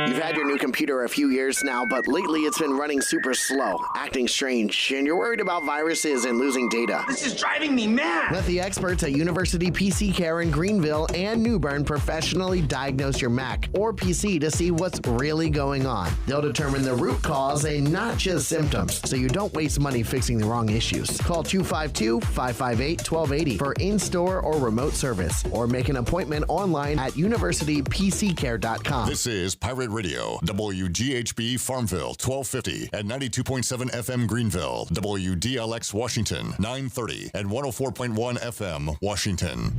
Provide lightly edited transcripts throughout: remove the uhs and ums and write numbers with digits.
You've had your new computer a few years now, but lately it's been running super slow, acting strange, and you're worried about viruses and losing data. This is driving me mad! Let the experts at University PC Care in Greenville and New Bern professionally diagnose your Mac or PC to see what's really going on. They'll determine the root cause and not just symptoms, so you don't waste money fixing the wrong issues. Call 252-558-1280 for in-store or remote service, or make an appointment online at universitypccare.com. This is Pirate Radio, WGHB Farmville, 1250 at 92.7 FM Greenville, WDLX Washington, 930 and 104.1 FM Washington.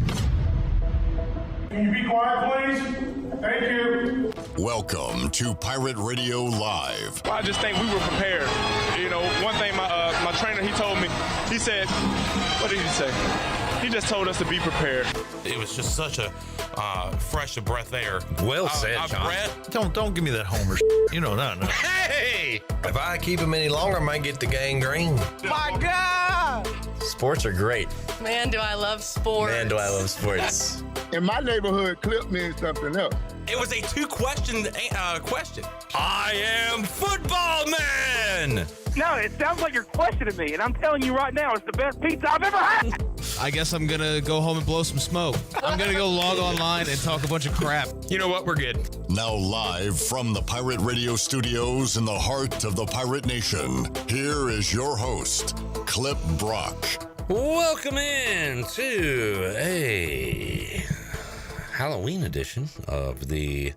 Can you be quiet, please? Thank you. Welcome to Pirate Radio Live. I just think we were prepared. You know, one thing my trainer, he told me, he said, what did he say? He just told us to be prepared. It was just such a fresh of breath air. Well said, John. Don't give me that homer. You know, no. Hey! If I keep him any longer, I might get the gangrene. My God! Sports are great. Man, do I love sports. Man, do I love sports. In my neighborhood, clip means something else. It was a two-question question. I am football man! No, it sounds like you're questioning me, and I'm telling you right now, it's the best pizza I've ever had. I guess I'm going to go home and blow some smoke. I'm going to go log online and talk a bunch of crap. You know what? We're good. Now live from the Pirate Radio studios in the heart of the Pirate Nation, here is your host, Clip Brock. Welcome in to a Halloween edition of the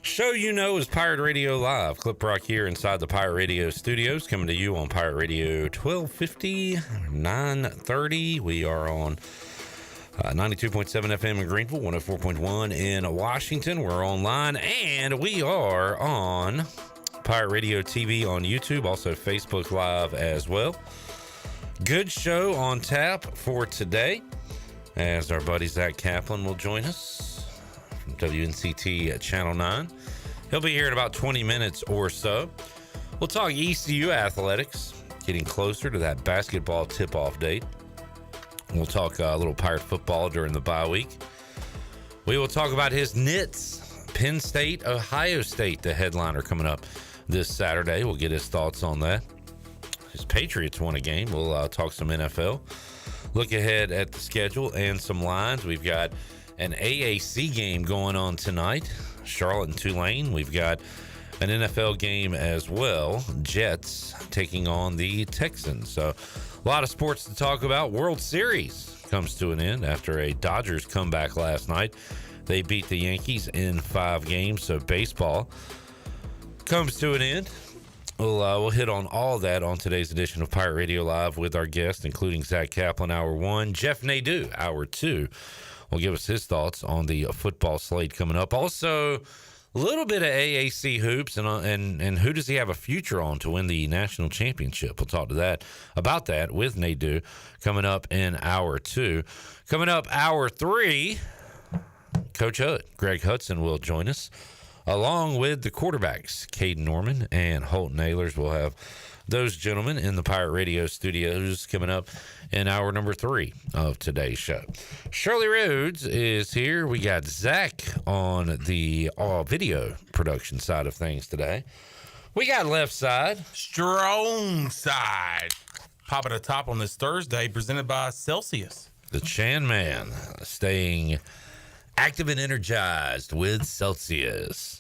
show you know is Pirate Radio Live. Clip Brock here inside the Pirate Radio studios, coming to you on Pirate Radio 1250, 930. We are on 92.7 FM in Greenville, 104.1 in Washington. We're online, and we are on Pirate Radio TV on YouTube, also Facebook Live as well. Good show on tap for today, as our buddy Zach Kaplan will join us from WNCT Channel 9. He'll be here in about 20 minutes or so. We'll talk ECU athletics, getting closer to that basketball tip-off date. We'll talk a little Pirate football during the bye week. We will talk about his Knits, Penn State, Ohio State, the headliner coming up this Saturday. We'll get his thoughts on that. His Patriots won a game. We'll talk some NFL. Look ahead at the schedule and some lines. We've got an AAC game going on tonight, Charlotte and Tulane. We've got an NFL game as well, Jets taking on the Texans. So a lot of sports to talk about. World Series comes to an end after a Dodgers comeback last night. They beat the Yankees in 5 games, so baseball comes to an end. We'll hit on all that on today's edition of Pirate Radio Live with our guests, including Zach Kaplan, Hour 1, Jeff Nadu, Hour 2. Will give us his thoughts on the football slate coming up. Also, a little bit of AAC hoops and who does he have a future on to win the national championship? We'll talk about that with Nadu coming up in Hour 2. Coming up Hour 3, Coach Greg Hudson will join us, along with the quarterbacks, Caiden Norman and Holton Ahlers. We'll have those gentlemen in the Pirate Radio studios coming up in hour number 3 of today's show. Shirley Rhodes is here. We got Zach on the video production side of things today. We got left side. Strong side. Pop at the top on this Thursday, presented by Celsius. The Chan Man, staying active and energized with Celsius.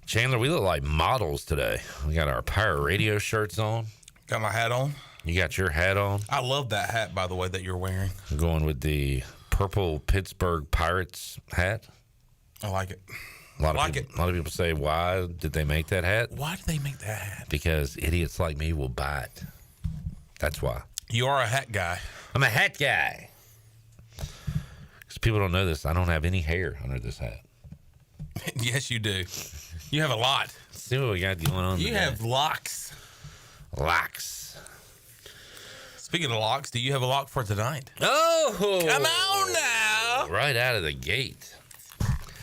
Chandler, we look like models today. We got our Pirate Radio shirts on. Got my hat on. You got your hat on. I love that hat, by the way, that you're wearing. I'm going with the purple Pittsburgh Pirates hat. I like it. A lot of people say, why did they make that hat? Why did they make that hat? Because idiots like me will buy it. That's why. You are a hat guy. I'm a hat guy. Because people don't know this. I don't have any hair under this hat. Yes, you do. You have a lot. Let's see what we got going on You today. have locks. Locks. Speaking of locks, do you have a lock for tonight? Oh! Come on now! Right out of the gate.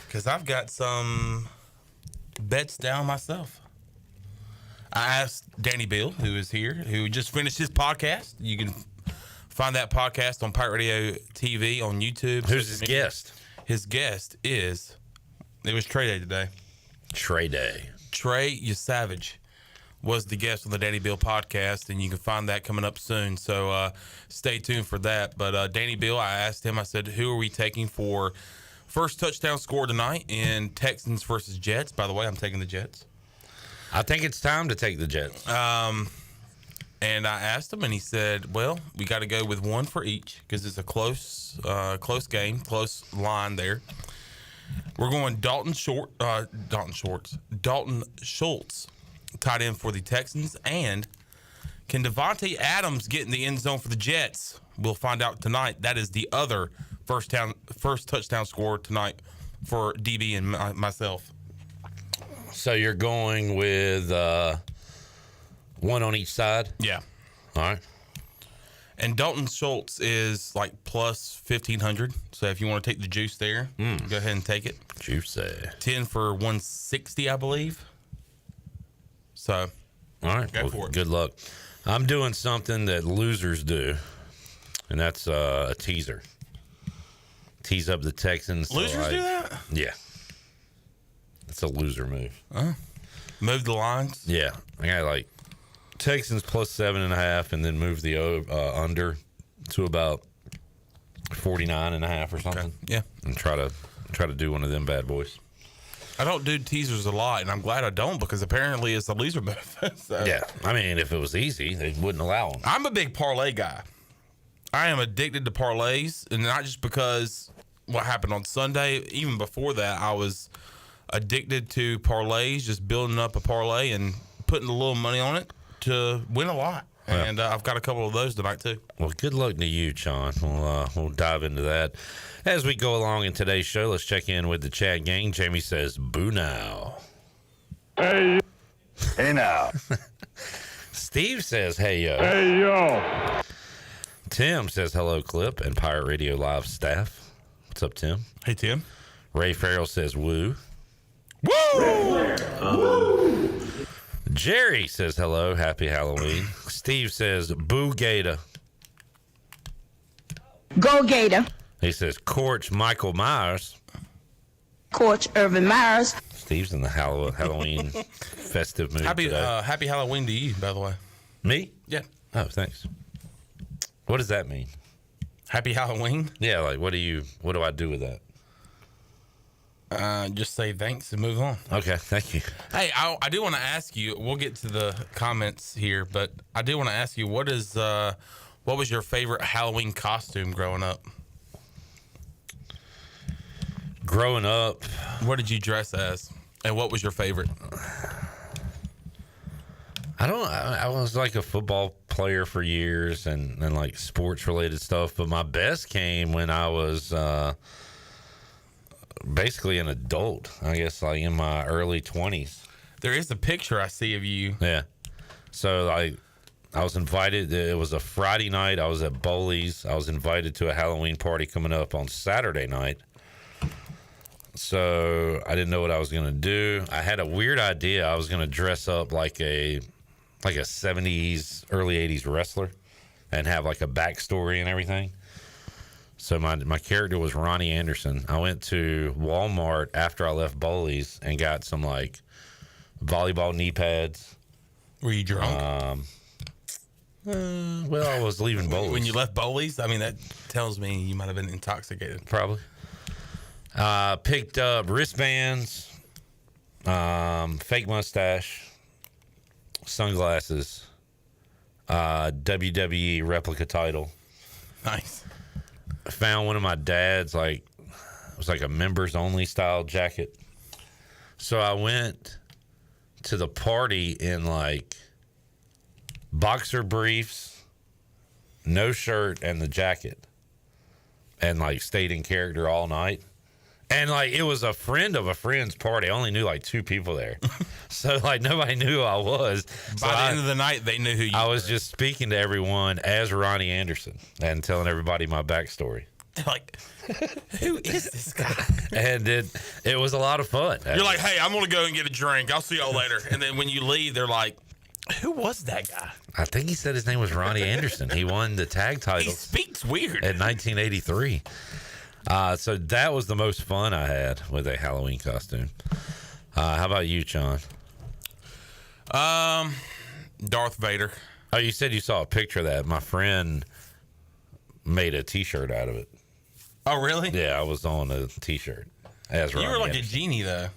Because I've got some bets down myself. I asked Danny Bill, who is here, who just finished his podcast. You can find that podcast on Pirate Radio TV on YouTube. Who's his guest? His guest is, it was Trey Day today. Trey Day. Trey Yesavage was the guest on the Danny Bill podcast, and you can find that coming up soon. So stay tuned for that. But Danny Bill, I asked him, I said, who are we taking for first touchdown score tonight in Texans versus Jets? By the way, I'm taking the Jets. I think it's time to take the Jets. And I asked him, and he said, well, we got to go with one for each because it's a close game, close line there. We're going Dalton Schultz, tight end for the Texans. And can Devontae Adams get in the end zone for the Jets? We'll find out tonight. That is the other first touchdown score tonight for DB and myself. So you're going with one on each side? Yeah. All right. And Dalton Schultz is like plus 1,500. So if you want to take the juice there, go ahead and take it. Juicy. 10 for 160, I believe. So, all right. Go for it. Good luck. I'm doing something that losers do, and that's a teaser. Tease up the Texans. Losers do that? Yeah. It's a loser move. Move the lines? Yeah. I got like Texans plus 7.5, and then move the under to about 49.5 or something. Okay. Yeah. And try to do one of them bad boys. I don't do teasers a lot, and I'm glad I don't because apparently it's a loser move. So. Yeah. I mean, if it was easy, they wouldn't allow them. I'm a big parlay guy. I am addicted to parlays, and not just because what happened on Sunday. Even before that, I was addicted to parlays, just building up a parlay and putting a little money on it to win a lot. Yeah. And I've got a couple of those tonight, too. Well, good luck to you, Sean. We'll dive into that as we go along in today's show. Let's check in with the chat gang. Jamie says, boo now. Hey now. Steve says, hey, yo. Hey, yo. Tim says, hello, Clip and Pirate Radio Live staff. What's up, Tim? Hey, Tim. Ray Farrell says, woo. Woo! Jerry says, hello, happy Halloween. Steve says, boo Gator. Go Gator. He says, Coach Michael Myers. Coach Urban Myers. Steve's in the Halloween festive mood Happy today. Halloween to you, by the way. Me? Yeah. Oh, thanks. What does that mean? Happy Halloween? Yeah, like what do I do with that? Just say thanks and move on. Okay, thank you. Hey, I do want to ask you. We'll get to the comments here, but I do want to ask you what was your favorite Halloween costume growing up? Growing up, what did you dress as, and what was your favorite? I was like a football player for years and like sports related stuff, but my best came when I was basically an adult, I guess, like in my early 20s. There is a picture I see of you. Yeah. So I was invited. It was a Friday night. I was at Bowley's. I was invited to a Halloween party coming up on Saturday night. So I didn't know what I was going to do. I had a weird idea. I was going to dress up like a 70s, early 80s wrestler and have like a backstory and everything. So my character was Ronnie Anderson. I went to Walmart after I left Bowley's and got some like volleyball knee pads. Were you drunk? Well, I was leaving Bowley's. When you left Bowley's? I mean, that tells me you might have been intoxicated. Probably. Picked up wristbands, fake mustache, sunglasses, WWE replica title. Nice. Found one of my dad's, it was like a members only style jacket. So I went to the party in like boxer briefs, no shirt, and the jacket, and like stayed in character all night. And like it was a friend of a friend's party. I only knew like 2 people there. So like nobody knew who I was. By the end of the night, they knew who you were. I was just speaking to everyone as Ronnie Anderson and telling everybody my backstory. They're like, who is this guy? And it was a lot of fun. You're like, hey, I'm going to go and get a drink. I'll see y'all later. And then when you leave, they're like, who was that guy? I think he said his name was Ronnie Anderson. He won the tag title. He speaks weird. In 1983. So that was the most fun I had with a Halloween costume. How about you, John? Darth Vader. Oh, you said you saw a picture of that. My friend made a T-shirt out of it. Oh, really? Yeah, I was on a T-shirt. As You were Ronnie like Anderson. a genie, though.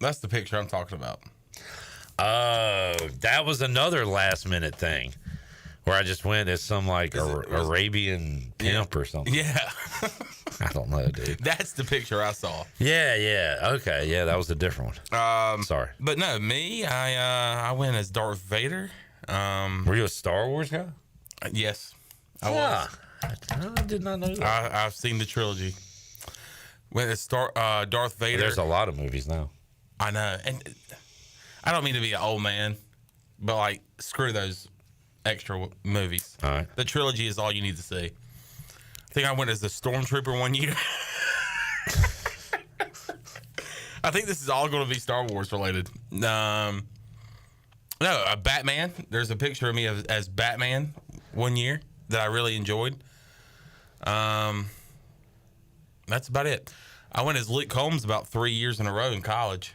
That's the picture I'm talking about. Oh, that was another last-minute thing where I just went as some like Arabian pimp or something. Yeah. I don't know, dude. That's the picture I saw. Yeah. Okay, yeah, that was a different one. Sorry. But no, me, I went as Darth Vader. Were you a Star Wars guy? Yes, I was. I did not know that. I've seen the trilogy. Went as Darth Vader. There's a lot of movies now. I know, and I don't mean to be an old man, but like, screw those extra movies. All right. The trilogy is all you need to see. I think I went as the Stormtrooper one year. I think this is all going to be Star Wars related. No, a Batman. There's a picture of me as Batman one year that I really enjoyed. That's about it. I went as Luke Combs about 3 years in a row in college.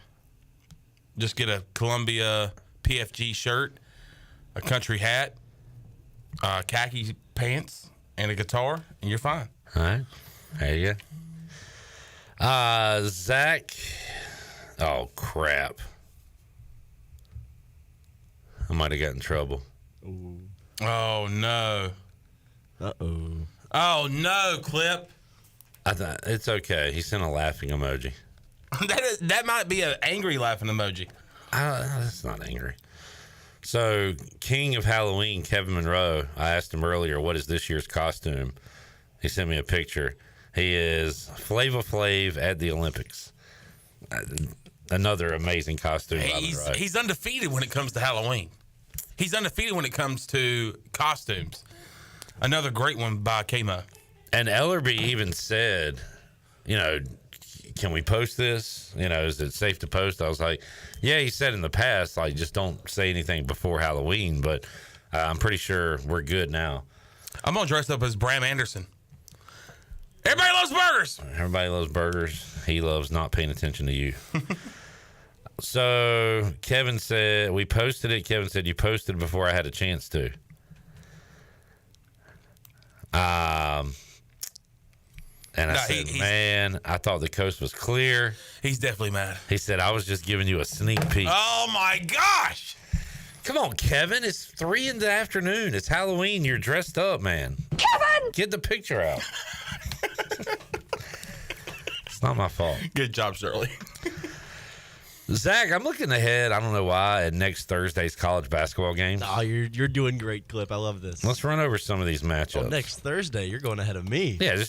Just get a Columbia PFG shirt, a country hat, khaki pants, and a guitar, and you're fine. All right. There you go. Zach. Oh, crap. I might have got in trouble. Ooh. Oh, no. Uh-oh. Oh, no, Clip. I thought it's okay. He sent a laughing emoji. That might be an angry laughing emoji. That's not angry. So, King of Halloween, Kevin Monroe, I asked him earlier, what is this year's costume? He sent me a picture. He is Flava Flav at the Olympics. Another amazing costume. He's undefeated when it comes to Halloween. He's undefeated when it comes to costumes. Another great one by Kamo. And Ellerby even said, can we post this? Is it safe to post? I was like, yeah, he said in the past, like, just don't say anything before Halloween, but I'm pretty sure we're good now. I'm going to dress up as Bram Anderson. Everybody loves burgers. Everybody loves burgers. He loves not paying attention to you. So Kevin said, we posted it. Kevin said, you posted it before I had a chance to. And I said, man, I thought the coast was clear. He's definitely mad. He said, I was just giving you a sneak peek. Oh, my gosh. Come on, Kevin. It's 3 in the afternoon. It's Halloween. You're dressed up, man. Kevin! Get the picture out. It's not my fault. Good job, Shirley. Zach, I'm looking ahead, I don't know why, at next Thursday's college basketball games. Oh, you're doing great, Clip. I love this. Let's run over some of these matchups. Oh, next Thursday, you're going ahead of me. Yeah,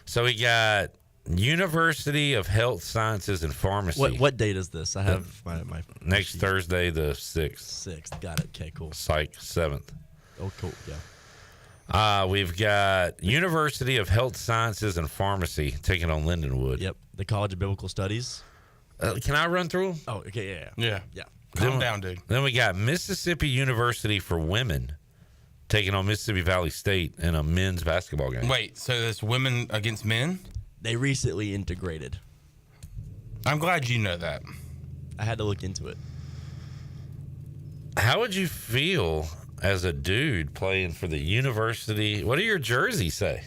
so we got University of Health Sciences and Pharmacy. What date is this? I have my next Thursday, the 6th. 6th. Got it. Okay, cool. Psych, 7th. Oh, cool. Yeah. We've got University of Health Sciences and Pharmacy taking on Lindenwood. Yep. The College of Biblical Studies. Can I run through them? Oh, okay. Yeah. Calm down, dude. Then we got Mississippi University for women taking on Mississippi Valley State in a men's basketball game. Wait, so there's women against men? They recently integrated. I'm glad you know that. I had to look into it. How would you feel as a dude playing for the university? What do your jerseys say?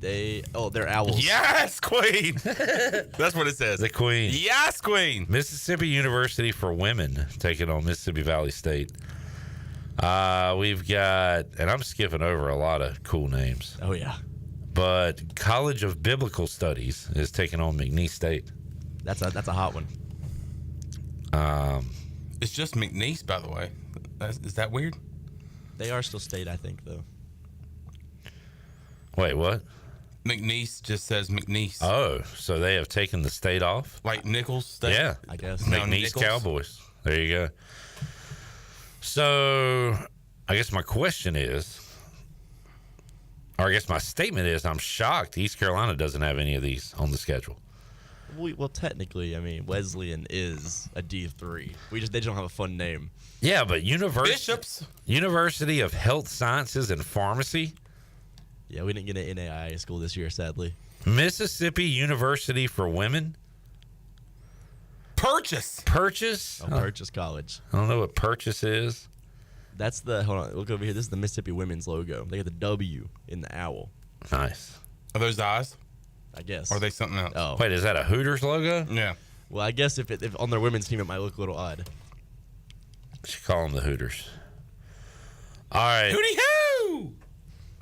They're owls. Yes, Queen. That's what it says. The Queen. Yes, Queen. Mississippi University for women taking on Mississippi Valley State. We've got, and I'm skipping over a lot of cool names. Oh, yeah. But College of Biblical Studies is taking on McNeese State. That's a hot one. It's just McNeese, by the way. Is that weird? They are still state, I think, though. Wait, what? McNeese just says McNeese. Oh, so they have taken the state off? Like Nichols State? Yeah. I guess. McNeese Nichols? Cowboys. There you go. So I guess my question is, or I guess my statement is, I'm shocked East Carolina doesn't have any of these on the schedule. Well, technically, I mean, Wesleyan is a D3. They just don't have a fun name. Yeah, but Bishops. University of Health Sciences and Pharmacy. Yeah, we didn't get an NAIA school this year, sadly. Mississippi University for women. Purchase. Purchase? Oh, Purchase College. I don't know what Purchase is. That's hold on, look over here. This is the Mississippi women's logo. They got the W in the owl. Nice. Are those eyes? I guess. Or are they something else? Oh. Wait, is that a Hooters logo? Yeah. Well, I guess if on their women's team, it might look a little odd. Should call them the Hooters. All right. Hootie-hoo!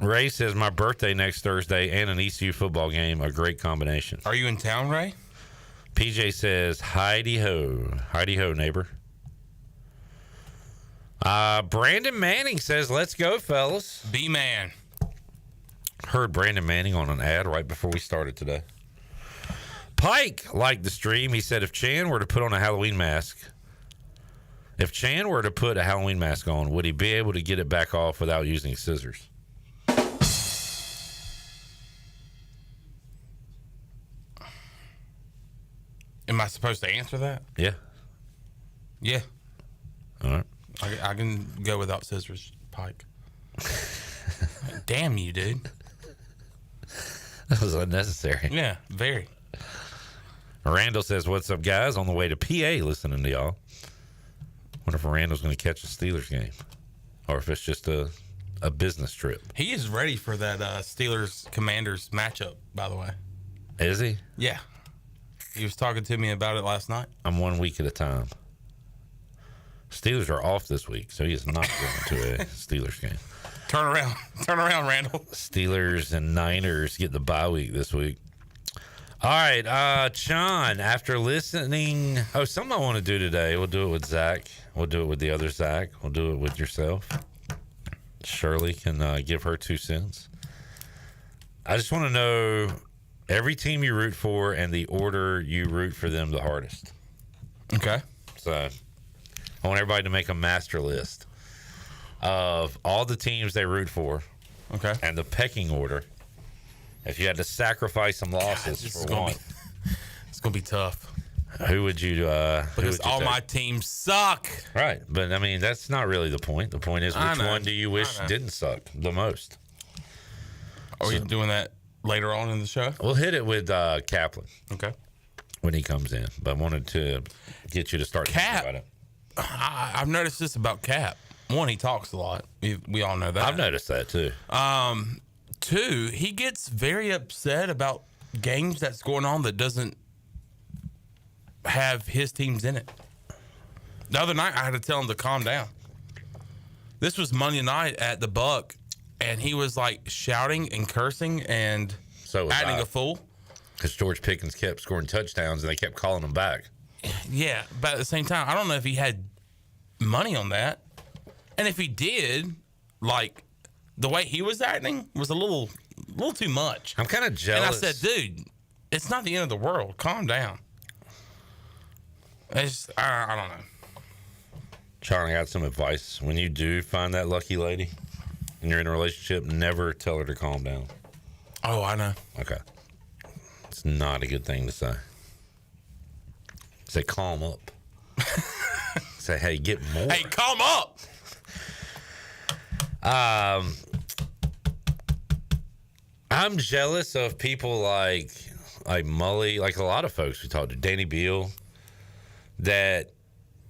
Ray says, my birthday next Thursday and an ECU football game, a great combination. Are you in town, Ray? PJ says, Heidi-ho. Heidi-ho, neighbor. Brandon Manning says, let's go, fellas. B-man. Heard Brandon Manning on an ad right before we started today. Pike liked the stream. He said, if Chan were to put on a Halloween mask, on, would he be able to get it back off without using scissors? Am I supposed to answer that? Yeah. Yeah. All right. I can go without scissors, Pike. Damn you, dude. That was unnecessary. Yeah, very. Randall says, what's up, guys? On the way to PA listening to y'all. Wonder if Randall's going to catch a Steelers game. Or if it's just a business trip. He is ready for that Steelers-Commanders matchup, by the way. Is he? Yeah. He was talking to me about it last night. I'm 1 week at a time. Steelers are off this week, so he is not going to a Steelers game. Turn around, Randall. Steelers and Niners get the bye week this week. All right, Sean, after listening... Oh, something I want to do today. We'll do it with Zach. We'll do it with the other Zach. We'll do it with yourself. Shirley can give her 2 cents. I just want to know every team you root for and the order you root for them the hardest. Okay. So I want everybody to make a master list of all the teams they root for. Okay. And the pecking order. If you had to sacrifice some losses for one. It's going to be tough. Who would you because all my teams suck. Right. But, I mean, that's not really the point. The point is, which one do you wish didn't suck the most? Are we doing that later on in the show? We'll hit it with Kaplan. Okay. When he comes in. But I wanted to get you to start thinking about it. I've noticed this about Cap. One, he talks a lot. We all know that. I've noticed that, too. 2, he gets very upset about games that's going on that doesn't have his teams in it. The other night, I had to tell him to calm down. This was Monday night at the Buck, and he was like shouting and cursing and acting a fool. Because George Pickens kept scoring touchdowns, and they kept calling him back. Yeah, but at the same time, I don't know if he had money on that. And if he did, like, the way he was acting was a little too much. I'm kind of jealous. And I said, dude, it's not the end of the world. Calm down. It's I don't know. Charlie, I got some advice. When you do find that lucky lady and you're in a relationship, never tell her to calm down. Oh, I know. Okay. It's not a good thing to say. Say, calm up. Say, hey, get more. Hey, calm up. I'm jealous of people like Mully, like a lot of folks we talked to, Danny Beal, that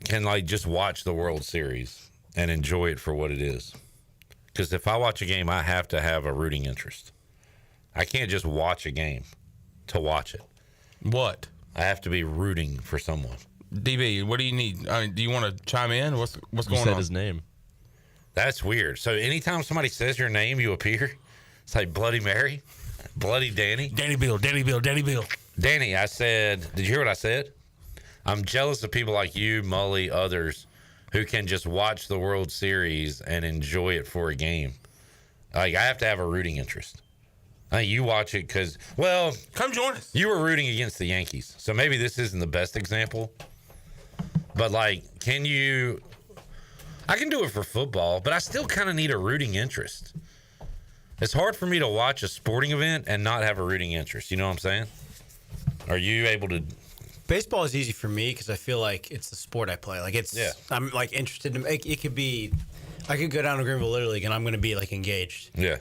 can like just watch the World Series and enjoy it for what it is. Because if I watch a game, I have to have a rooting interest. I can't just watch a game to watch it. What? I have to be rooting for someone. DB, what do you need? Do you want to chime in? What's going on? You said his name. That's weird. So anytime somebody says your name, you appear. It's like Bloody Mary, Bloody Danny. Danny Beal. Danny, I said, did you hear what I said? I'm jealous of people like you, Mully, others, who can just watch the World Series and enjoy it for a game. Like, I have to have a rooting interest. You watch it because, well, come join us. You were rooting against the Yankees, so maybe this isn't the best example. But, like, I can do it for football, but I still kind of need a rooting interest. It's hard for me to watch a sporting event and not have a rooting interest. You know what I'm saying? Are you able to? Baseball is easy for me because I feel like it's the sport I play. Like I'm like interested in it. Could be, I could go down to Greenville Little League and I'm going to be like engaged. Yeah.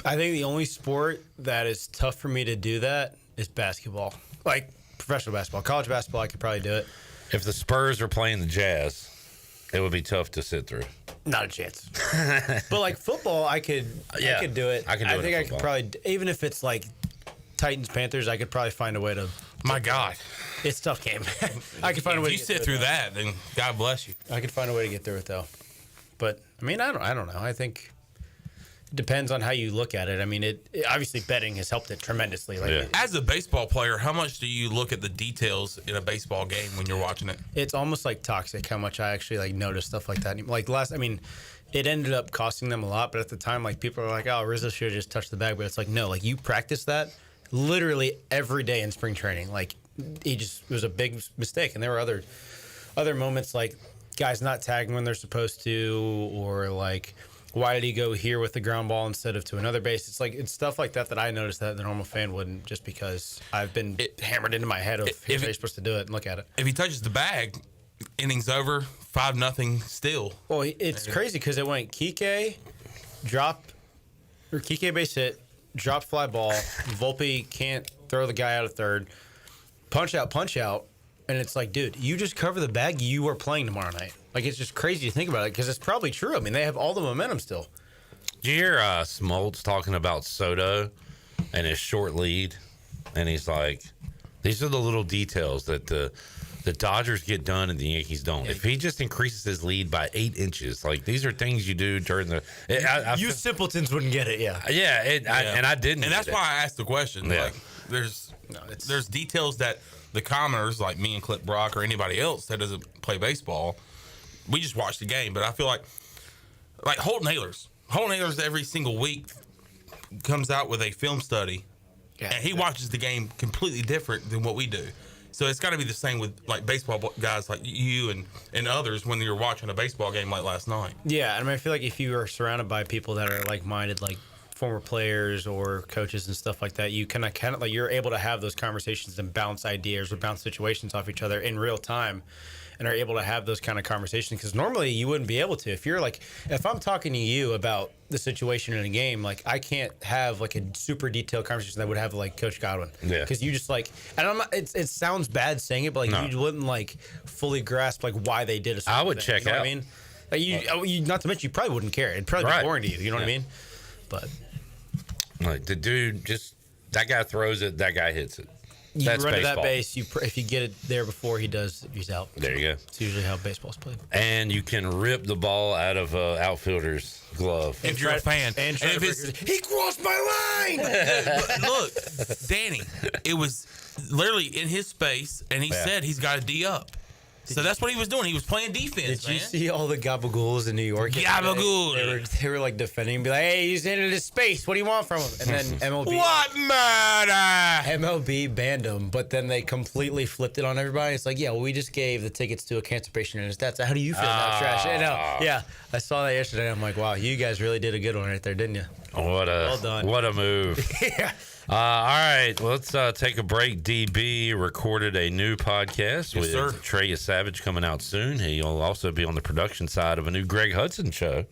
I think the only sport that is tough for me to do that is basketball. Like professional basketball. College basketball, I could probably do it. If the Spurs were playing the Jazz, it would be tough to sit through. Not a chance. But like football, I could do it. I think I could probably, even if it's like Titans, Panthers, I could probably find a way to. My God. It's a tough game. I could find a way to sit through that, then God bless you. I could find a way to get through it, though. But, I mean, I don't know. I think it depends on how you look at it. I mean, it obviously betting has helped it tremendously. Like, As a baseball player, how much do you look at the details in a baseball game when you're watching it? It's almost like toxic how much I actually like notice stuff like that. Like it ended up costing them a lot, but at the time, like people are like, "Oh, Rizzo should have just touched the bag," but it's like, no, like you practice that literally every day in spring training. Like it was a big mistake, and there were other moments like guys not tagging when they're supposed to, or like why did he go here with the ground ball instead of to another base? It's like it's stuff like that I noticed that the normal fan wouldn't, just because I've been hammered into my head of here's how you're supposed to do it and look at it. If he touches the bag, innings over, 5-0 still. Well, it's crazy because it went Kike base hit, drop fly ball. Volpe can't throw the guy out of third. Punch out. And it's like, dude, you just cover the bag. You are playing tomorrow night. Like, it's just crazy to think about it because it's probably true. I mean, they have all the momentum still. Did you hear Smoltz talking about Soto and his short lead? And he's like, these are the little details that the Dodgers get done and the Yankees don't. If he just increases his lead by 8 inches, like these are things you do during the. You simpletons wouldn't get it, yeah. And I didn't. And that's why I asked the question. Yeah. Like, there's details that the commoners, like me and Clip Brock or anybody else that doesn't play baseball, we just watch the game. But I feel like Holton Ahlers every single week comes out with a film study, and he watches the game completely different than what we do. So it's got to be the same with like baseball guys like you and others when you're watching a baseball game like last night. Yeah, I mean, I feel like if you are surrounded by people that are like-minded, like former players or coaches and stuff like that, you kind of like you're able to have those conversations and bounce ideas or bounce situations off each other in real time, and are able to have those kind of conversations because normally you wouldn't be able to. If I'm talking to you about the situation in a game, like I can't have like a super detailed conversation that would have like Coach Godwin. Yeah. Because you just like, and I'm not, it sounds bad saying it, but like you wouldn't like fully grasp like why they did a certain I would thing, check you know out. what I mean? Like you, not to mention you probably wouldn't care. It'd probably be boring to you. You know what I mean? But like the dude that guy throws it, that guy hits it. You That's run baseball. to that base. If you get it there before he does, he's out. There you go. It's usually how baseball's played. And you can rip the ball out of outfielder's glove. If you're a fan. And he crossed my line! But look, Danny, it was literally in his space, and he said he's got a D up. So that's what he was doing. He was playing defense, Did you see all the gabagools in New York? Gabagool. They were like defending and be like, hey, he's into his space. What do you want from him? And then MLB. What murder? MLB banned him, but then they completely flipped it on everybody. It's like, yeah, well, we just gave the tickets to a cancer patient and his dad. How do you feel about trash? Yeah, I saw that yesterday. I'm like, wow, you guys really did a good one right there, didn't you? Well done. What a move. Yeah. All right, let's take a break. DB recorded a new podcast with Trey Savage coming out soon. He'll also be on the production side of a new Greg Hudson show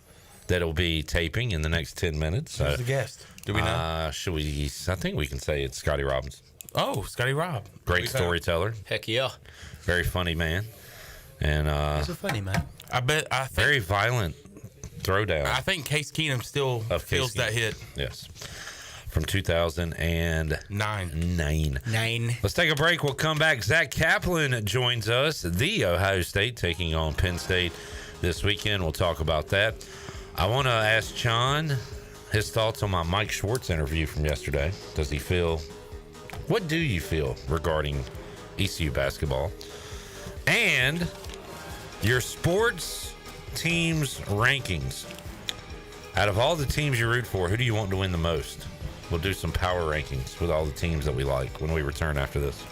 that'll be taping in the next 10 minutes. Who's the guest? Do we know? Should we? I think we can say it's Scotty Robbins. Oh, Scotty Robb. Great storyteller. Heck yeah. Very funny man. And he's a funny man. I think very violent throwdown. I think Case Keenum still feels that hit. Yes. From 2009. Let's take a break. We'll come back. Zach Kaplan joins us. The Ohio State taking on Penn State this weekend. We'll talk about that. I want to ask John his thoughts on my Mike Schwartz interview from yesterday. What do you feel regarding ECU basketball? And your sports teams rankings. Out of all the teams you root for, who do you want to win the most? We'll do some power rankings with all the teams that we like when we return after this.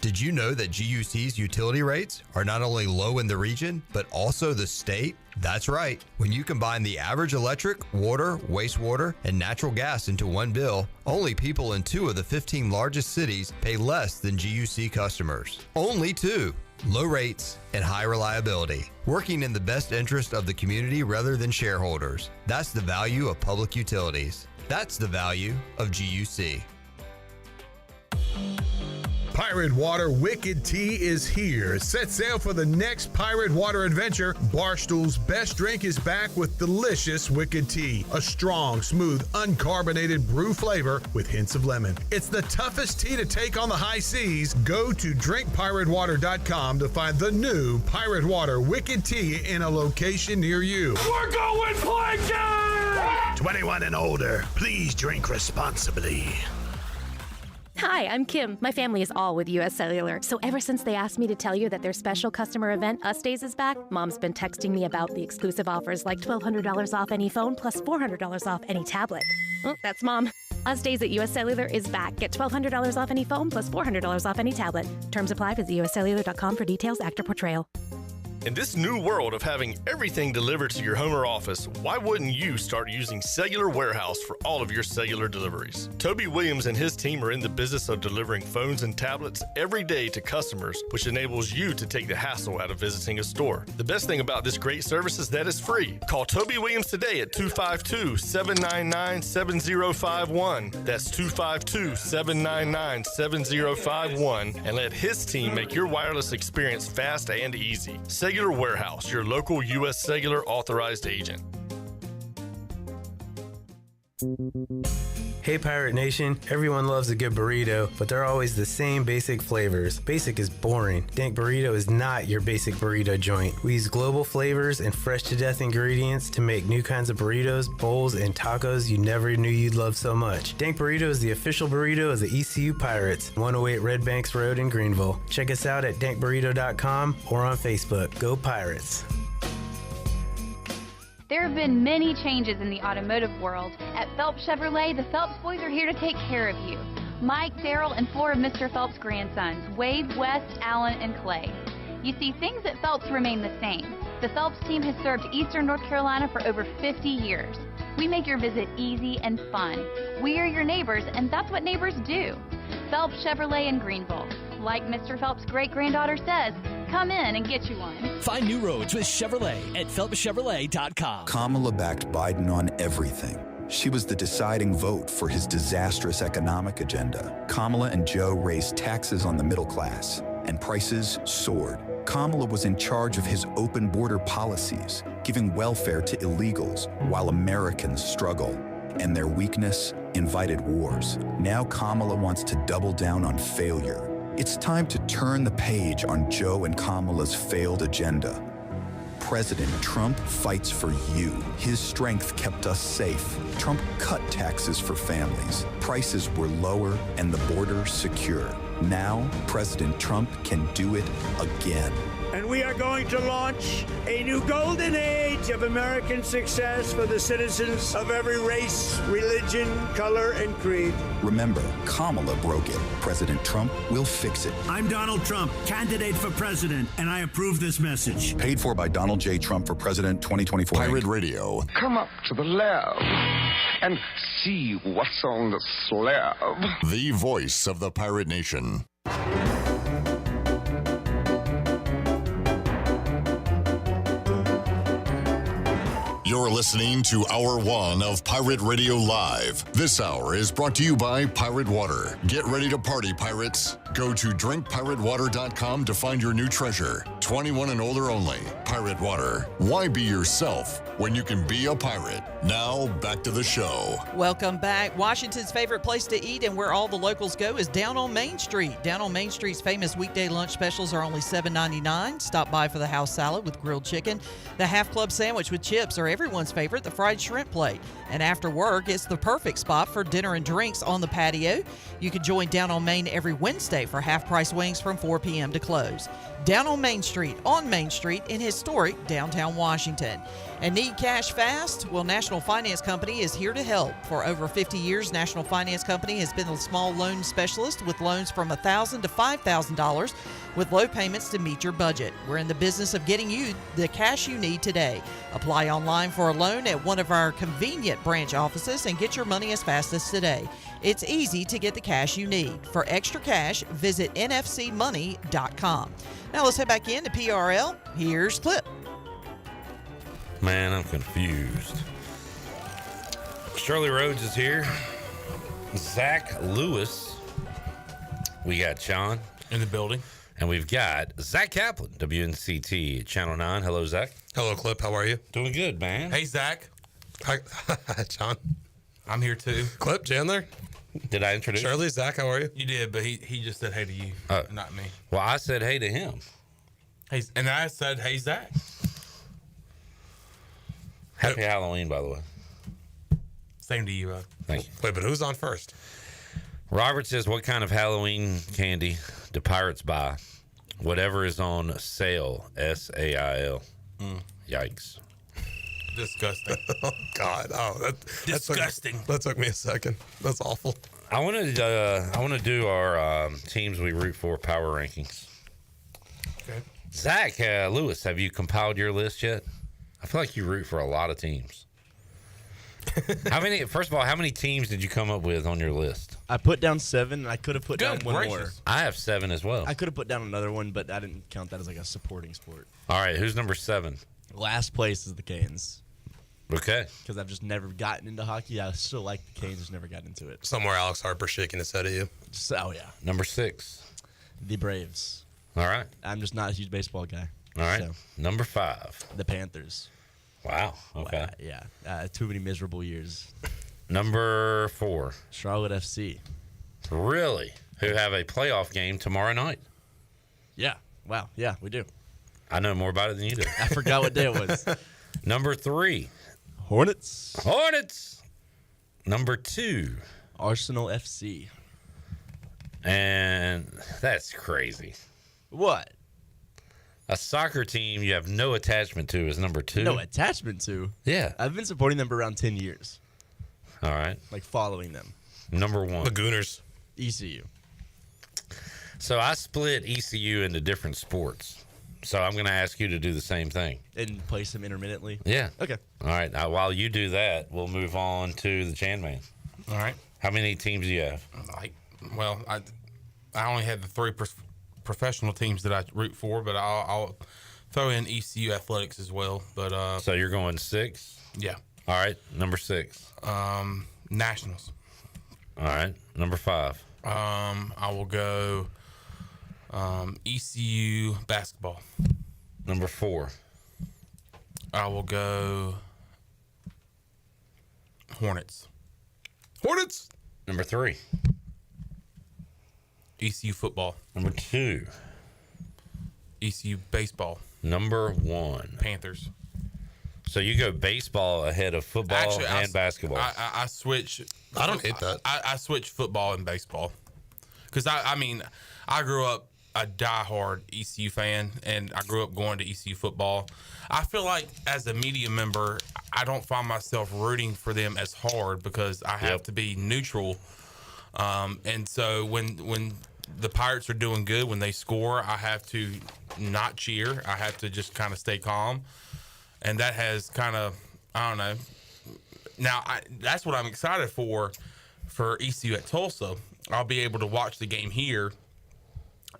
Did you know that GUC's utility rates are not only low in the region, but also the state? That's right. When you combine the average electric, water, wastewater, and natural gas into one bill, only people in 2 of the 15 largest cities pay less than GUC customers. Only 2. low rates, and high reliability, working in the best interest of the community rather than shareholders. That's the value of public utilities. That's the value of GUC. Pirate Water Wicked Tea is here. Set sail for the next Pirate Water adventure. Barstool's best drink is back with delicious Wicked Tea, a strong, smooth, uncarbonated brew flavor with hints of lemon. It's the toughest tea to take on the high seas. Go to drinkpiratewater.com to find the new Pirate Water Wicked Tea in a location near you. We're going plankton! 21 and older, please drink responsibly. Hi, I'm Kim. My family is all with US Cellular. So ever since they asked me to tell you that their special customer event, Us Days, is back, Mom's been texting me about the exclusive offers like $1,200 off any phone plus $400 off any tablet. Oh, that's Mom. Us Days at US Cellular is back. Get $1,200 off any phone plus $400 off any tablet. Terms apply. Visit uscellular.com for details. Actor portrayal. In this new world of having everything delivered to your home or office, why wouldn't you start using Cellular Warehouse for all of your cellular deliveries? Toby Williams and his team are in the business of delivering phones and tablets every day to customers, which enables you to take the hassle out of visiting a store. The best thing about this great service is that it's free. Call Toby Williams today at 252-799-7051. That's 252-799-7051, and let his team make your wireless experience fast and easy. Cellular Warehouse, your local U.S. Cellular authorized agent. Hey Pirate Nation, everyone loves a good burrito, but they're always the same basic flavors. Basic is boring. Dank Burrito is not your basic burrito joint. We use global flavors and fresh to death ingredients to make new kinds of burritos, bowls, and tacos you never knew you'd love so much. Dank Burrito is the official burrito of the ECU Pirates, 108 Red Banks Road in Greenville. Check us out at dankburrito.com or on Facebook. Go Pirates! There have been many changes in the automotive world. At Phelps Chevrolet, the Phelps boys are here to take care of you. Mike, Daryl, and 4 of Mr. Phelps' grandsons, Wade, West, Alan, and Clay. You see, things at Phelps remain the same. The Phelps team has served Eastern North Carolina for over 50 years. We make your visit easy and fun. We are your neighbors, and that's what neighbors do. Phelps Chevrolet in Greenville. Like Mr. Phelps' great-granddaughter says, come in and get you one. Find new roads with Chevrolet at PhelpsChevrolet.com. Kamala backed Biden on everything. She was the deciding vote for his disastrous economic agenda. Kamala and Joe raised taxes on the middle class, and prices soared. Kamala was in charge of his open border policies, giving welfare to illegals while Americans struggle. And their weakness invited wars. Now Kamala wants to double down on failure. It's time to turn the page on Joe and Kamala's failed agenda. President Trump fights for you. His strength kept us safe. Trump cut taxes for families. Prices were lower and the border secure. Now, President Trump can do it again. And we are going to launch a new golden age of American success for the citizens of every race, religion, color, and creed. Remember, Kamala broke it. President Trump will fix it. I'm Donald Trump, candidate for president, and I approve this message. Paid for by Donald J. Trump for President 2024. Pirate Radio. Come up to the lab and see what's on the slab. The voice of the Pirate Nation. You're listening to Hour 1 of Pirate Radio Live. This hour is brought to you by Pirate Water. Get ready to party, pirates. Go to drinkpiratewater.com to find your new treasure. 21 and older only. Pirate Water. Why be yourself when you can be a pirate? Now, back to the show. Welcome back. Washington's favorite place to eat and where all the locals go is down on Main Street. Down on Main Street's famous weekday lunch specials are only $7.99. Stop by for the house salad with grilled chicken, the half club sandwich with chips, or everyone's favorite, the fried shrimp plate. And after work, it's the perfect spot for dinner and drinks on the patio. You can join Down on Main every Wednesday for half-price wings from 4 p.m. to close. Down on Main Street in historic downtown Washington. And need cash fast? Well, National Finance Company is here to help. For over 50 years, National Finance Company has been the small loan specialist with loans from $1,000 to $5,000 with low payments to meet your budget. We're in the business of getting you the cash you need today. Apply online for a loan at one of our convenient branch offices and get your money as fast as today. It's easy to get the cash you need. For extra cash, visit nfcmoney.com. Now let's head back into PRL. Here's Clip. Man, I'm confused. Shirley Rhodes is here. Zach Lewis. We got Sean in the building. And we've got Zach Kaplan, WNCT Channel 9. Hello, Zach. Hello, Clip. How are you? Doing good, man. Hey, Zach. Hi, John. I'm here too. Clip, Chandler. Did I introduce Shirley, Zach, how are you? You did, but he just said hey to you, not me. Well, I said hey to him. Hey, and I said hey, Zach. Happy Halloween, by the way. Same to you, Thank you. Wait, but who's on first? Robert says, what kind of Halloween candy do pirates buy? Whatever is on sale. SAIL. Yikes. Disgusting. Oh, God. Oh, disgusting. That took me a second. That's awful. I want to do our teams we root for power rankings. Okay. Zach Lewis, have you compiled your list yet? I feel like you root for a lot of teams. First of all, how many teams did you come up with on your list? I put down 7, and I could have put down one more. I have 7 as well. I could have put down another one, but I didn't count that as like a supporting sport. All right, who's number 7? Last place is the Canes. Okay. Because I've just never gotten into hockey. I still like the Canes, just never got into it. Somewhere Alex Harper's shaking his head at you. Oh, yeah. Number 6. The Braves. All right. I'm just not a huge baseball guy. All right. So. Number 5. The Panthers. Wow. Okay. Yeah. Too many miserable years. Number 4. Charlotte FC. Really? Who have a playoff game tomorrow night? Yeah. Wow. Yeah, we do. I know more about it than you do. I forgot what day it was. Number 3. Hornets. Number 2. Arsenal FC. And that's crazy. What? A soccer team you have no attachment to is number 2. No attachment to? Yeah. I've been supporting them for around 10 years. All right. Like following them. Number 1. The Gooners. ECU. So I split ECU into different sports. So I'm going to ask you to do the same thing. And place them intermittently? Yeah. Okay. All right. Now, while you do that, we'll move on to the Chan Man. All right. How many teams do you have? I only had the 3 professional teams that I root for, but I'll throw in ECU athletics as well. But so you're going 6? Yeah. All right. Number 6. Nationals. All right. Number 5. I will go ECU basketball. Number 4. I will go Hornets. Number 3. ECU football. Number 2. ECU baseball. Number 1. Panthers. So you go baseball ahead of football and basketball. I switch. I don't hate that. I switch football and baseball because I grew up a diehard ECU fan, and I grew up going to ECU football. I feel like as a media member, I don't find myself rooting for them as hard because I have to be neutral. And so when the Pirates are doing good, when they score, I have to not cheer. I have to just kind of stay calm. And that has kind of, I don't know. Now, that's what I'm excited for ECU at Tulsa. I'll be able to watch the game here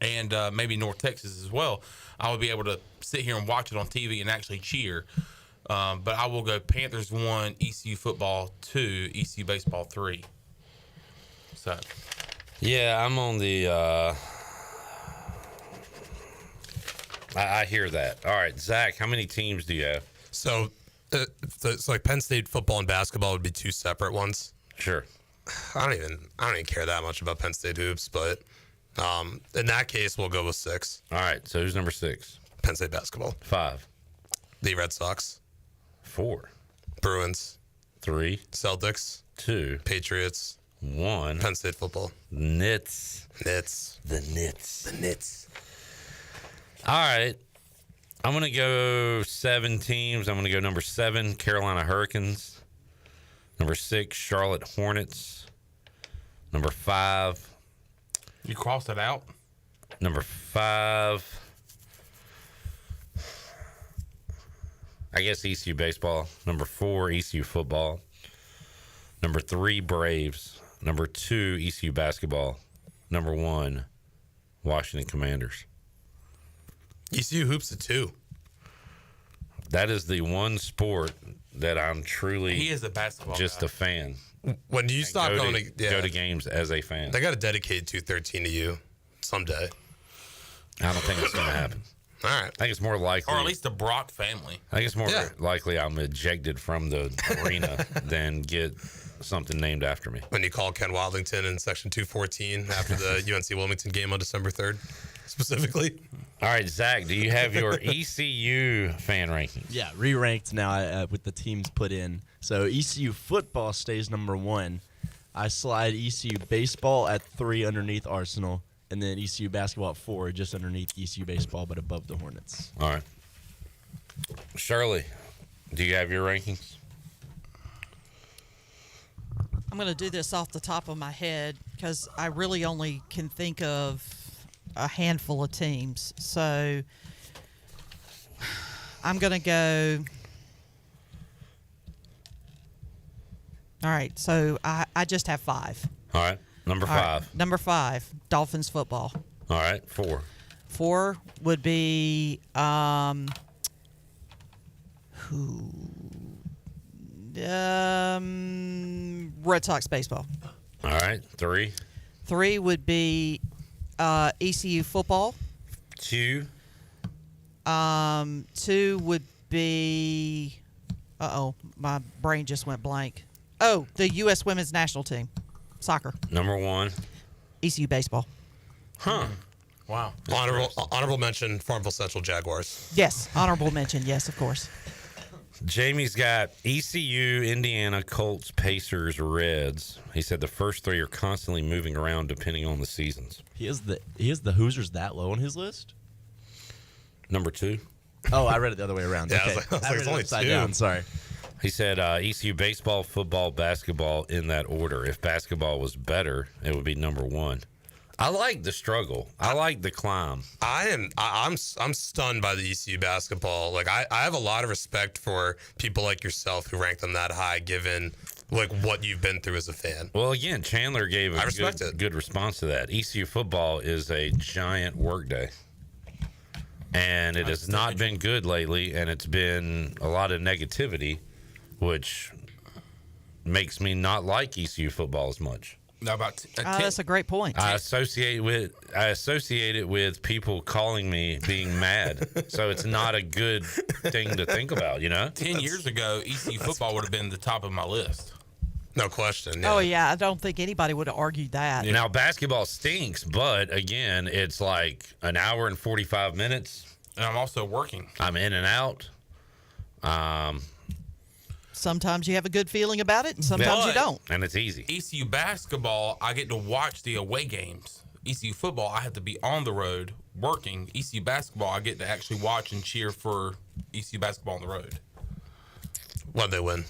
and maybe North Texas as well. I will be able to sit here and watch it on TV and actually cheer. But I will go Panthers 1, ECU football 2, ECU baseball 3. So, yeah, I'm on the. I hear that. All right, Zach, how many teams do you have? So it's like Penn State football and basketball would be 2 separate ones. Sure. I don't even care that much about Penn State hoops, but in that case, we'll go with 6. All right. So who's number 6? Penn State basketball. 5. The Red Sox. 4. Bruins. 3. Celtics. 2. Patriots. 1. Penn State football. Nits. The Nits. All right. I'm going to go 7 teams. I'm going to go number 7, Carolina Hurricanes. Number 6, Charlotte Hornets. Number 5. You crossed it out? Number 5. I guess ECU baseball. Number 4, ECU football. Number 3, Braves. Number 2, ECU basketball. Number 1, Washington Commanders. ECU hoops at 2. That is the one sport that I'm truly He is a basketball just guy. a fan. When do you stop go going go to games as a fan? They got to dedicate 213 to you someday. I don't think it's going to happen. All right. I think it's more likely. Or at least the Brock family. I think it's more likely I'm ejected from the arena than get something named after me. When you call Ken Wildington in section 214 after the UNC Wilmington game on December 3rd, specifically. All right, Zach, do you have your ECU fan rankings? Yeah, re-ranked now with the teams put in. So ECU football stays number 1. I slide ECU baseball at 3 underneath Arsenal, and then ECU basketball at 4, just underneath ECU baseball, but above the Hornets. All right. Shirley, do you have your rankings? I'm going to do this off the top of my head because I really only can think of a handful of teams. So I'm going to go. All right. So I just have 5. All right. Number 5. Right, number 5, Dolphins football. All right. 4. 4 would be Red Sox baseball. All right. 3. 3 would be ECU football. 2. 2 would be my brain just went blank. Oh, the U.S. women's national team, soccer. Number 1, ECU baseball. Huh. Wow. Honorable mention, Farmville Central Jaguars. Yes, honorable mention. Yes, of course. Jamie's got ECU, Indiana, Colts, Pacers, Reds. He said the first 3 are constantly moving around depending on the seasons. He has the Hoosiers that low on his list? Number 2. Oh, I read it the other way around. Yeah, Okay. I was like, I read it's it only upside 2. down. Sorry. He said ECU baseball, football, basketball in that order. If basketball was better, it would be number 1. I like the struggle. I like the climb. I'm stunned by the ECU basketball. Like I have a lot of respect for people like yourself who rank them that high, given like what you've been through as a fan. Well, again, Chandler gave a good response to that. ECU football is a giant workday. And it has not been good lately, and it's been a lot of negativity, which makes me not like ECU football as much. Now about that's a great point. I associate it with people calling me being mad, so it's not a good thing to think about, you know. 10 years ago, ECU football would have been the top of my list. No question. Oh yeah, I don't think anybody would have argued that. Now basketball stinks, but again, it's like an hour and 45 minutes. And I'm also working. I'm in and out. Sometimes you have a good feeling about it, and sometimes you don't. And it's easy. ECU basketball, I get to watch the away games. ECU football, I have to be on the road working. ECU basketball, I get to actually watch and cheer for ECU basketball on the road. When they win.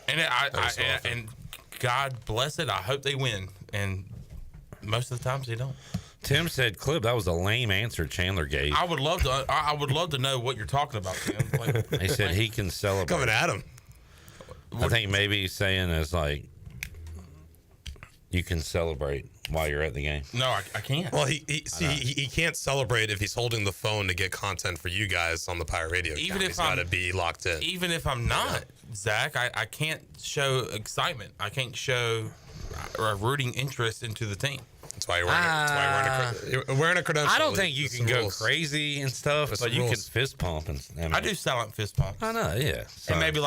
And God bless it, I hope they win. And most of the times they don't. Tim said, "Clip, that was a lame answer Chandler gave." I would love to know what you're talking about, Tim. Like, He said he can celebrate. Coming at him. I think maybe he's saying is like you can celebrate while you're at the game. No, I can't. Well, he can't celebrate if he's holding the phone to get content for you guys on the Pirate Radio. Even account. if He's got to be locked in. Even if I'm not, Zach, I can't show excitement. I can't show a rooting interest into the team. That's why you're wearing a credential. I don't think you can go crazy and stuff, That's but the you can rules. fist pump. And I do silent fist pumps. I know, yeah. And maybe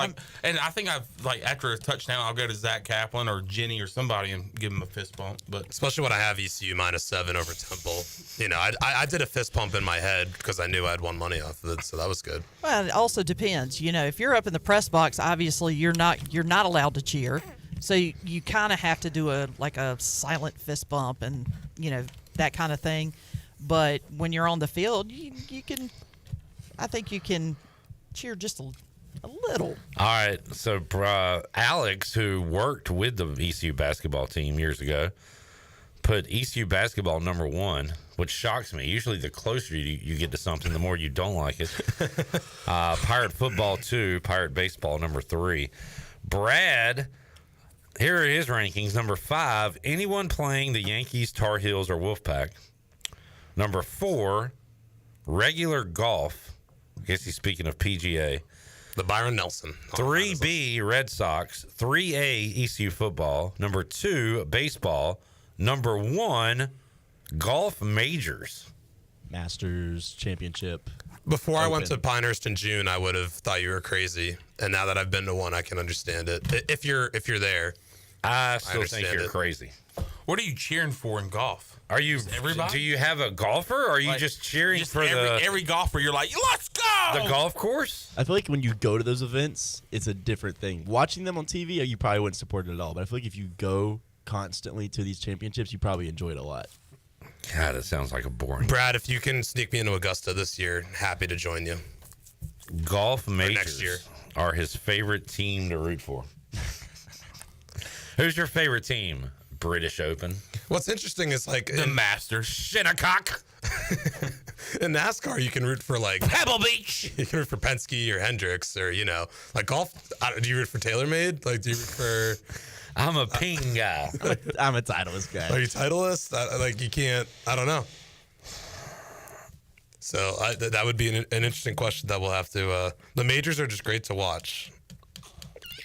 and I think I've after a touchdown, I'll go to Zach Kaplan or Jenny or somebody and give him a fist bump. But especially when I have ECU -7 over Temple, you know, I did a fist pump in my head because I knew I had won money off of it, so that was good. Well, it also depends. You know, if you're up in the press box, obviously you're not allowed to cheer. So you kind of have to do a silent fist bump and, you know, that kind of thing. But when you're on the field, you can, I think you can cheer just a little. All right, so Alex, who worked with the ECU basketball team years ago, put ECU basketball number 1, which shocks me. Usually the closer you get to something, the more you don't like it. Pirate football 2, Pirate baseball number 3. Brad Here are his rankings. Number 5, anyone playing the Yankees, Tar Heels, or Wolfpack. Number 4, regular golf. I guess he's speaking of PGA. The Byron Nelson. 3B, Red Sox. 3A, ECU football. Number 2, baseball. Number 1, golf majors. Masters, championship. Before I went to Pinehurst in June, I would have thought you were crazy. And now that I've been to one, I can understand it. If you're there, I still think you're crazy. What are you cheering for in golf? Are you everybody? Do you have a golfer, or are you just cheering for every golfer? You're like, let's go! The golf course? I feel like when you go to those events, it's a different thing. Watching them on TV, you probably wouldn't support it at all. But I feel like if you go constantly to these championships, you probably enjoy it a lot. God, it sounds like a boring. Brad, if you can sneak me into Augusta this year, happy to join you. Golf majors next year are his favorite team to root for. Who's your favorite team? British Open. What's interesting is like the Masters. Shinnecock. In NASCAR, you can root for like Pebble Beach. You can root for Penske or Hendricks or like golf. Do you root for TaylorMade? Like, do you root for? I'm a ping guy. I'm a Titleist guy. Are you Titleist? Like you can't. I don't know. So that would be an interesting question that we'll have to. The majors are just great to watch.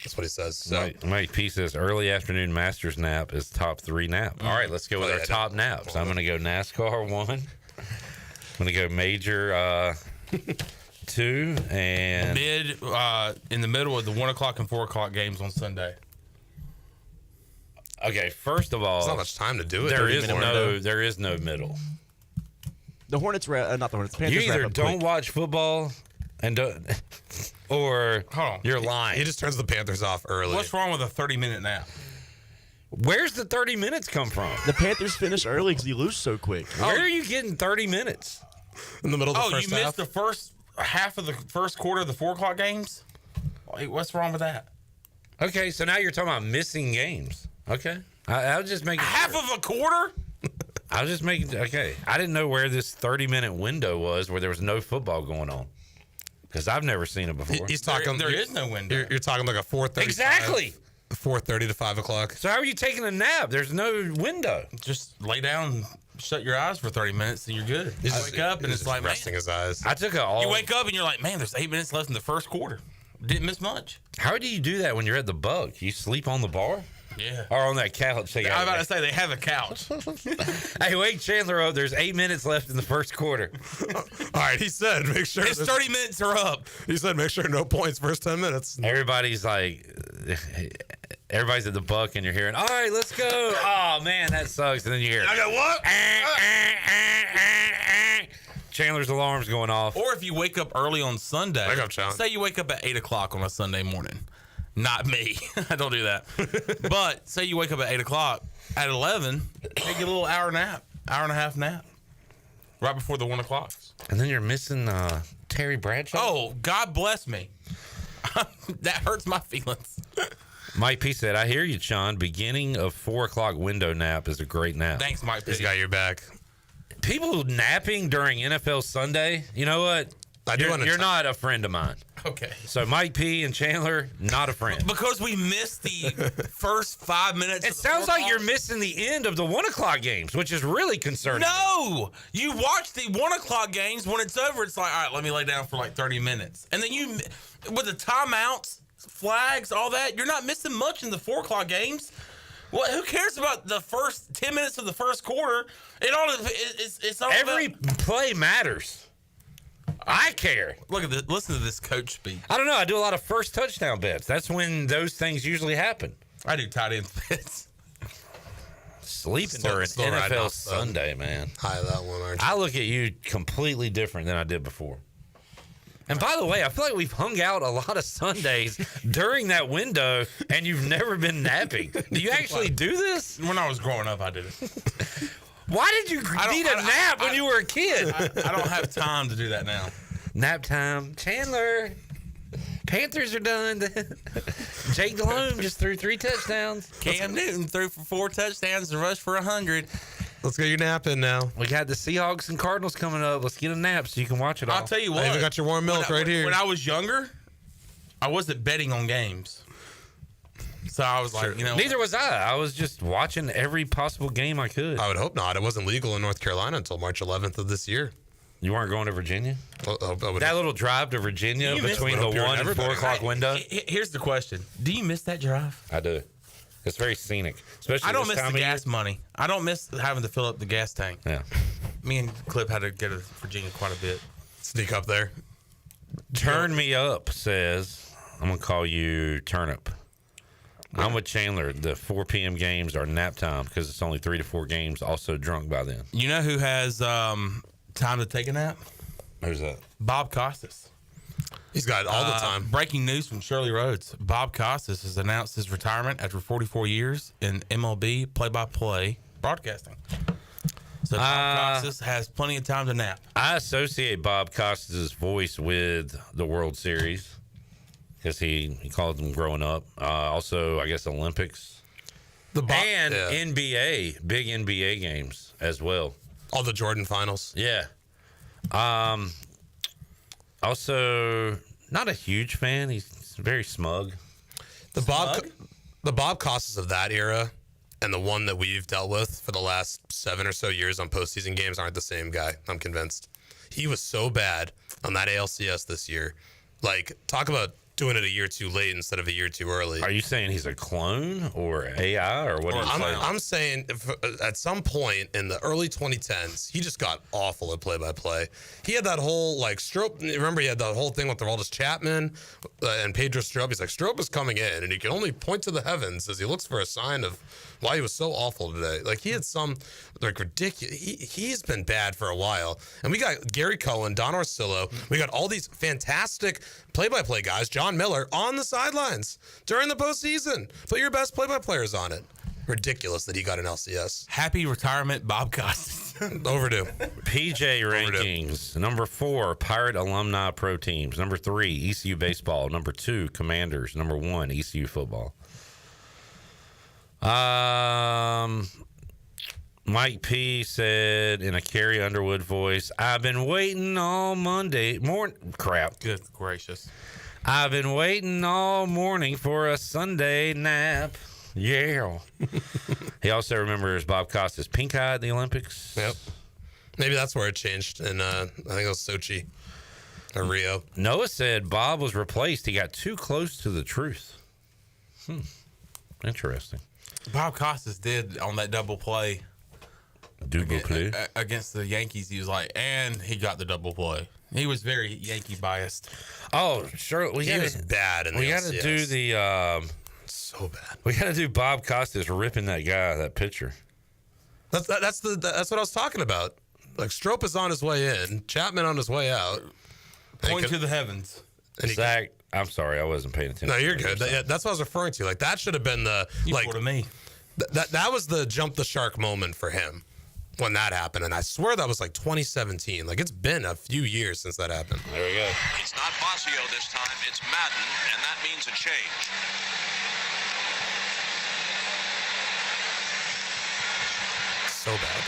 That's what he says. So. Mike P says early afternoon Masters nap is top 3 nap. All right, let's go with our top naps. I'm going to go NASCAR 1. I'm going to go major 2 and in the middle of the 1 o'clock and 4 o'clock games on Sunday. Okay, first of all, there's not much time to do it. There is no middle. The Hornets, not the Hornets. Panthers You either don't watch football and don't, or you're lying. He just turns the Panthers off early. What's wrong with a 30-minute nap? Where's the 30 minutes come from? The Panthers finish early because you lose so quick. Where are you getting 30 minutes? In the middle of the first half? Oh, you missed half? the first half of the first quarter of the 4 o'clock games? Wait, what's wrong with that? Okay, so now you're talking about missing games. Okay. I was just making half of a quarter? I was just making okay. I didn't know where this 30-minute window was where there was no football going on. Because I've never seen it before. He's talking. There is no window. You're talking like a 4:30. Exactly. 4:30 to 5 o'clock. So how are you taking a nap? There's no window. Just lay down and shut your eyes for 30 minutes and you're good. You wake up and it's like, resting his eyes. I took You wake up and you're like, man, there's 8 minutes left in the first quarter. Didn't miss much. How do you do that when you're at the Bug? You sleep on the bar? Yeah. Or on that couch? I was about to say they have a couch. Hey, wake Chandler up. There's 8 minutes left in the first quarter. All right, he said make sure it's 30 minutes are up. He said make sure no points first 10 minutes. Everybody's like, everybody's at the Buck and you're hearing, all right, let's go. Oh, man, that sucks. And then you hear, I got what? Chandler's alarm's going off. Or if you wake up early on Sunday, wake up, Chandler. Say you wake up at 8 o'clock on a Sunday morning. Not me. I don't do that. But say you wake up at 8 o'clock. At 11, take a little hour nap, hour and a half nap, right before the 1 o'clock. And then you're missing Terry Bradshaw. Oh, God bless me. That hurts my feelings. Mike P said, I hear you, Sean. Beginning of 4 o'clock window nap is a great nap. Thanks, Mike P. He's got your back. People napping during NFL Sunday, you know what? You're not a friend of mine. Okay. So Mike P and Chandler, not a friend. Because we missed the first 5 minutes. It sounds like you're missing the end of the 1 o'clock games, which is really concerning. No! You watch the 1 o'clock games. When it's over, it's like, all right, let me lay down for like 30 minutes. And then you, with the timeouts, flags, all that, you're not missing much in the 4 o'clock games. Well, who cares about the first 10 minutes of the first quarter? It's all every about, play matters. I care. Look at this. Listen to this coach speak. I don't know. I do a lot of first touchdown bets. That's when those things usually happen. I do tight end bets. Sleeping during NFL Sunday, man. Hi, that one, aren't you? I look at you completely different than I did before. And by the way, I feel like we've hung out a lot of Sundays during that window, and you've never been napping. Do you actually do this? When I was growing up, I did it. Why did you need a nap when you were a kid? I don't have time to do that now. Nap time. Chandler, Panthers are done. Jake Delhomme just threw 3 touchdowns. Cam Newton threw for 4 touchdowns and rushed for 100. Let's get your nap in now. We got the Seahawks and Cardinals coming up. Let's get a nap so you can watch it all. I'll tell you what. I even got your warm milk right here. When I was younger, I wasn't betting on games. So I was like, Neither was I. I was just watching every possible game I could. I would hope not. It wasn't legal in North Carolina until March 11th of this year. You weren't going to Virginia? That little drive to Virginia between the 1 and 4 o'clock window? Here's the question. Do you miss that drive? I do. It's very scenic. Especially I don't this miss time the of gas year. money. I don't miss having to fill up the gas tank. Yeah. Me and Clip had to go to Virginia quite a bit. Sneak up there. Turn Me Up says, I'm going to call you Turnip. I'm with Chandler. The 4 p.m. games are nap time because it's only 3 to 4 games. Also drunk by then. You know who has time to take a nap? Who's that? Bob Costas. He's got all the time. Breaking news from Shirley Rhodes. Bob Costas has announced his retirement after 44 years in MLB play-by-play broadcasting. So Bob Costas has plenty of time to nap. I associate Bob Costas' voice with the World Series because he called them growing up. Also, I guess Olympics. NBA, big NBA games as well. All the Jordan finals. Yeah. Also, not a huge fan. He's very smug. The Bob Costas of that era and the one that we've dealt with for the last 7 or so years on postseason games aren't the same guy. I'm convinced. He was so bad on that ALCS this year. Like, talk about doing it a year too late instead of a year too early. Are you saying he's a clone or AI or what? I'm saying at some point in the early 2010s, he just got awful at play-by-play. He had that whole Strop. Remember, he had that whole thing with Aroldis Chapman and Pedro Strop. He's like, Strop is coming in, and he can only point to the heavens as he looks for a sign of why he was so awful today. Like, he had some ridiculous. He's been bad for a while, and we got Gary Cohen, Don Orsillo. We got all these fantastic play-by-play guys. John Miller on the sidelines during the postseason. Put your best play-by-players on it. Ridiculous that he got an LCS. Happy retirement, Bob Costas. Overdue. PJ rankings. Number 4, Pirate Alumni Pro Teams. Number 3, ECU Baseball. Number 2, Commanders. Number 1, ECU Football. Mike P said in a Carrie Underwood voice, I've been waiting all Monday morning. Crap. Good gracious. I've been waiting all morning for a Sunday nap. Yeah. He also remembers Bob Costas pink eye at the Olympics. Yep. Maybe that's where it changed. And I think it was Sochi or Rio. Noah said Bob was replaced. He got too close to the truth. Interesting. Bob Costas did on that double play. Double play? Against the Yankees. He was like, and he got the double play. He was very Yankee biased. Oh, sure. He was bad in the We got to LCS. do the... so bad. We got to do Bob Costas ripping that guy, that pitcher. That's what I was talking about. Like, Strop is on his way in, Chapman on his way out. Point to the heavens. Zach, I'm sorry, I wasn't paying attention. No, you're good. That's what I was referring to. Like, that should have been the to me. That was the jump the shark moment for him when that happened, and I swear that was like 2017. Like, it's been a few years since that happened. There we go. It's not Bossio this time, it's Madden, and that means a change. So bad.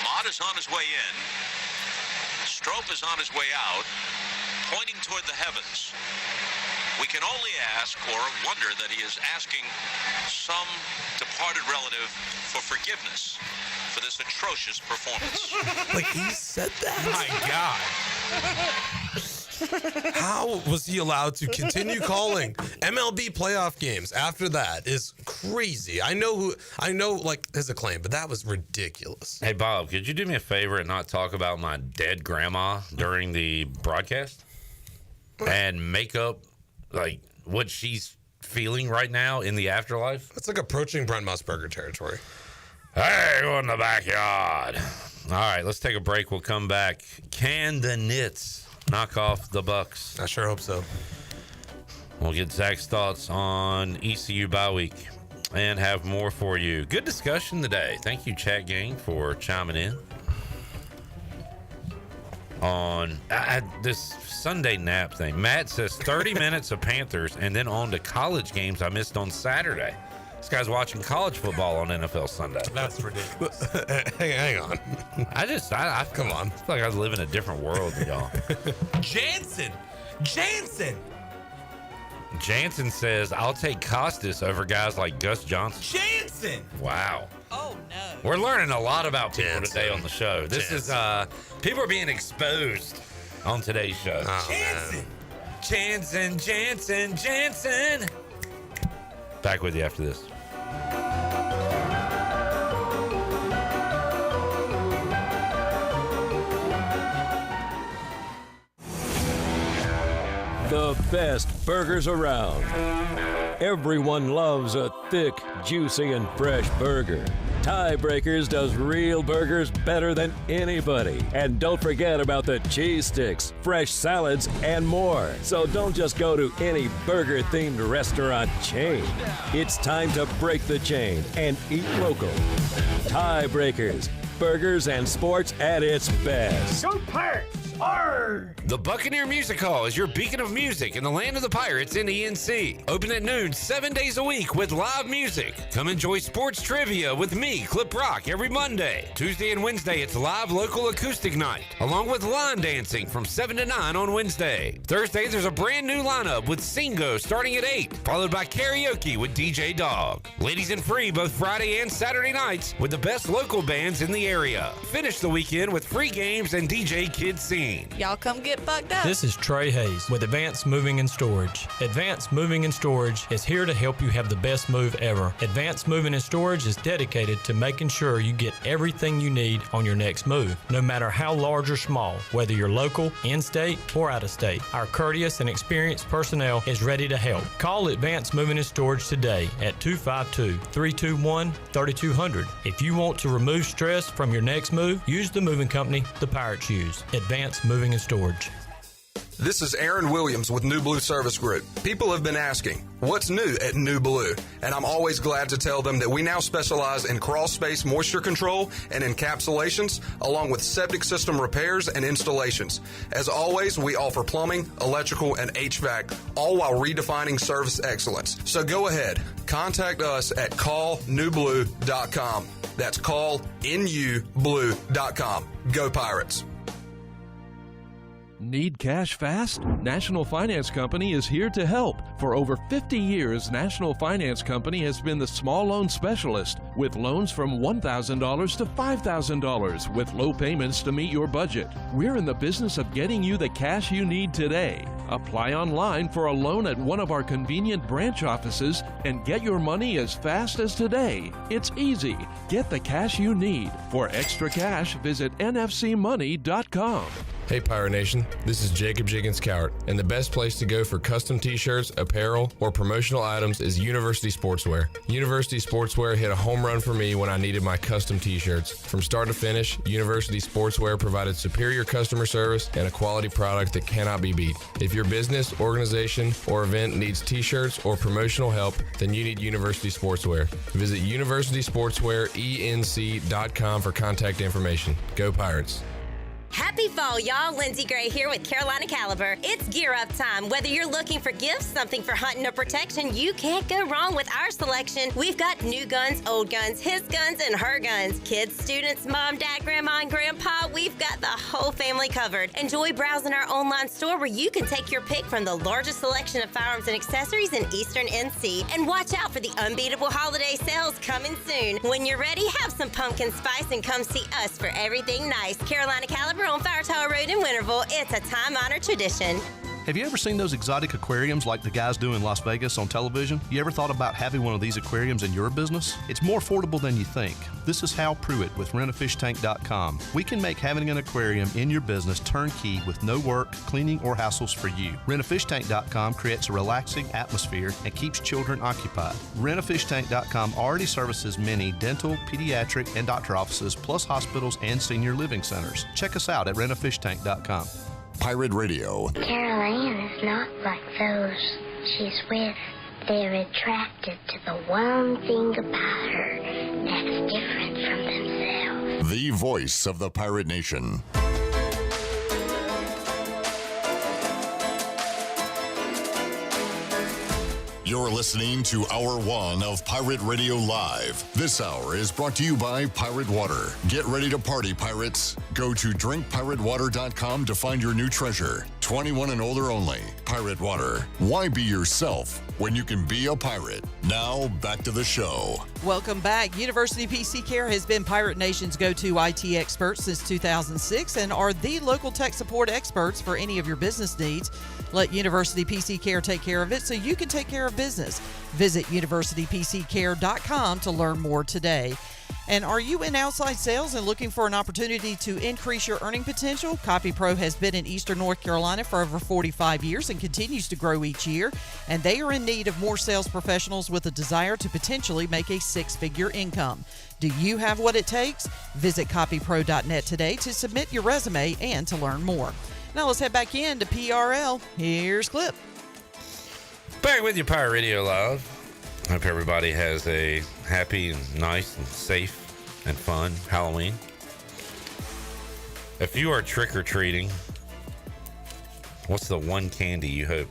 Mott is on his way in. Strop is on his way out, pointing toward the heavens. We can only ask or wonder that he is asking some departed relative for forgiveness for this atrocious performance. Like, he said that? My God. How was he allowed to continue calling MLB playoff games after that is crazy. I know like his acclaim, but that was ridiculous. Hey, Bob, could you do me a favor and not talk about my dead grandma during the broadcast? And make up, like, what she's feeling right now in the afterlife? It's like approaching Brent Musburger territory. Hey, go in the backyard. All right, let's take a break. We'll come back. Can the Knits knock off the Bucks? I sure hope so. We'll get Zach's thoughts on ECU bye week and have more for you. Good discussion today. Thank you, chat gang, for chiming in on this Sunday nap thing. Matt says 30 minutes of Panthers and then on to college games I missed on Saturday. This guy's watching college football on NFL Sunday. That's ridiculous. Hang on. I come on. I feel like I live in a different world than y'all. Jansen. Jansen says, I'll take Costas over guys like Gus Johnson. Jansen! Wow. Oh, no. We're learning a lot about people today on the show. This is, people are being exposed on today's show. Jansen! Jansen. Back with you after this. The best burgers around. Everyone loves a thick, juicy, and fresh burger. Tiebreakers does real burgers better than anybody. And don't forget about the cheese sticks, fresh salads, and more. So don't just go to any burger-themed restaurant chain. It's time to break the chain and eat local. Tiebreakers, burgers and sports at its best. Go Pirates! Arr! The Buccaneer Music Hall is your beacon of music in the land of the Pirates in ENC. Open at noon 7 days a week with live music. Come enjoy sports trivia with me, Clip Rock, every Monday. Tuesday and Wednesday, it's live local acoustic night, along with line dancing from 7 to 9 on Wednesday. Thursday, there's a brand new lineup with Singo starting at 8, followed by karaoke with DJ Dog. Ladies and free both Friday and Saturday nights with the best local bands in the area. Finish the weekend with free games and DJ Kids Scene. Y'all come get bugged up. This is Trey Hayes with Advanced Moving and Storage. Advanced Moving and Storage is here to help you have the best move ever. Advanced Moving and Storage is dedicated to making sure you get everything you need on your next move, no matter how large or small, whether you're local, in-state, or out-of-state. Our courteous and experienced personnel is ready to help. Call Advanced Moving and Storage today at 252-321-3200. If you want to remove stress from your next move, use the moving company the Pirates use. Advanced Moving and Storage. This is Aaron Williams with New Blue Service Group. People have been asking, what's new at New Blue? And I'm always glad to tell them that we now specialize in crawl space moisture control and encapsulations, along with septic system repairs and installations. As always, we offer plumbing, electrical, and HVAC, all while redefining service excellence. So go ahead, contact us at callnewblue.com. That's callnublue.com. Go Pirates. Need cash fast? National Finance Company is here to help. For over 50 years, National Finance Company has been the small loan specialist with loans from $1,000 to $5,000 with low payments to meet your budget. We're in the business of getting you the cash you need today. Apply online for a loan at one of our convenient branch offices and get your money as fast as today. It's easy. Get the cash you need. For extra cash, visit nfcmoney.com. Hey Pirate Nation, this is Jacob Jiggins Cowart, and the best place to go for custom t-shirts, apparel, or promotional items is University Sportswear. University Sportswear hit a home run for me when I needed my custom t-shirts. From start to finish, University Sportswear provided superior customer service and a quality product that cannot be beat. If your business, organization, or event needs t-shirts or promotional help, then you need University Sportswear. Visit universitysportswearenc.com for contact information. Go Pirates. Happy fall, y'all. Lindsay Gray here with Carolina Caliber. It's gear up time. Whether you're looking for gifts, something for hunting or protection, you can't go wrong with our selection. We've got new guns, old guns, his guns, and her guns. Kids, students, mom, dad, grandma, and grandpa, we've got the whole family covered. Enjoy browsing our online store where you can take your pick from the largest selection of firearms and accessories in Eastern NC. And watch out for the unbeatable holiday sales coming soon. When you're ready, have some pumpkin spice and come see us for everything nice. Carolina Caliber on Fire Tower Road in Winterville. It's a time-honored tradition. Have you ever seen those exotic aquariums like the guys do in Las Vegas on television? You ever thought about having one of these aquariums in your business? It's more affordable than you think. This is Hal Pruitt with rentafishtank.com. We can make having an aquarium in your business turnkey with no work, cleaning, or hassles for you. Rentafishtank.com creates a relaxing atmosphere and keeps children occupied. Rentafishtank.com already services many dental, pediatric, and doctor offices, plus hospitals and senior living centers. Check us out at rentafishtank.com. Pirate Radio. Caroline is not like those she's with. They're attracted to the one thing about her that's different from themselves. The voice of the Pirate Nation. You're listening to Hour 1 of Pirate Radio Live. This hour is brought to you by Pirate Water. Get ready to party, pirates. Go to drinkpiratewater.com to find your new treasure. 21 and older only. Pirate Water. Why be yourself when you can be a pirate? Now, back to the show. Welcome back. University PC Care has been Pirate Nation's go-to IT expert since 2006 and are the local tech support experts for any of your business needs. Let University PC Care take care of it so you can take care of business. Visit universitypccare.com to learn more today. And are you in outside sales and looking for an opportunity to increase your earning potential? CopyPro has been in Eastern North Carolina for over 45 years and continues to grow each year. And they are in need of more sales professionals with a desire to potentially make a six-figure income. Do you have what it takes? Visit copypro.net today to submit your resume and to learn more. Now let's head back into PRL. Here's Clip. Back with you, Pirate Radio Live. Hope everybody has a happy and nice and safe and fun Halloween. If you are trick-or-treating, what's the one candy you hope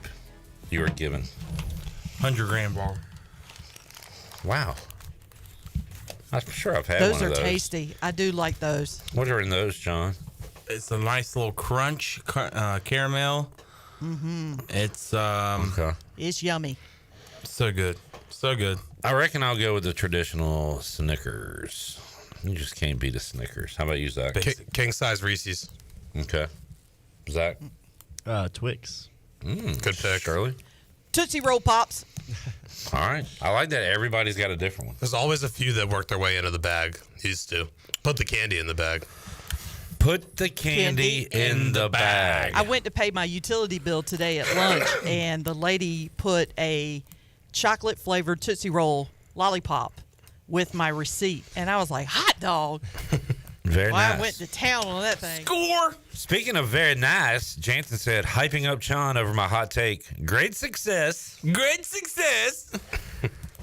you are given? 100-gram bar. Wow. I'm sure I've had Those one of are those. tasty. I do like those. What are in those, John? It's a nice little crunch, caramel. Mm-hmm. It's It's yummy. So good. So good. I reckon I'll go with the traditional Snickers. You just can't beat a Snickers. How about you, Zach? King size Reese's. Okay. Zach? Twix. Good pick. Shirley? Tootsie Roll Pops. All right. I like that everybody's got a different one. There's always a few that work their way into the bag. Used to. Put the candy in the bag. Put the candy in the bag. I went to pay my utility bill today at lunch, and the lady put a chocolate-flavored Tootsie Roll lollipop with my receipt. And I was like, hot dog. Very nice. I went to town on that thing. Score! Speaking of very nice, Jansen said, hyping up Sean over my hot take. Great success. Great success.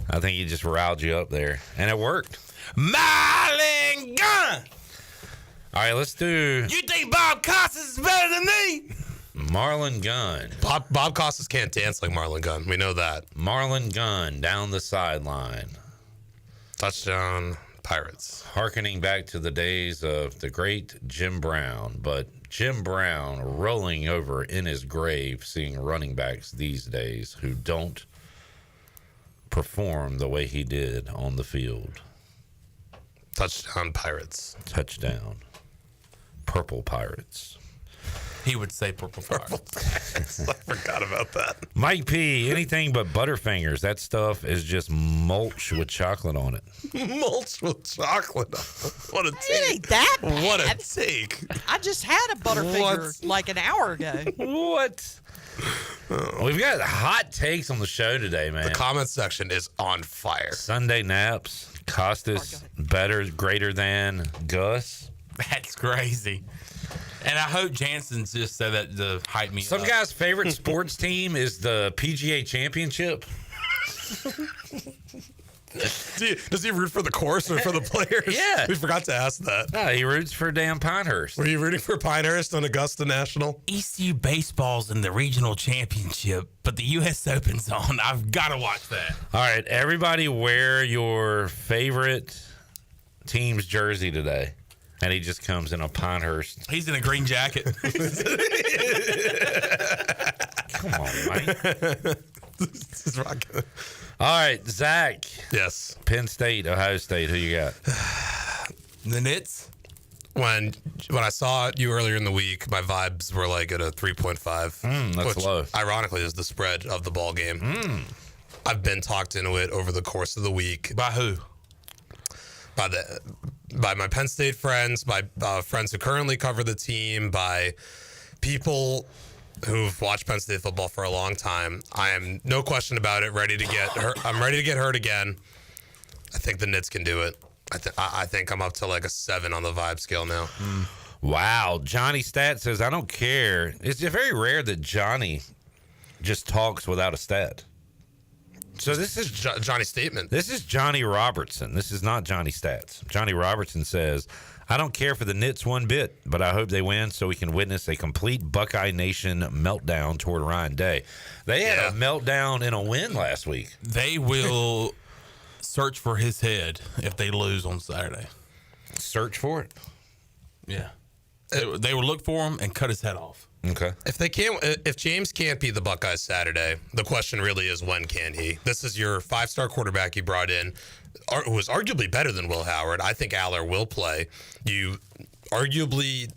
I think he just riled you up there. And it worked. Marlin Gunn! All right, let's do You think Bob Costas is better than me? Marlon Gunn. Bob Costas can't dance like Marlon Gunn. We know that. Marlon Gunn down the sideline. Touchdown, Pirates. Harkening back to the days of the great Jim Brown, but Jim Brown rolling over in his grave seeing running backs these days who don't perform the way he did on the field. Touchdown, Pirates. Touchdown. Purple Pirates. He would say purple Pirates. I forgot about that. Mike P, anything but Butterfingers. That stuff is just mulch with chocolate on it. Mulch with chocolate. What a take. It ain't that bad. What a take. I just had a Butterfinger like an hour ago. What? We've got hot takes on the show today, man. The comment section is on fire. Sunday naps. Costas better, greater than Gus. That's crazy. And I hope Jansen's just said that to hype me up. Some guy's favorite sports team is the PGA Championship. Does he root for the course or for the players? Yeah. We forgot to ask that. No, he roots for damn Pinehurst. Were you rooting for Pinehurst on Augusta National? ECU baseball's in the regional championship, but the U.S. Open's on. I've got to watch that. All right, everybody wear your favorite team's jersey today. And he just comes in a Pinehurst. He's in a green jacket. Come on, Mike. This is rocking. All right, Zach. Yes. Penn State, Ohio State. Who you got? The Knits. When I saw you earlier in the week, my vibes were like at a 3.5. That's which, low. Ironically, is the spread of the ball game. I've been talked into it over the course of the week. By who? By my Penn State friends, by friends who currently cover the team, by people who've watched Penn State football for a long time. I am, no question about it, ready to get hurt. I'm ready to get hurt again. I think the Knits can do it. I think I'm up to like a 7 on the vibe scale now. Wow. Johnny Stat says, I don't care. It's very rare that Johnny just talks without a stat. So this is Johnny's statement. This is Johnny Robertson. This is not Johnny Stats. Johnny Robertson says, I don't care for the Knits one bit, but I hope they win so we can witness a complete Buckeye Nation meltdown toward Ryan Day. They had a meltdown in a win last week. They will search for his head if they lose on Saturday. Search for it? Yeah. They will look for him and cut his head off. Okay. If James can't beat the Buckeyes Saturday, the question really is, when can he? This is your 5-star quarterback you brought in, who was arguably better than Will Howard. I think Ahlers will play. You arguably,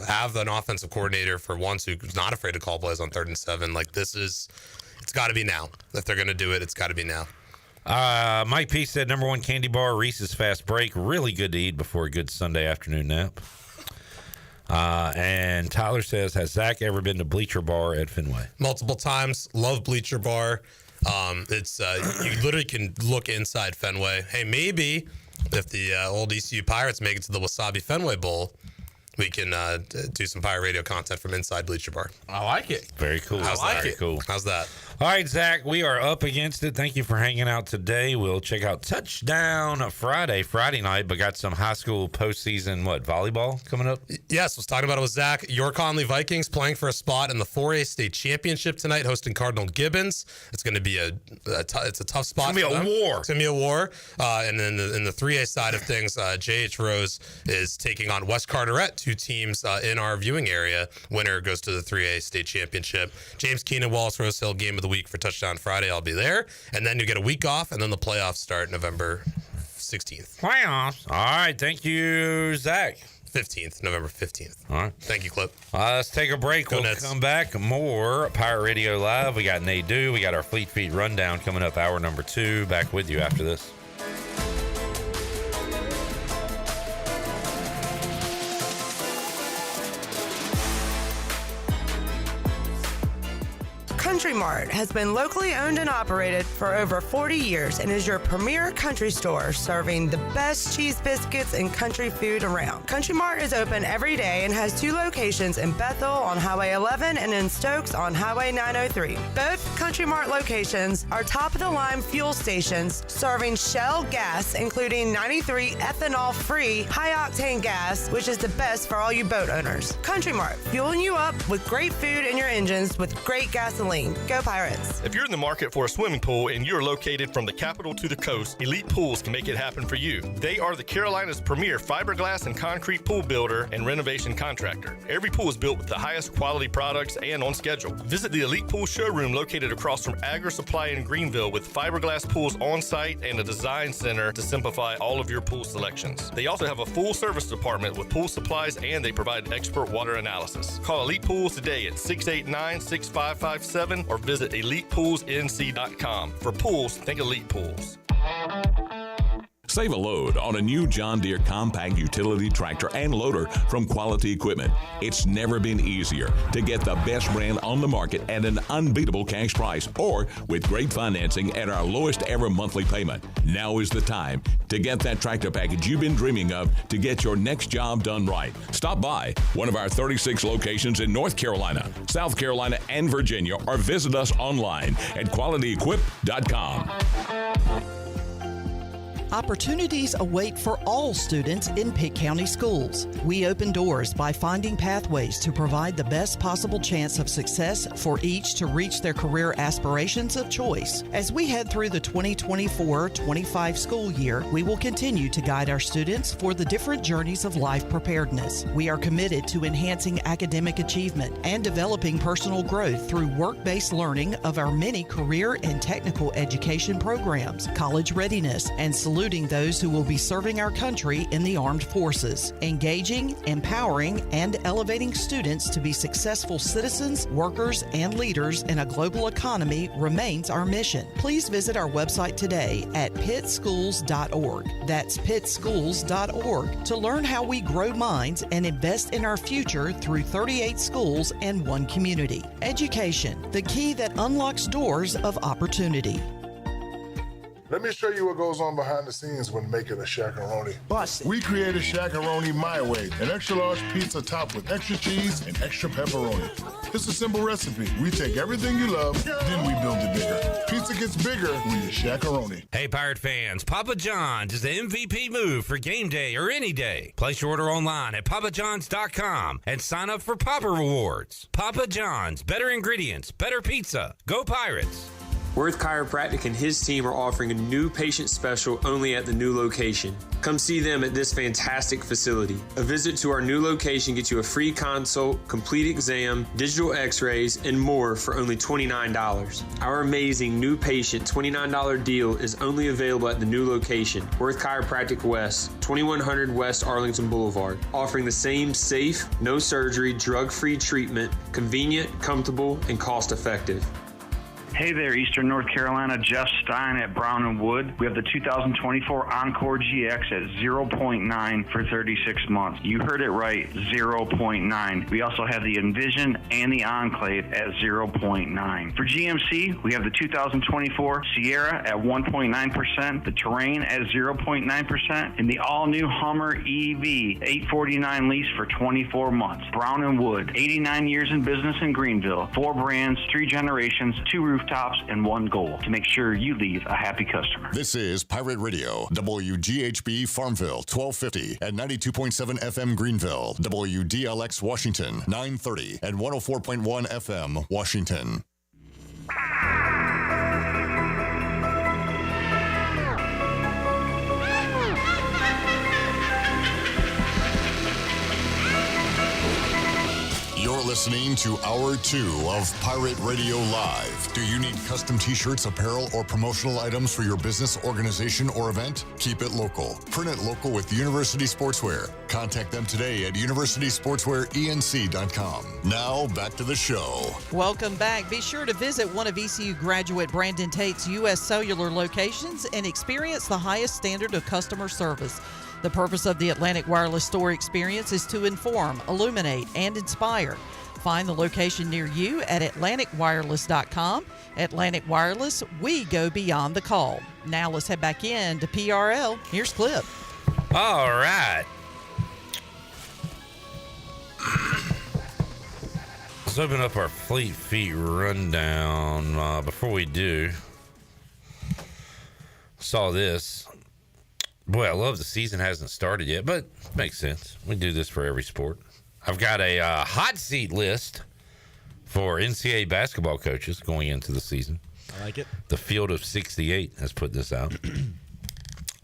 have an offensive coordinator for once who's not afraid to call plays on 3rd and 7. Like, it's got to be now. If they're going to do it, it's got to be now. Mike P said number 1 candy bar, Reese's Fast Break. Really good to eat before a good Sunday afternoon nap. And Tyler says, has Zach ever been to Bleacher Bar at Fenway? Multiple times. Love Bleacher Bar. It's you literally can look inside Fenway. Hey, maybe if the old ECU Pirates make it to the Wasabi Fenway Bowl, we can do some Pirate Radio content from inside Bleacher Bar. I like it. Very cool. Cool. How's that? All right, Zach, we are up against it. Thank you for hanging out today. We'll check out Touchdown Friday night, but got some high school postseason, volleyball coming up? Yes, I was talking about it with Zach. York Conley Vikings playing for a spot in the 4A state championship tonight, hosting Cardinal Gibbons. It's going to be a tough spot. It's going to be a war. It's going to be a war. And then in the 3A side of things, J.H. Rose is taking on West Carteret, 2 teams in our viewing area. Winner goes to the 3A state championship. James Keenan, Wallace Rose Hill, game of the week for Touchdown Friday. I'll be there. And then you get a week off, and then the playoffs start November 16th. Playoffs. All right. Thank you, Zach. November 15th. All right. Thank you, Clip. Let's take a break. We'll come back. More Pirate Radio Live. We got Nadu. We got our Fleet Feet Rundown coming up, hour number 2. Back with you after this. Country Mart has been locally owned and operated for over 40 years and is your premier country store serving the best cheese biscuits and country food around. Country Mart is open every day and has 2 locations in Bethel on Highway 11 and in Stokes on Highway 903. Both Country Mart locations are top-of-the-line fuel stations serving Shell gas, including 93 ethanol-free high-octane gas, which is the best for all you boat owners. Country Mart, fueling you up with great food in your engines with great gasoline. Go Pirates. If you're in the market for a swimming pool and you're located from the capital to the coast, Elite Pools can make it happen for you. They are the Carolina's premier fiberglass and concrete pool builder and renovation contractor. Every pool is built with the highest quality products and on schedule. Visit the Elite Pool showroom located across from Agri Supply in Greenville with fiberglass pools on site and a design center to simplify all of your pool selections. They also have a full service department with pool supplies and they provide expert water analysis. Call Elite Pools today at 689-6557 or visit ElitePoolsNC.com. For pools, think Elite Pools. Save a load on a new John Deere compact utility tractor and loader from Quality Equipment. It's never been easier to get the best brand on the market at an unbeatable cash price or with great financing at our lowest ever monthly payment. Now is the time to get that tractor package you've been dreaming of to get your next job done right. Stop by one of our 36 locations in North Carolina, South Carolina, and Virginia, or visit us online at QualityEquip.com. Opportunities await for all students in Pitt County schools. We open doors by finding pathways to provide the best possible chance of success for each to reach their career aspirations of choice. As we head through the 2024-25 school year, we will continue to guide our students for the different journeys of life preparedness. We are committed to enhancing academic achievement and developing personal growth through work-based learning of our many career and technical education programs, college readiness, and saluting those who will be serving our country in the armed forces. Engaging, empowering, and elevating students to be successful citizens, workers, and leaders in a global economy remains our mission. Please visit our website today at pittschools.org. That's pittschools.org to learn how we grow minds and invest in our future through 38 schools and 1 community. Education, the key that unlocks doors of opportunity. Let me show you what goes on behind the scenes when making a Shaq-a-Roni. Busted. We created Shaq-a-Roni my way, an extra large pizza topped with extra cheese and extra pepperoni. It's a simple recipe. We take everything you love, then we build it bigger. Pizza gets bigger when you Shaq-a-Roni. Hey, Pirate fans, Papa John's is the MVP move for game day or any day. Place your order online at papajohns.com and sign up for Papa Rewards. Papa John's, better ingredients, better pizza. Go Pirates! Worth Chiropractic and his team are offering a new patient special only at the new location. Come see them at this fantastic facility. A visit to our new location gets you a free consult, complete exam, digital x-rays, and more for only $29. Our amazing new patient $29 deal is only available at the new location, Worth Chiropractic West, 2100 West Arlington Boulevard, offering the same safe, no surgery, drug-free treatment, convenient, comfortable, and cost-effective. Hey there, Eastern North Carolina. Jeff Stein at Brown and Wood. We have the 2024 Encore GX at 0.9 for 36 months. You heard it right, 0.9. We also have the Envision and the Enclave at 0.9. For GMC, we have the 2024 Sierra at 1.9%, the Terrain at 0.9%, and the all-new Hummer EV 849 lease for 24 months. Brown and Wood, 89 years in business in Greenville. 4 brands, 3 generations, 2 rooftops, and 1 goal: to make sure you leave a happy customer. This is Pirate Radio, WGHB Farmville, 1250 and 92.7 FM Greenville, WDLX Washington, 930 and 104.1 FM Washington. You're listening to Hour 2 of Pirate Radio Live. Do you need custom t-shirts, apparel, or promotional items for your business, organization, or event? Keep it local. Print it local with University Sportswear. Contact them today at universitysportswearenc.com. Now, back to the show. Welcome back. Be sure to visit one of ECU graduate Brandon Tate's U.S. Cellular locations and experience the highest standard of customer service. The purpose of the Atlantic Wireless Store experience is to inform, illuminate, and inspire. Find the location near you at atlanticwireless.com. Atlantic Wireless, we go beyond the call. Now let's head back in to PRL. Here's Clip. All right. Let's open up our Fleet Feet rundown. Before we do, saw this. Boy, I love the season hasn't started yet, but it makes sense. We do this for every sport. I've got a hot seat list for NCAA basketball coaches going into the season. I like it. The Field of 68 has put this out.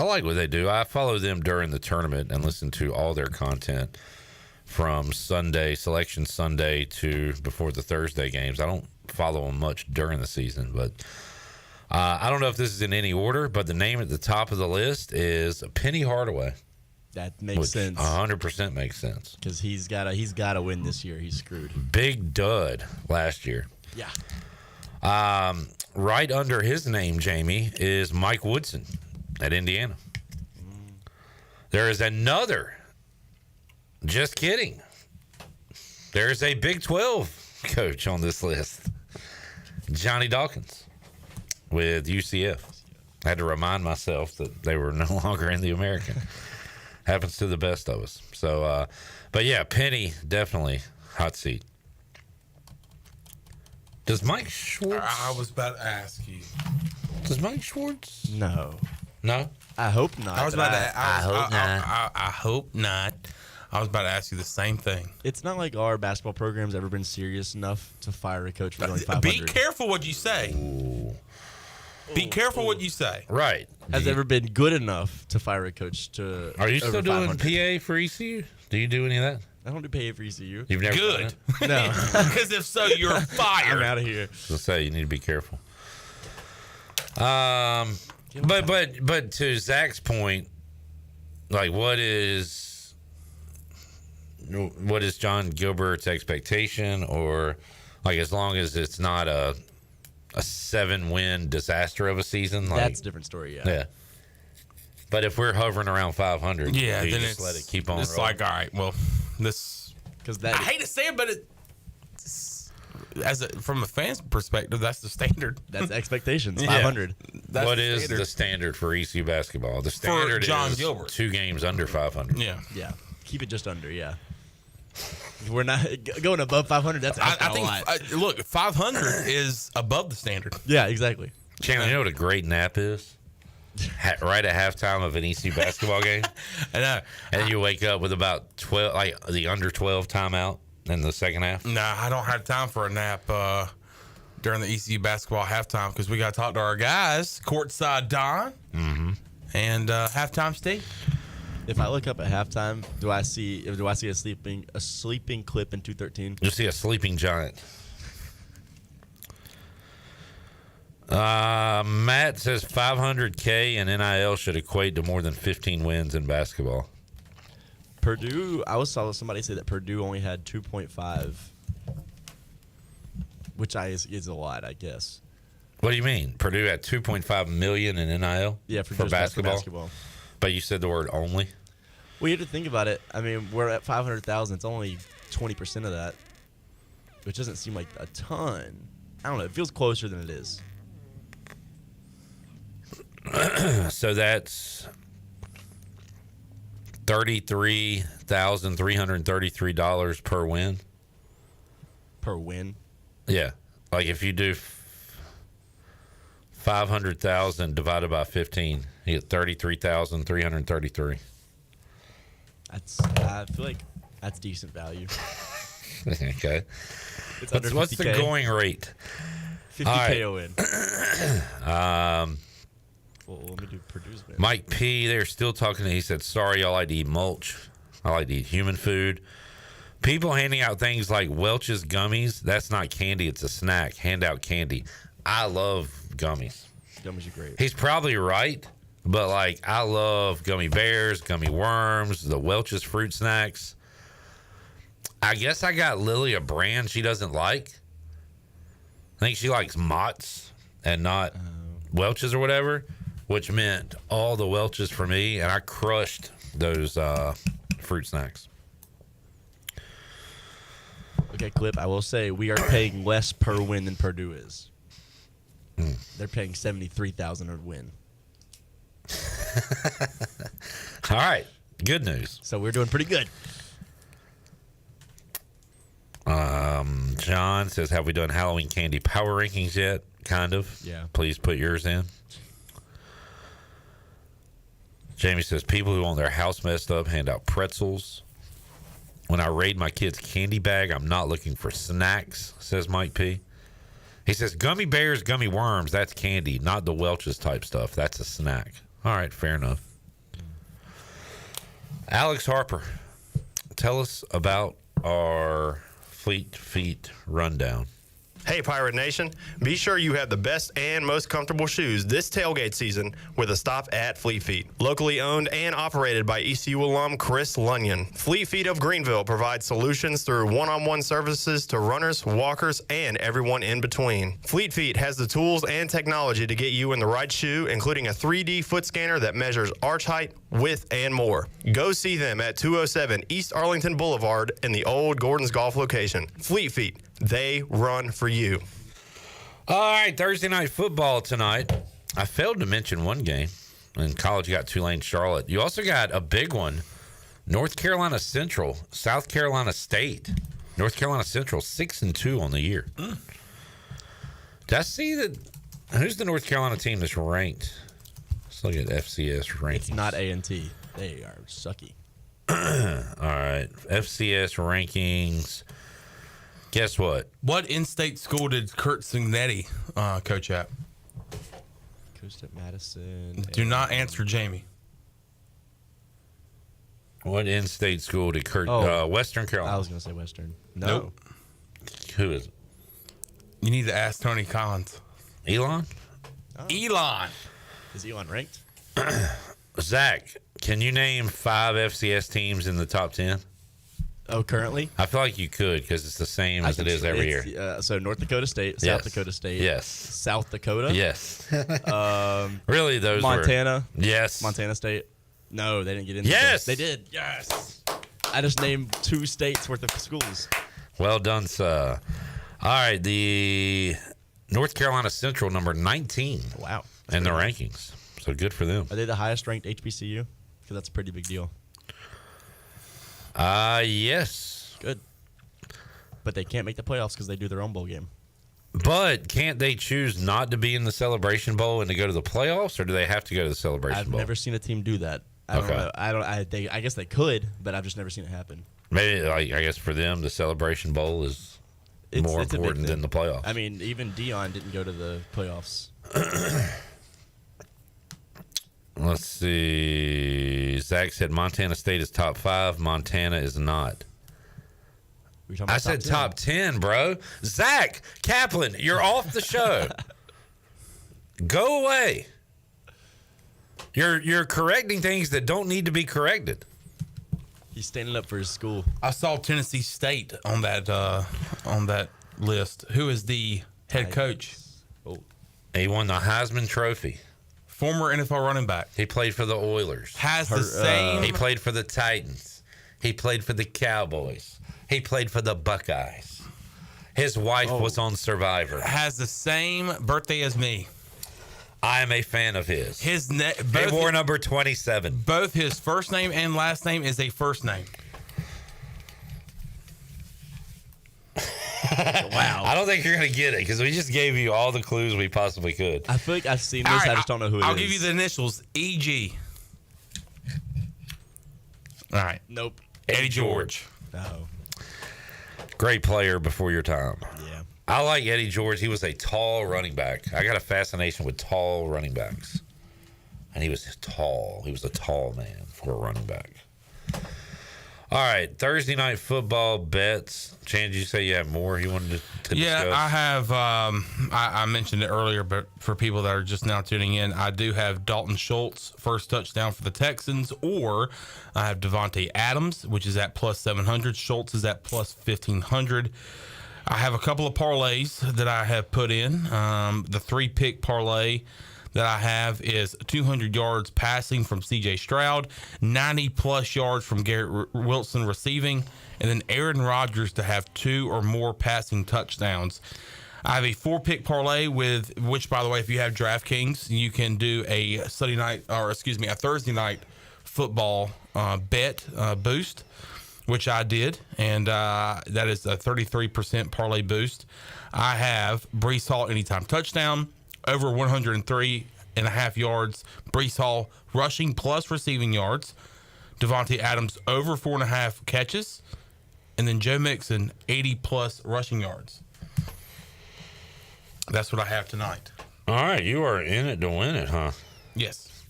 I like what they do. I follow them during the tournament and listen to all their content from Sunday, Selection Sunday, to before the Thursday games. I don't follow them much during the season, but I don't know if this is in any order, but the name at the top of the list is Penny Hardaway. That makes sense. 100% makes sense. Because he's got to win this year. He's screwed. Big dud last year. Yeah. Right under his name, Jamie, is Mike Woodson at Indiana. There is another. Just kidding. There's a Big 12 coach on this list. Johnny Dawkins with UCF. I had to remind myself that they were no longer in the American. Happens to the best of us. So, but yeah, Penny, definitely hot seat. Does Mike Schwartz? I was about to ask you. Does Mike Schwartz? No. No? I hope not. I was about to. I hope not. I hope not. I was about to ask you the same thing. It's not like our basketball program's ever been serious enough to fire a coach for going 500. Be careful what you say. Ooh. Be careful what you say. Right. Has ever been good enough to fire a coach to Are you still doing 500. PA for ECU? Do you do any of that? I don't do PA for ECU. You've never Good. done it? No. Because if so, you're fired. I'm out of here. So say you need to be careful. But to Zach's point, like what is John Gilbert's expectation, or like as long as it's not a 7-win disaster of a season, like, that's a different story. Yeah. But if we're hovering around 500, yeah, you then just let it keep on. It's rolling. like, all right, well, this. Because I hate to say it, but from a fan's perspective, that's the standard. That's expectations. 500. That's what the is standard. the standard for ECU basketball? The standard John is Gilbert. 2 games under 500. Yeah. Yeah. Keep it just under, yeah. We're not going above 500. That's I a lot. think, look, 500 is above the standard. Yeah, exactly. Chandler, you know what a great nap is? Right at halftime of an ECU basketball game. And you wake up with about 12, like the under 12 timeout in the second half. Nah, I don't have time for a nap during the ECU basketball halftime because we got to talk to our guys, courtside Don and halftime Steve. If I look up at halftime, do I see a sleeping clip in 213? You'll see a sleeping giant. Matt says $500K and NIL should equate to more than 15 wins in basketball. Purdue, I saw somebody say that Purdue only had 2.5, which is a lot, I guess. What do you mean? Purdue had 2.5 million in NIL? Yeah, for basketball. But you said the word only? Well, you have to think about it. I mean, we're at 500,000. It's only 20% of that, which doesn't seem like a ton. I don't know. It feels closer than it is. So that's $33,333 per win. Per win? Yeah. Like if you do 500,000 divided by 15, you get 33,333. I feel like that's decent value. Okay. What's the going rate? 50K a win. Well, let me do Purdue's win. Mike P, they're still talking. He said, sorry, y'all like to eat mulch. I like to eat human food. People handing out things like Welch's gummies, that's not candy, it's a snack. Hand out candy. I love gummies. Gummies are great. He's probably right, but like I love gummy bears, gummy worms, the Welch's fruit snacks. I guess I got Lily a brand she doesn't like. I think she likes Mott's and not Welch's or whatever, which meant all the Welch's for me, and I crushed those fruit snacks. Okay, Clip, I will say we are paying less per win than Purdue is. They're paying $73,000 a win. All right, good news. So we're doing pretty good. John says, have we done Halloween candy power rankings yet? Kind of. Yeah. Please put yours in. Jamie says, people who want their house messed up hand out pretzels. When I raid my kid's candy bag, I'm not looking for snacks, says Mike P. He says, gummy bears, gummy worms, that's candy, not the Welch's type stuff. That's a snack. All right, fair enough. Alex Harper, tell us about our Fleet Feet rundown. Hey, Pirate Nation. Be sure you have the best and most comfortable shoes this tailgate season with a stop at Fleet Feet. Locally owned and operated by ECU alum Chris Lunyon. Fleet Feet of Greenville provides solutions through one-on-one services to runners, walkers, and everyone in between. Fleet Feet has the tools and technology to get you in the right shoe, including a 3D foot scanner that measures arch height, width, and more. Go see them at 207 East Arlington Boulevard in the old Gordon's Golf location. Fleet Feet. They run for you. All right, Thursday night football tonight. I failed to mention one game. In college, you got Tulane, Charlotte. You also got a big one, North Carolina Central, South Carolina State. North Carolina Central, 6-2 on the year. Did I see that? Who's the North Carolina team that's ranked? Let's look at FCS rankings. It's not A&T. They are sucky. All right, FCS rankings. Guess what? What in-state school did Kurt Signetti coach at? Coached at Madison. Do not answer Jamie. What in-state school did Kurt? Western Carolina. I was going to say Western. No. Nope. Who is it? You need to ask Tony Collins. Elon? Oh. Elon. Is Elon ranked? Zach, can you name 5 FCS teams in the top 10? Oh, currently? I feel like you could because it's the same as it is every year. So North Dakota State, South Dakota State. Yes. South Dakota? Yes. Really, those Montana? Yes. Montana State? No, they didn't get in. Yes. They did. Yes. I just named 2 states worth of schools. Well done, sir. All right, the North Carolina Central, number 19. Wow. In the rankings. So good for them. Are they the highest ranked HBCU? Because that's a pretty big deal. Yes. Good. But they can't make the playoffs because they do their own bowl game. But can't they choose not to be in the Celebration Bowl and to go to the playoffs, or do they have to go to the Celebration Bowl? I've never seen a team do that. I don't know. I guess they could, but I've just never seen it happen. Maybe, I guess for them, the Celebration Bowl is more important than the playoffs. I mean, even Dion didn't go to the playoffs. Let's see. Zach said Montana State is top 5. Montana is not. I said top 10, bro. Zach Kaplan, you're off the show. Go away. You're correcting things that don't need to be corrected. He's standing up for his school. I saw Tennessee State on that list. Who is the head coach? Oh. He won the Heisman Trophy. Former NFL running back. He played for the Oilers. He played for the Titans. He played for the Cowboys. He played for the Buckeyes. His wife was on Survivor. Has the same birthday as me. I am a fan of his. He wore number 27. Both his first name and last name is a first name. Wow. I don't think you're going to get it because we just gave you all the clues we possibly could. I feel like I've seen this. I just don't know who it is. I'll give you the initials. EG. All right. Nope. Eddie George. Oh. Great player before your time. Yeah. I like Eddie George. He was a tall running back. I got a fascination with tall running backs. And he was tall. He was a tall man for a running back. All right, Thursday night football bets. Chan, did you say you have more you wanted to discuss? I have. I mentioned it earlier, but for people that are just now tuning in, I do have Dalton Schultz first touchdown for the Texans, or I have Devontae Adams, which is at plus 700. Schultz is at plus 1,500. I have a couple of parlays that I have put in. The 3-pick parlay that I have is 200 yards passing from C.J. Stroud, 90-plus yards from Garrett Wilson receiving, and then Aaron Rodgers to have 2 or more passing touchdowns. I have a 4-pick parlay which, by the way, if you have DraftKings, you can do a Thursday night football bet boost, which I did, and that is a 33% parlay boost. I have Breece Hall anytime touchdown, over 103.5 yards. Breece Hall rushing plus receiving yards. Devontae Adams over 4.5 catches. And then Joe Mixon 80-plus rushing yards. That's what I have tonight. All right, you are in it to win it, huh? Yes.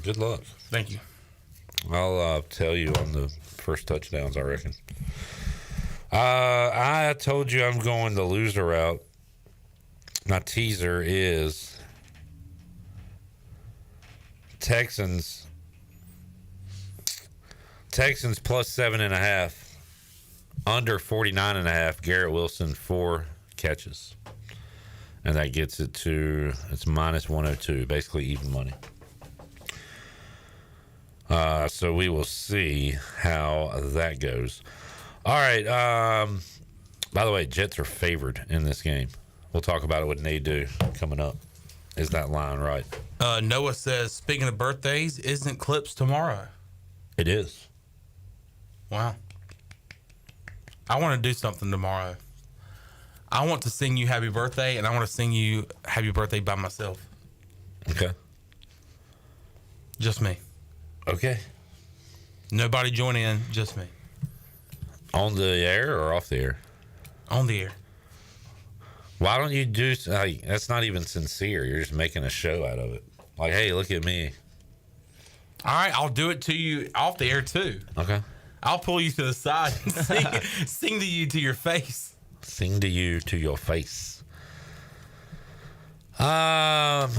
Good luck. Thank you. I'll tell you on the first touchdowns, I reckon. I told you I'm going the loser route. My teaser is Texans plus 7.5, under 49.5. Garrett Wilson 4 catches, and that gets it to it's minus 102, basically even money. So we will see how that goes. All right. By the way, Jets are favored in this game. We'll talk about it with Nadu coming up. Is that line right? Noah says, speaking of birthdays, isn't Clips tomorrow? It is. Wow. I want to do something tomorrow. I want to sing you happy birthday, and I want to sing you happy birthday by myself. Okay. Just me. Okay. Nobody join in, just me. On the air or off the air? On the air. Why don't you do that's not even sincere. You're just making a show out of it. Like, hey, look at me. All right, I'll do it to you off the air too. Okay. I'll pull you to the side and sing to you to your face. Sing to you to your face. Matt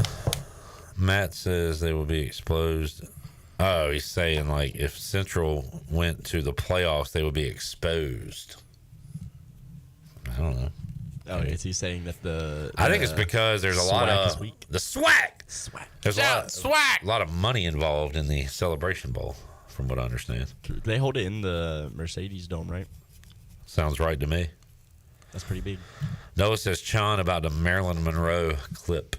says they will be exposed. Oh, he's saying like if Central went to the playoffs, they would be exposed. I don't know. Oh, is he saying that I think it's because there's a lot of the swag. There's a lot of money involved in the Celebration Bowl, from what I understand. They hold it in the Mercedes Dome, right? Sounds right to me. That's pretty big. Noah says, Sean, about the Marilyn Monroe clip.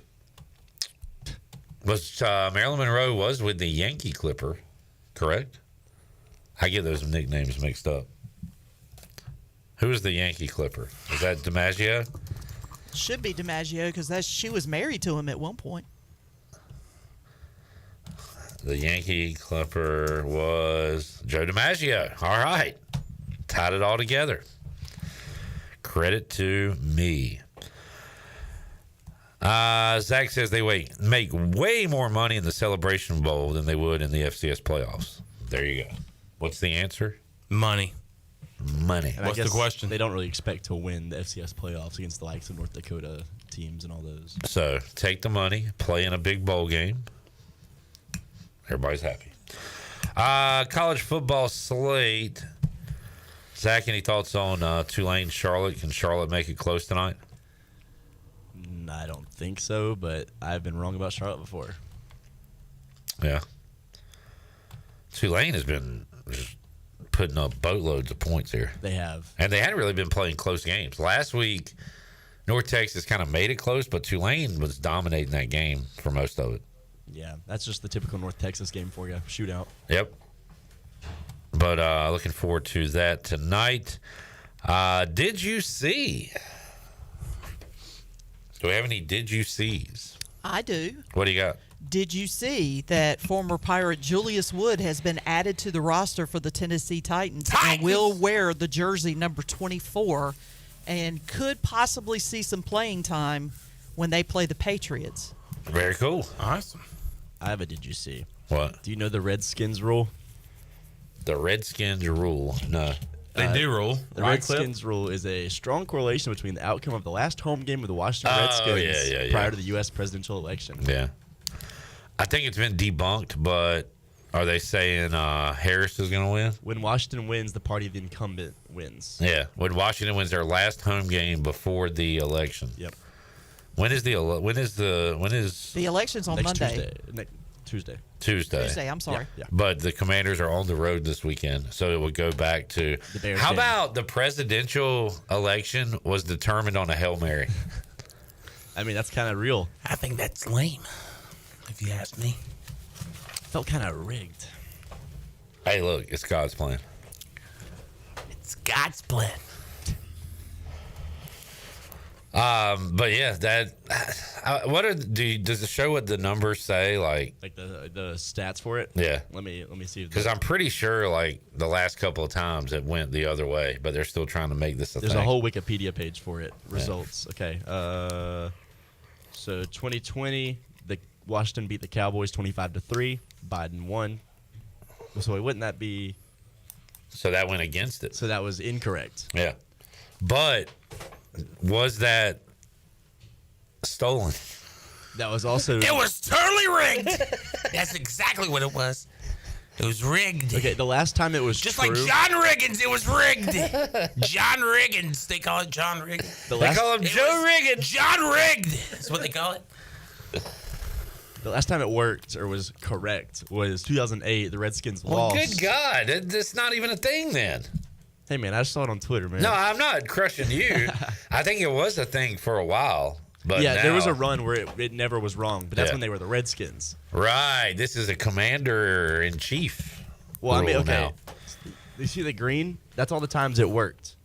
Marilyn Monroe was with the Yankee Clipper, correct? I get those nicknames mixed up. Who is the Yankee Clipper? Is that DiMaggio? Should be DiMaggio because she was married to him at one point. The Yankee Clipper was Joe DiMaggio. All right. Tied it all together. Credit to me. Zach says they make way more money in the Celebration Bowl than they would in the FCS playoffs. There you go. What's the answer? Money. Money. And What's the question? They don't really expect to win the FCS playoffs against the likes of North Dakota teams and all those. So take the money, play in a big bowl game. Everybody's happy. College football slate. Zach, any thoughts on Tulane, Charlotte? Can Charlotte make it close tonight? I don't think so, but I've been wrong about Charlotte before. Yeah. Tulane has been just putting up boatloads of points here. They have. And they hadn't really been playing close games. Last week, North Texas kind of made it close, but Tulane was dominating that game for most of it. Yeah, that's just the typical North Texas game for you. Shootout. Yep. But looking forward to that tonight. Did you see? Do we have any did you sees? I do. What do you got? Did you see that former Pirate Julius Wood has been added to the roster for the Tennessee Titans and will wear the jersey number 24 and could possibly see some playing time when they play the Patriots? Very cool. Awesome. I have a did you see. What? Do you know the Redskins rule? The Redskins rule? No. They do rule. The Redskins rule is a strong correlation between the outcome of the last home game of the Washington Redskins prior to the U.S. presidential election. Yeah. I think it's been debunked, but are they saying Harris is going to win? When Washington wins, the party of the incumbent wins. Yeah. When Washington wins their last home game before the election. Yep. When is the election's on next Monday. Tuesday. Tuesday, I'm sorry. Yeah. But the Commanders are on the road this weekend, so it would go back to the Bears. How about the presidential election was determined on a Hail Mary? I mean, that's kind of real. I think that's lame, if you ask me. Felt kind of rigged. Hey, look, it's God's plan. It's God's plan. But yeah, that. Does it show what the numbers say? Like the stats for it? Yeah. Let me see. Because I'm pretty sure like the last couple of times it went the other way, but they're still trying to make this a There's thing. a whole Wikipedia page for it. Results. Yeah. Okay. So 2020, the Washington beat the Cowboys 25-3. Biden won. So wouldn't that be? So that went against it. So that was incorrect. Yeah. But was that stolen? That was also. It was totally rigged. That's exactly what it was. It was rigged. Okay, the last time it was just true, like John Riggins, it was rigged. John Riggins, they call it John Riggins. They call him Joe Riggins. John Rigged. That's what they call it. The last time it worked or was correct was 2008. The Redskins lost. Good God, that's not even a thing then. Hey man, I just saw it on Twitter, man. No, I'm not crushing you. I think it was a thing for a while. But yeah, now, there was a run where it never was wrong, but that's when they were the Redskins. Right. This is a commander-in-chief. Well, I mean, okay. Now. You see the green? That's all the times it worked.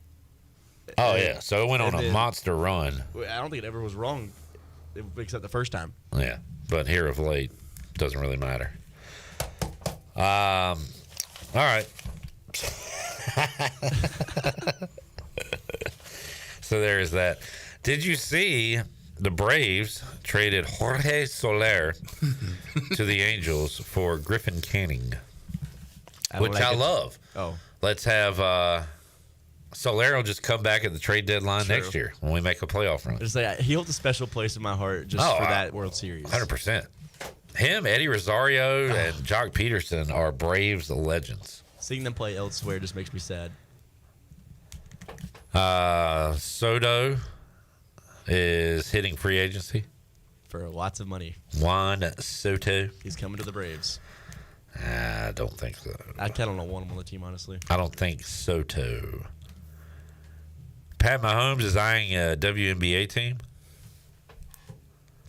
Oh, yeah. So it went on a monster run. I don't think it ever was wrong, except the first time. Yeah, but here of late, doesn't really matter. All right. So there's that. Did you see the Braves traded Jorge Soler to the Angels for Griffin Canning, which I love. Oh, let's have Soler will just come back at the trade deadline next year when we make a playoff run. Just like, he holds a special place in my heart just for that World Series. 100%. Him, Eddie Rosario, and Jock Peterson are Braves legends. Seeing them play elsewhere just makes me sad. Soto is hitting free agency for lots of money. Juan Soto. He's coming to the Braves. I don't think so. I kind of don't want him on the team, honestly. I don't think Soto. Pat Mahomes is eyeing a WNBA team.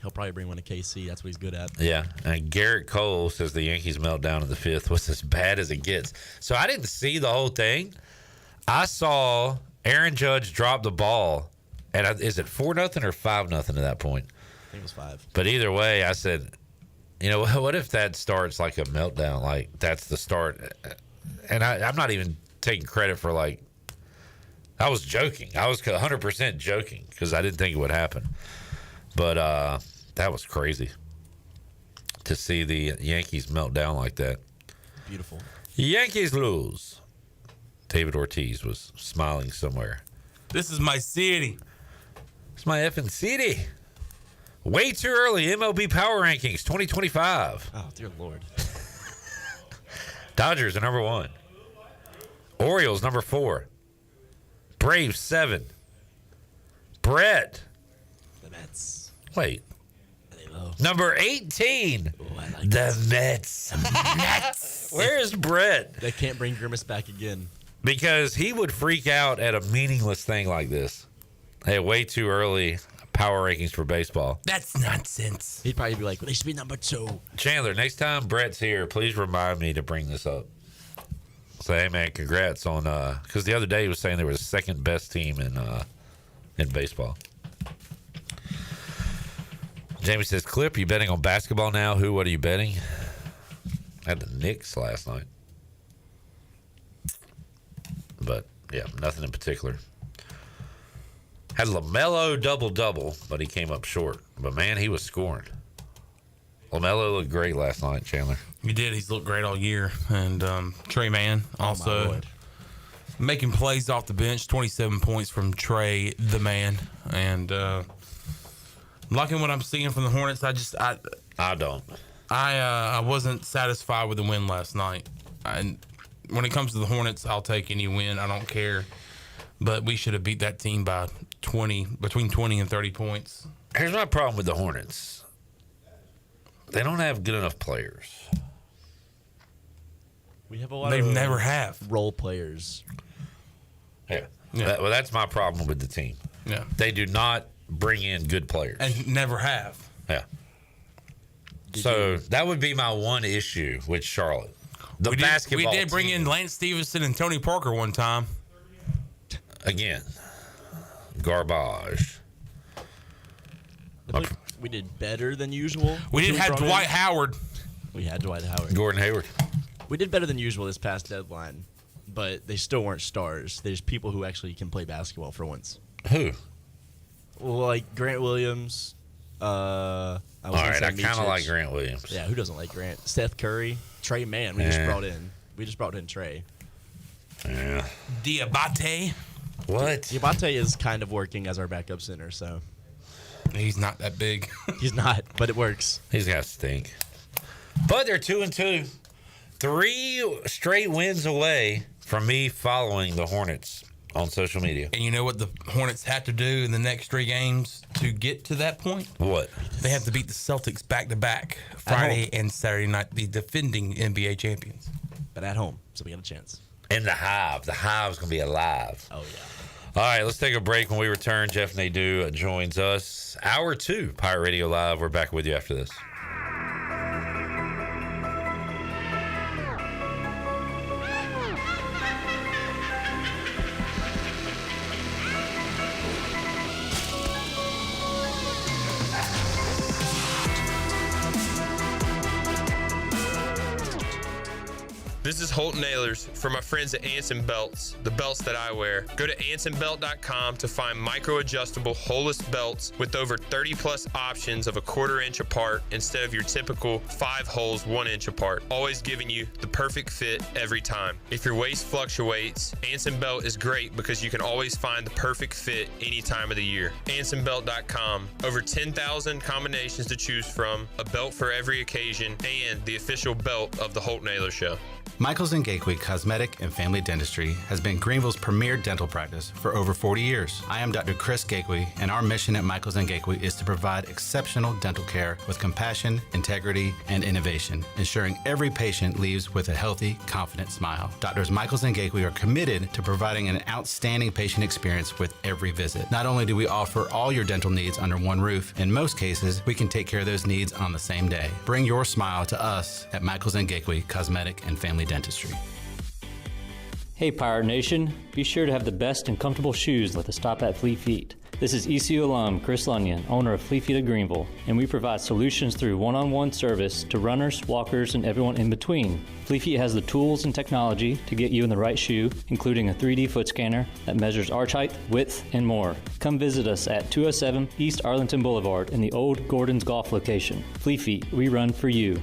He'll probably bring one to KC. That's what he's good at. Yeah. And Garrett Cole says the Yankees meltdown in the 5th was as bad as it gets. So I didn't see the whole thing. I saw Aaron Judge drop the ball. And is it 4-0 or 5-0 at that point? I think it was 5. But either way, I said, you know, what if that starts like a meltdown? Like, that's the start. And I'm not even taking credit for, like, I was joking. I was 100% joking because I didn't think it would happen. But that was crazy to see the Yankees melt down like that. Beautiful. Yankees lose. David Ortiz was smiling somewhere. This is my city. It's my effing city. Way too early. MLB Power Rankings 2025. Oh, dear Lord. Dodgers are number 1. Orioles number 4. Braves 7. Brett. The Mets. Wait. Number 18. Ooh, I like the Mets. Mets. Where's Brett? They can't bring Grimace back again. Because he would freak out at a meaningless thing like this. Hey, way too early power rankings for baseball. That's nonsense. He'd probably be like, well, they should be number 2. Chandler, next time Brett's here, please remind me to bring this up. Say, hey, man, congrats on, because the other day he was saying they were the second best team in baseball. Jamie says, Clip, you betting on basketball now? Who, what are you betting? I had the Knicks last night. But, yeah, nothing in particular. Had LaMelo double-double, but he came up short. But, man, he was scoring. LaMelo looked great last night, Chandler. He did. He's looked great all year. And Trey Mann also making plays off the bench. 27 points from Trey, the man. And liking what I'm seeing from the Hornets. I don't. I wasn't satisfied with the win last night. And when it comes to the Hornets, I'll take any win. I don't care. But we should have beat that team by between 20 and 30 points. Here's my problem with the Hornets. They don't have good enough players. We have a lot They've of never have role players. Yeah. Well, that's my problem with the team. Yeah. They do not bring in good players. And never have. Yeah. So that would be my one issue with Charlotte. Basketball We did bring in Lance Stevenson and Tony Parker one time. Again, garbage. We did better than usual. We did have Dwight Howard. We had Dwight Howard. Gordon Hayward. We did better than usual this past deadline, but they still weren't stars. There's people who actually can play basketball for once. Who? Well, like Grant Williams. All right, I kind of like Grant Williams. Yeah, who doesn't like Grant? Seth Curry, Trey Mann. We just brought in Trey. Yeah. Diabate. What? Diabate is kind of working as our backup center, so. He's not that big. He's not, but it works. He's got to stink. But they're 2-2. 3 straight wins away from me following the Hornets on social media. And you know what the Hornets have to do in the next 3 games to get to that point? What? They have to beat the Celtics back-to-back Friday and Saturday night, the defending NBA champions. But at home, so we got a chance. And the Hive. The Hive's going to be alive. Oh, yeah. All right, let's take a break. When we return, Jeff Nadu joins us. Hour 2, Pirate Radio Live. We're back with you after this. This is Holton Ahlers for my friends at Anson Belts, the belts that I wear. Go to ansonbelt.com to find micro-adjustable holeless belts with over 30-plus options of a 1/4 inch apart instead of your typical 5 holes 1 inch apart, always giving you the perfect fit every time. If your waist fluctuates, Anson Belt is great because you can always find the perfect fit any time of the year. ansonbelt.com, over 10,000 combinations to choose from, a belt for every occasion, and the official belt of the Holton Ahlers Show. Michaels & Gateway Cosmetic and Family Dentistry has been Greenville's premier dental practice for over 40 years. I am Dr. Chris Gateway, and our mission at Michaels & Gateway is to provide exceptional dental care with compassion, integrity, and innovation, ensuring every patient leaves with a healthy, confident smile. Doctors Michaels & Gateway are committed to providing an outstanding patient experience with every visit. Not only do we offer all your dental needs under one roof, in most cases, we can take care of those needs on the same day. Bring your smile to us at Michaels & Gateway Cosmetic and Family Dentistry. Hey Pirate Nation, be sure to have the best and comfortable shoes at the Stop at Fleet Feet. This is ECU alum Chris Lunyon, owner of Fleet Feet of Greenville, and we provide solutions through one-on-one service to runners, walkers, and everyone in between. Fleet Feet has the tools and technology to get you in the right shoe, including a 3D foot scanner that measures arch height, width, and more. Come visit us at 207 East Arlington Boulevard in the old Gordon's Golf location. Fleet Feet, we run for you.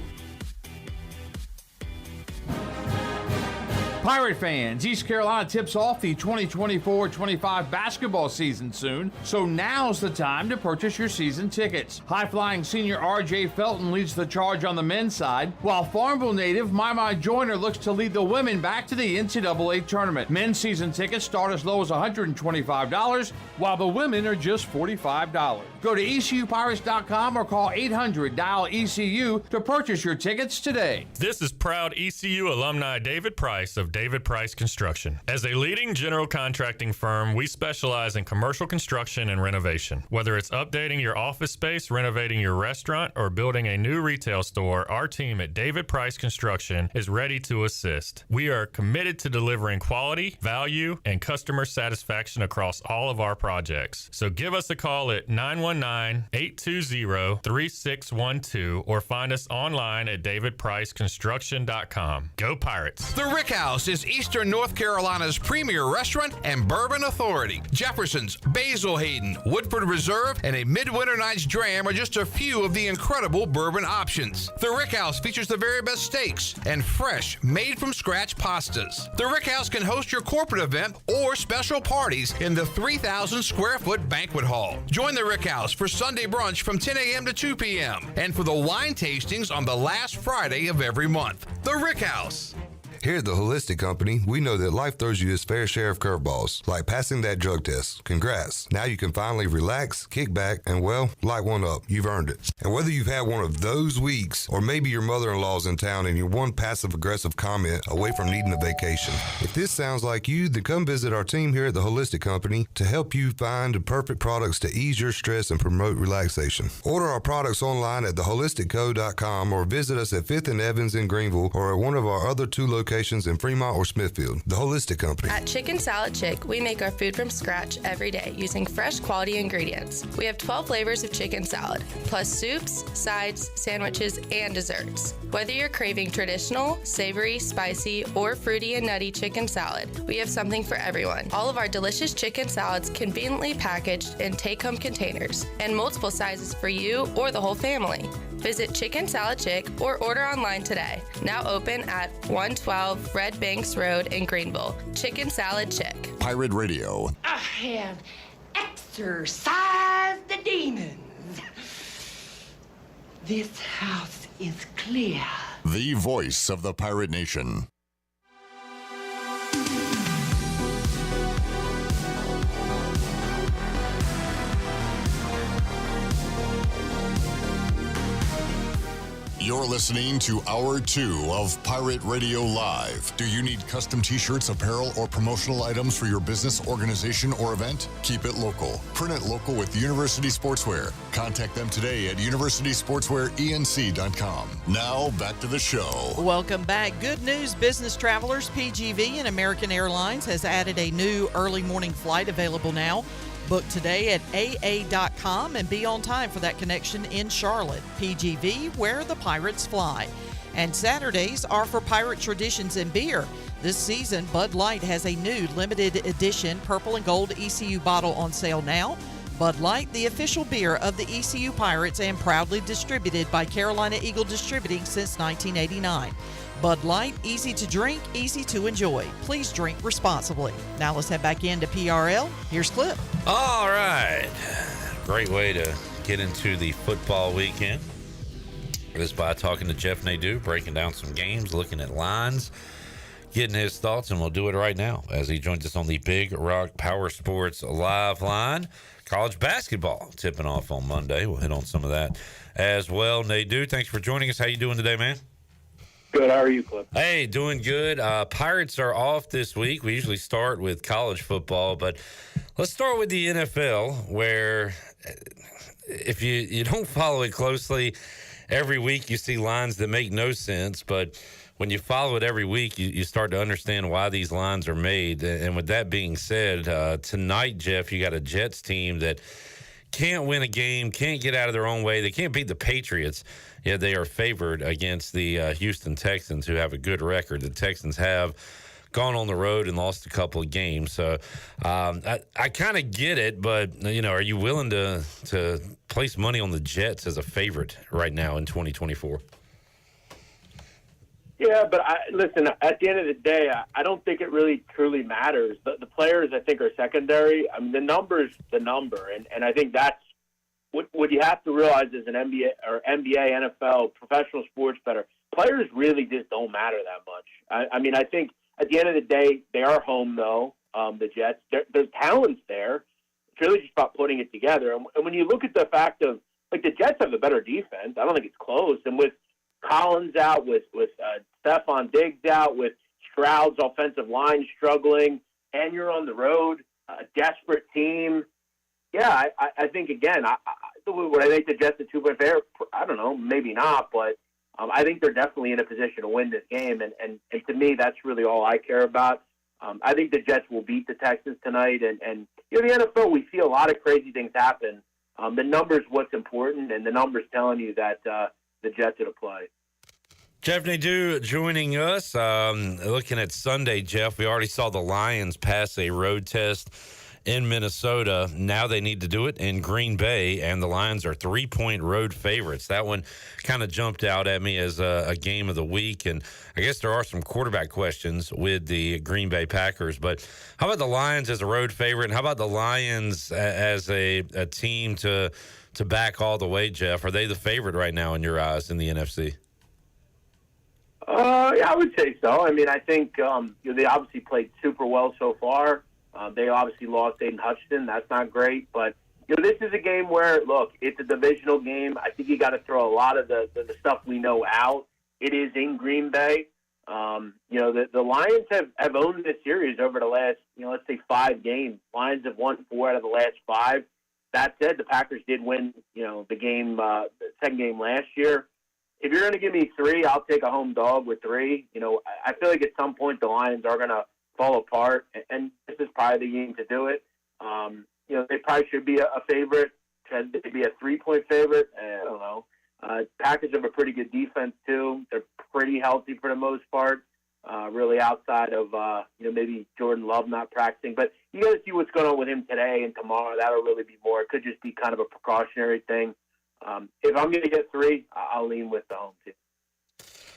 Pirate fans, East Carolina tips off the 2024-25 basketball season soon, so now's the time to purchase your season tickets. High-flying senior R.J. Felton leads the charge on the men's side, while Farmville native Mai Joyner looks to lead the women back to the NCAA tournament. Men's season tickets start as low as $125, while the women are just $45. Go to ECUPirates.com or call 800-DIAL-ECU to purchase your tickets today. This is proud ECU alumni David Price of David Price Construction. As a leading general contracting firm, we specialize in commercial construction and renovation. Whether it's updating your office space, renovating your restaurant, or building a new retail store, our team at David Price Construction is ready to assist. We are committed to delivering quality, value, and customer satisfaction across all of our projects. So give us a call at 919-820-3612 or find us online at davidpriceconstruction.com. Go Pirates! The Rick House is Eastern North Carolina's premier restaurant and bourbon authority. Jefferson's, Basil Hayden, Woodford Reserve, and a Midwinter Night's Dram are just a few of the incredible bourbon options. The Rick House features the very best steaks and fresh, made-from-scratch pastas. The Rick House can host your corporate event or special parties in the 3,000-square-foot banquet hall. Join the Rick House for Sunday brunch from 10 a.m. to 2 p.m. and for the wine tastings on the last Friday of every month. The Rick House. Here at the Holistic Company, we know that life throws you its fair share of curveballs, like passing that drug test. Congrats. Now you can finally relax, kick back, and, well, light one up. You've earned it. And whether you've had one of those weeks, or maybe your mother-in-law's in town and you're one passive-aggressive comment away from needing a vacation, if this sounds like you, then come visit our team here at the Holistic Company to help you find the perfect products to ease your stress and promote relaxation. Order our products online at theholisticco.com or visit us at 5th and Evans in Greenville or at one of our other 2 locations in Fremont or Smithfield. The Holistic Company. At Chicken Salad Chick, we make our food from scratch every day using fresh quality ingredients. We have 12 flavors of chicken salad, plus soups, sides, sandwiches, and desserts. Whether you're craving traditional, savory, spicy, or fruity and nutty chicken salad, we have something for everyone. All of our delicious chicken salads conveniently packaged in take-home containers and multiple sizes for you or the whole family. Visit Chicken Salad Chick or order online today. Now open at 112 Red Banks Road in Greenville. Chicken Salad Chick. Pirate Radio. I have exorcised the demons. This house is clear. The voice of the Pirate Nation. You're listening to Hour 2 of Pirate Radio Live. Do you need custom t-shirts, apparel, or promotional items for your business, organization, or event? Keep it local. Print it local with University Sportswear. Contact them today at universitysportswearenc.com. Now, back to the show. Welcome back. Good news, business travelers. PGV and American Airlines has added a new early morning flight available now. Book today at AA.com and be on time for that connection in Charlotte. PGV, where the Pirates fly. And Saturdays are for Pirate traditions and beer. This season, Bud Light has a new limited edition purple and gold ECU bottle on sale now. Bud Light, the official beer of the ECU Pirates and proudly distributed by Carolina Eagle Distributing since 1989. Bud Light, easy to drink, easy to enjoy. Please drink responsibly. Now let's head back into PRL. Here's Clip. All right. Great way to get into the football weekend. This by talking to Jeff Nadu, breaking down some games, looking at lines. getting his thoughts, and we'll do it right now as he joins us on the Big Rock Power Sports Live line. College basketball tipping off on Monday. We'll hit on some of that as well. Nadu, thanks for joining us. How you doing today, man? Good. How are you, Cliff? Hey, doing good. Pirates are off this week. We usually start with college football, but let's start with the NFL, where if you don't follow it closely, every week you see lines that make no sense, but when you follow it every week, you start to understand why these lines are made. And with that being said, tonight, Jeff, you got a Jets team that can't win a game, can't get out of their own way. They can't beat the Patriots. Yeah, they are favored against the Houston Texans, who have a good record. The Texans have gone on the road and lost a couple of games. So I kind of get it, but, are you willing to place money on the Jets as a favorite right now in 2024? Yeah, but listen, at the end of the day, I don't think it really truly matters. The players, I think, are secondary. I mean, the number's the number, and I think that's what you have to realize as an NBA, NFL, professional sports bettor. Players really just don't matter that much. I mean, I think at the end of the day, they are home, though, the Jets. There's talents there. It's really just about putting it together. And when you look at the fact of, the Jets have a better defense, I don't think it's close. And with Collins out, with Stephon Diggs out, with Stroud's offensive line struggling, and you're on the road, a desperate team. Yeah, I think, again, would I make the Jets a 2-point favorite? I don't know, maybe not, but I think they're definitely in a position to win this game, and to me, that's really all I care about. I think the Jets will beat the Texans tonight, and the NFL, we see a lot of crazy things happen. The numbers what's important, and the numbers telling you that the Jets are to play. Jeff Nadu joining us. Looking at Sunday, Jeff, we already saw the Lions pass a road test in Minnesota. Now they need to do it in Green Bay, and the Lions are 3-point road favorites. That one kind of jumped out at me as a game of the week, and I guess there are some quarterback questions with the Green Bay Packers. But how about the Lions as a road favorite, and how about the Lions as a team to back all the way, Jeff? Are they the favorite right now in your eyes in the NFC? Yeah, I would say so. I mean, I think they obviously played super well so far. They obviously lost Aiden Hudson. That's not great. But, this is a game where, look, it's a divisional game. I think you got to throw a lot of the stuff we know out. It is in Green Bay. The Lions have owned this series over the last, let's say 5 games. Lions have won 4 out of the last 5. That said, the Packers did win, the game, the second game last year. If you're going to give me 3, I'll take a home dog with 3. I feel like at some point the Lions are going to fall apart, and this is probably the game to do it. They probably should be a favorite. Should they be a 3-point favorite? I don't know. Packers have a pretty good defense, too. They're pretty healthy for the most part, really outside of, maybe Jordan Love not practicing. But you got to see what's going on with him today and tomorrow. That'll really be more. It could just be kind of a precautionary thing. If I'm going to get 3, I'll lean with the home team.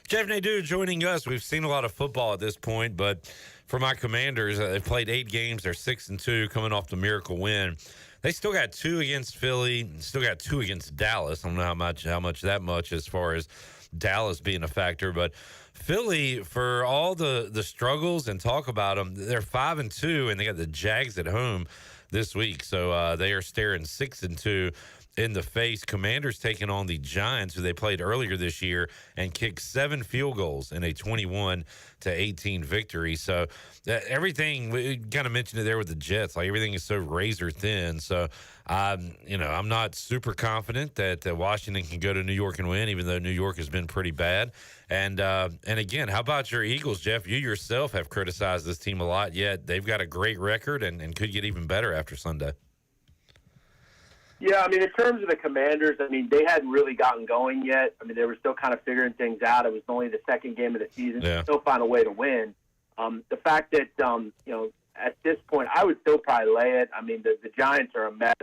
Jeff Nadu joining us. We've seen a lot of football at this point, but for my Commanders, they've played 8 games. They're 6-2, coming off the miracle win. They still got 2 against Philly, still got 2 against Dallas. I don't know how much that much as far as Dallas being a factor, but Philly, for all the struggles and talk about them, they're 5-2, and they got the Jags at home this week, so they are staring 6-2 in the face. Commanders taking on the Giants, who they played earlier this year and kicked 7 field goals in a 21-18 victory. So everything, we kind of mentioned it there with the Jets, like everything is so razor thin. So I'm not super confident that Washington can go to New York and win, even though New York has been pretty bad. And again, how about your Eagles, Jeff? You yourself have criticized this team a lot, yet they've got a great record and could get even better after Sunday. Yeah, I mean, in terms of the Commanders, I mean, they hadn't really gotten going yet. I mean, they were still kind of figuring things out. It was only the second game of the season. Yeah. Still find a way to win. The fact that, at this point, I would still probably lay it. I mean, the Giants are a mess.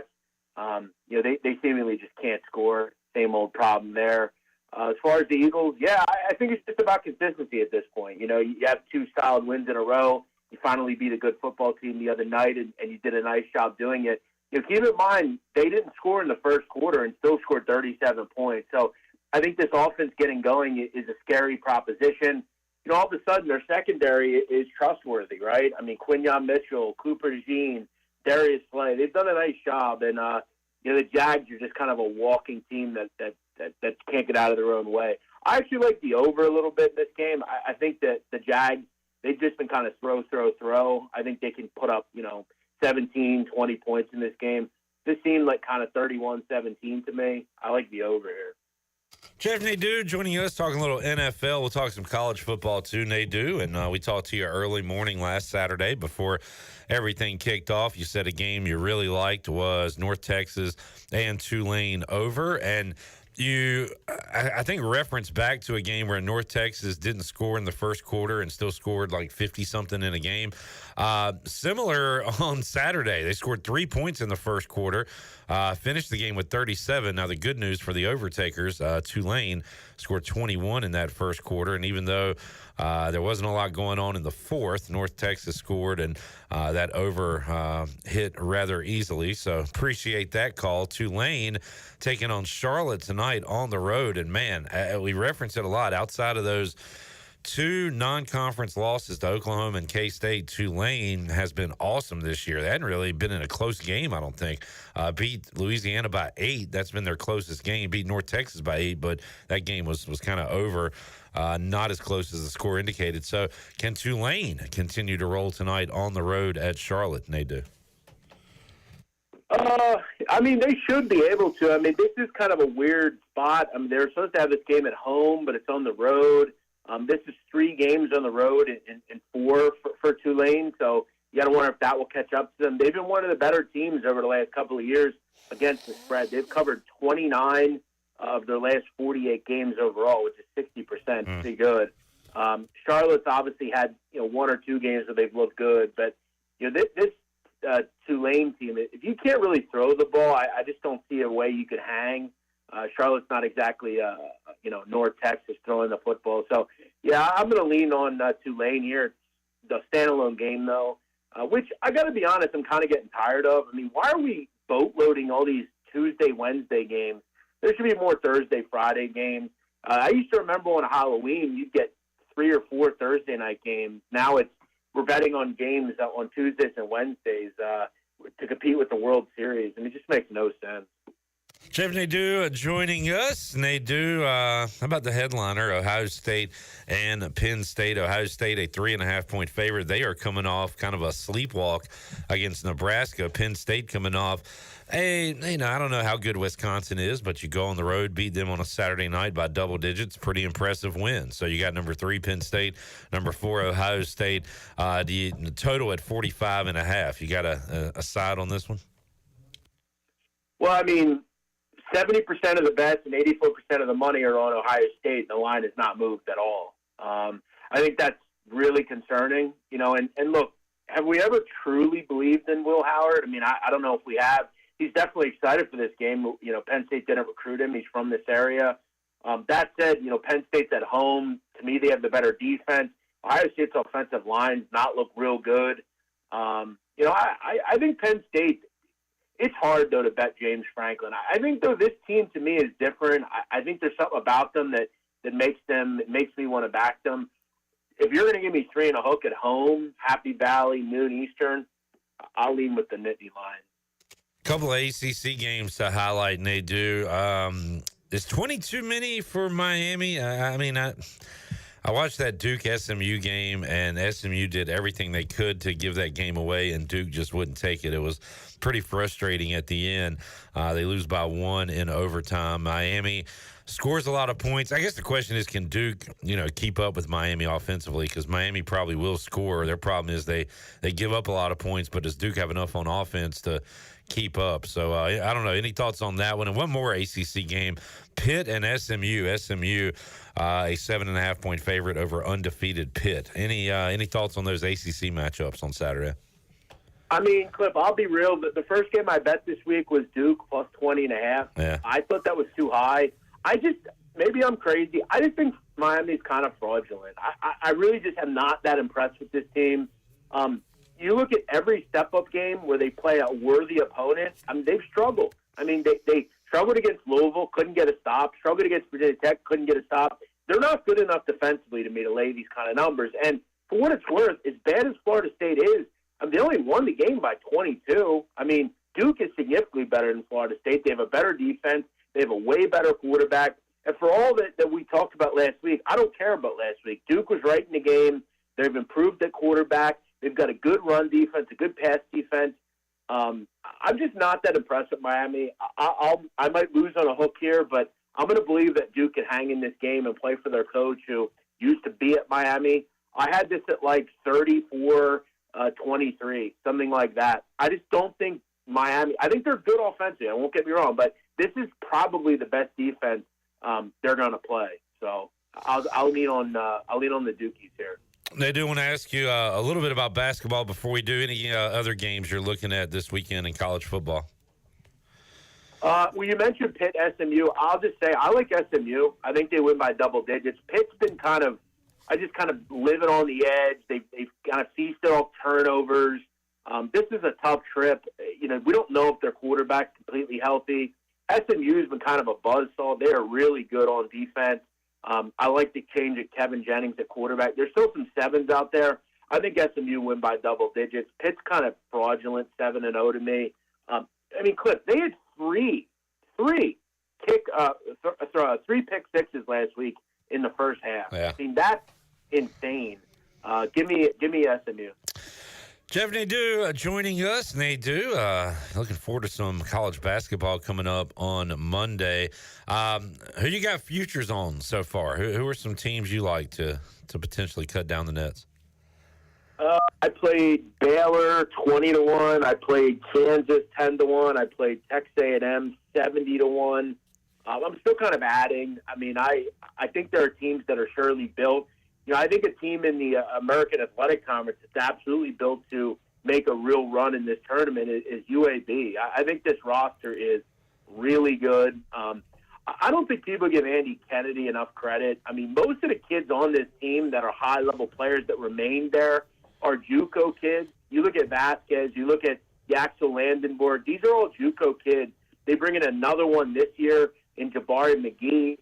They seemingly just can't score. Same old problem there. As far as the Eagles, yeah, I think it's just about consistency at this point. You have 2 solid wins in a row. You finally beat a good football team the other night, and you did a nice job doing it. Keep in mind, they didn't score in the first quarter and still scored 37 points. So I think this offense getting going is a scary proposition. all of a sudden their secondary is trustworthy, right? I mean, Quinyon Mitchell, Cooper Jean, Darius Slay, they've done a nice job. And, the Jags are just kind of a walking team that can't get out of their own way. I actually like the over a little bit in this game. I think that the Jags, they've just been kind of throw. I think they can put up, 17, 20 points in this game. This seemed like kind of 31-17 to me. I like the over here. Jeff Nadu joining us, talking a little NFL. We'll talk some college football too, Nadu. And we talked to you early morning last Saturday before everything kicked off. You said a game you really liked was North Texas and Tulane over. And you, I think, referenced back to a game where North Texas didn't score in the first quarter and still scored like 50-something in a game. Similar on Saturday. They scored 3 points in the first quarter, finished the game with 37. Now, the good news for the overtakers, Tulane scored 21 in that first quarter. And even though there wasn't a lot going on in the fourth, North Texas scored, and that over hit rather easily. So appreciate that call. Tulane taking on Charlotte tonight on the road. And, man, we reference it a lot. Outside of those two non-conference losses to Oklahoma and K-State, Tulane has been awesome this year. They hadn't really been in a close game, I don't think. Beat Louisiana by 8. That's been their closest game. Beat North Texas by 8, but that game was kind of over. Not as close as the score indicated. So can Tulane continue to roll tonight on the road at Charlotte? And they do. I mean, they should be able to. I mean, this is kind of a weird spot. I mean, they're supposed to have this game at home, but it's on the road. This is 3 games on the road and 4 for Tulane, so you got to wonder if that will catch up to them. They've been one of the better teams over the last couple of years against the spread. They've covered 29 of their last 48 games overall, which is 60%. Pretty good. Charlotte's obviously had 1 or 2 games where they've looked good, but this Tulane team, if you can't really throw the ball, I just don't see a way you could hang. Charlotte's not exactly North Texas throwing the football, so yeah, I'm going to lean on Tulane here. The standalone game though, which I got to be honest, I'm kind of getting tired of. I mean, why are we boatloading all these Tuesday, Wednesday games? There should be more Thursday, Friday games. I used to remember on Halloween you'd get 3 or 4 Thursday night games. Now we're betting on games on Tuesdays and Wednesdays to compete with the World Series, and it just makes no sense. Jeff Nadu joining us. Nadu, how about the headliner, Ohio State and Penn State? Ohio State, a 3.5-point favorite. They are coming off kind of a sleepwalk against Nebraska. Penn State coming off I don't know how good Wisconsin is, but you go on the road, beat them on a Saturday night by double digits. Pretty impressive win. So you got number 3 Penn State, number 4 Ohio State. The total at 45.5. You got a side on this one? Well, I mean, 70% of the bets and 84% of the money are on Ohio State. The line has not moved at all. I think that's really concerning, and look, have we ever truly believed in Will Howard? I mean, I don't know if we have. He's definitely excited for this game. Penn State didn't recruit him. He's from this area. That said, Penn State's at home. To me, they have the better defense. Ohio State's offensive line does not look real good. I think Penn State, it's hard, though, to bet James Franklin. I think, though, this team, to me, is different. I think there's something about them that makes me want to back them. If you're going to give me 3 and a hook at home, Happy Valley, noon Eastern, I'll lean with the Nittany Lions. Couple of ACC games to highlight, and they do. Is 22 many for Miami? I watched that Duke-SMU game, and SMU did everything they could to give that game away, and Duke just wouldn't take it. It was pretty frustrating at the end. They lose by 1 in overtime. Miami scores a lot of points. I guess the question is, can Duke, keep up with Miami offensively? Because Miami probably will score. Their problem is they give up a lot of points, but does Duke have enough on offense to keep up? So I don't know. Any thoughts on that one? And one more ACC game, Pitt and SMU. SMU, a 7.5-point favorite over undefeated Pitt. Any thoughts on those ACC matchups on Saturday? I mean, Cliff, I'll be real. The first game I bet this week was Duke plus 20.5. Yeah. I thought that was too high. Maybe I'm crazy. I just think Miami's kind of fraudulent. I really just am not that impressed with this team. You look at every step-up game where they play a worthy opponent, they've struggled. They struggled against Louisville, couldn't get a stop. Struggled against Virginia Tech, couldn't get a stop. they're not good enough defensively to me to lay these kind of numbers. And for what it's worth, as bad as Florida State is, they only won the game by 22. I mean, Duke is significantly better than Florida State. They have a better defense. They have a way better quarterback. And for all that we talked about last week, I don't care about last week. Duke was right in the game. They've improved at quarterback. They've got a good run defense, a good pass defense. I'm just not that impressed with Miami. I might lose on a hook here, but I'm going to believe that Duke can hang in this game and play for their coach who used to be at Miami. I had this at like 34-23, something like that. I just don't think Miami – I think they're good offensively. I won't get me wrong, but this is probably the best defense they're going to play. So I'll lean on the Dukies here. They do want to ask you a little bit about basketball before we do any other games you're looking at this weekend in college football. Well, you mentioned Pitt, SMU. I'll just say I like SMU. I think they win by double digits. Pitt's been kind of living on the edge. They've kind of feasted off turnovers. This is a tough trip. We don't know if their quarterback's completely healthy. SMU's been kind of a buzzsaw. They are really good on defense. I like the change at Kevin Jennings at quarterback. There's still some sevens out there. I think SMU win by double digits. Pitt's kind of fraudulent, 7-0 to me. Cliff, they had three pick sixes last week in the first half. Yeah. That's insane. Give me SMU. Jeff Nadu joining us. Nadu, looking forward to some college basketball coming up on Monday. Who you got futures on so far? Who are some teams you like to potentially cut down the nets? I played Baylor 20-1. I played Kansas 10-1. I played Texas A&M 70-1. I'm still kind of adding. I think there are teams that are surely built. I think a team in the American Athletic Conference that's absolutely built to make a real run in this tournament is UAB. I think this roster is really good. I don't think people give Andy Kennedy enough credit. Most of the kids on this team that are high-level players that remain there are JUCO kids. You look at Vasquez, you look at Yaxel Landenborg. These are all JUCO kids. They bring in another one this year in Jabari McGee.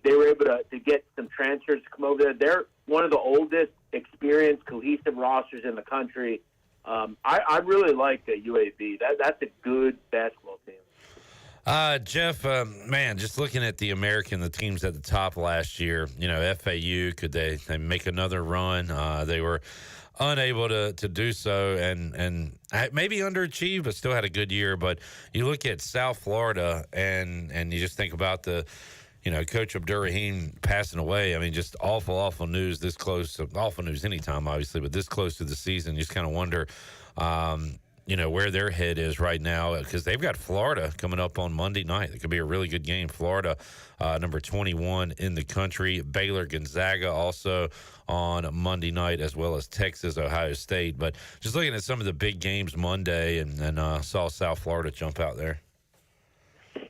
They were able to get some transfers to come over there. They're one of the oldest, experienced, cohesive rosters in the country. I really like the UAB. That's a good basketball team. Jeff, just looking at the teams at the top last year, FAU, could they make another run? They were unable to do so and maybe underachieved, but still had a good year. But you look at South Florida and you just think about the Coach Abdurrahim passing away. Just awful news this close. Awful news anytime, obviously, but this close to the season, you just kind of wonder, where their head is right now, because they've got Florida coming up on Monday night. It could be a really good game. Florida, number 21 in the country. Baylor, Gonzaga also on Monday night, as well as Texas, Ohio State. But just looking at some of the big games Monday and saw South Florida jump out there.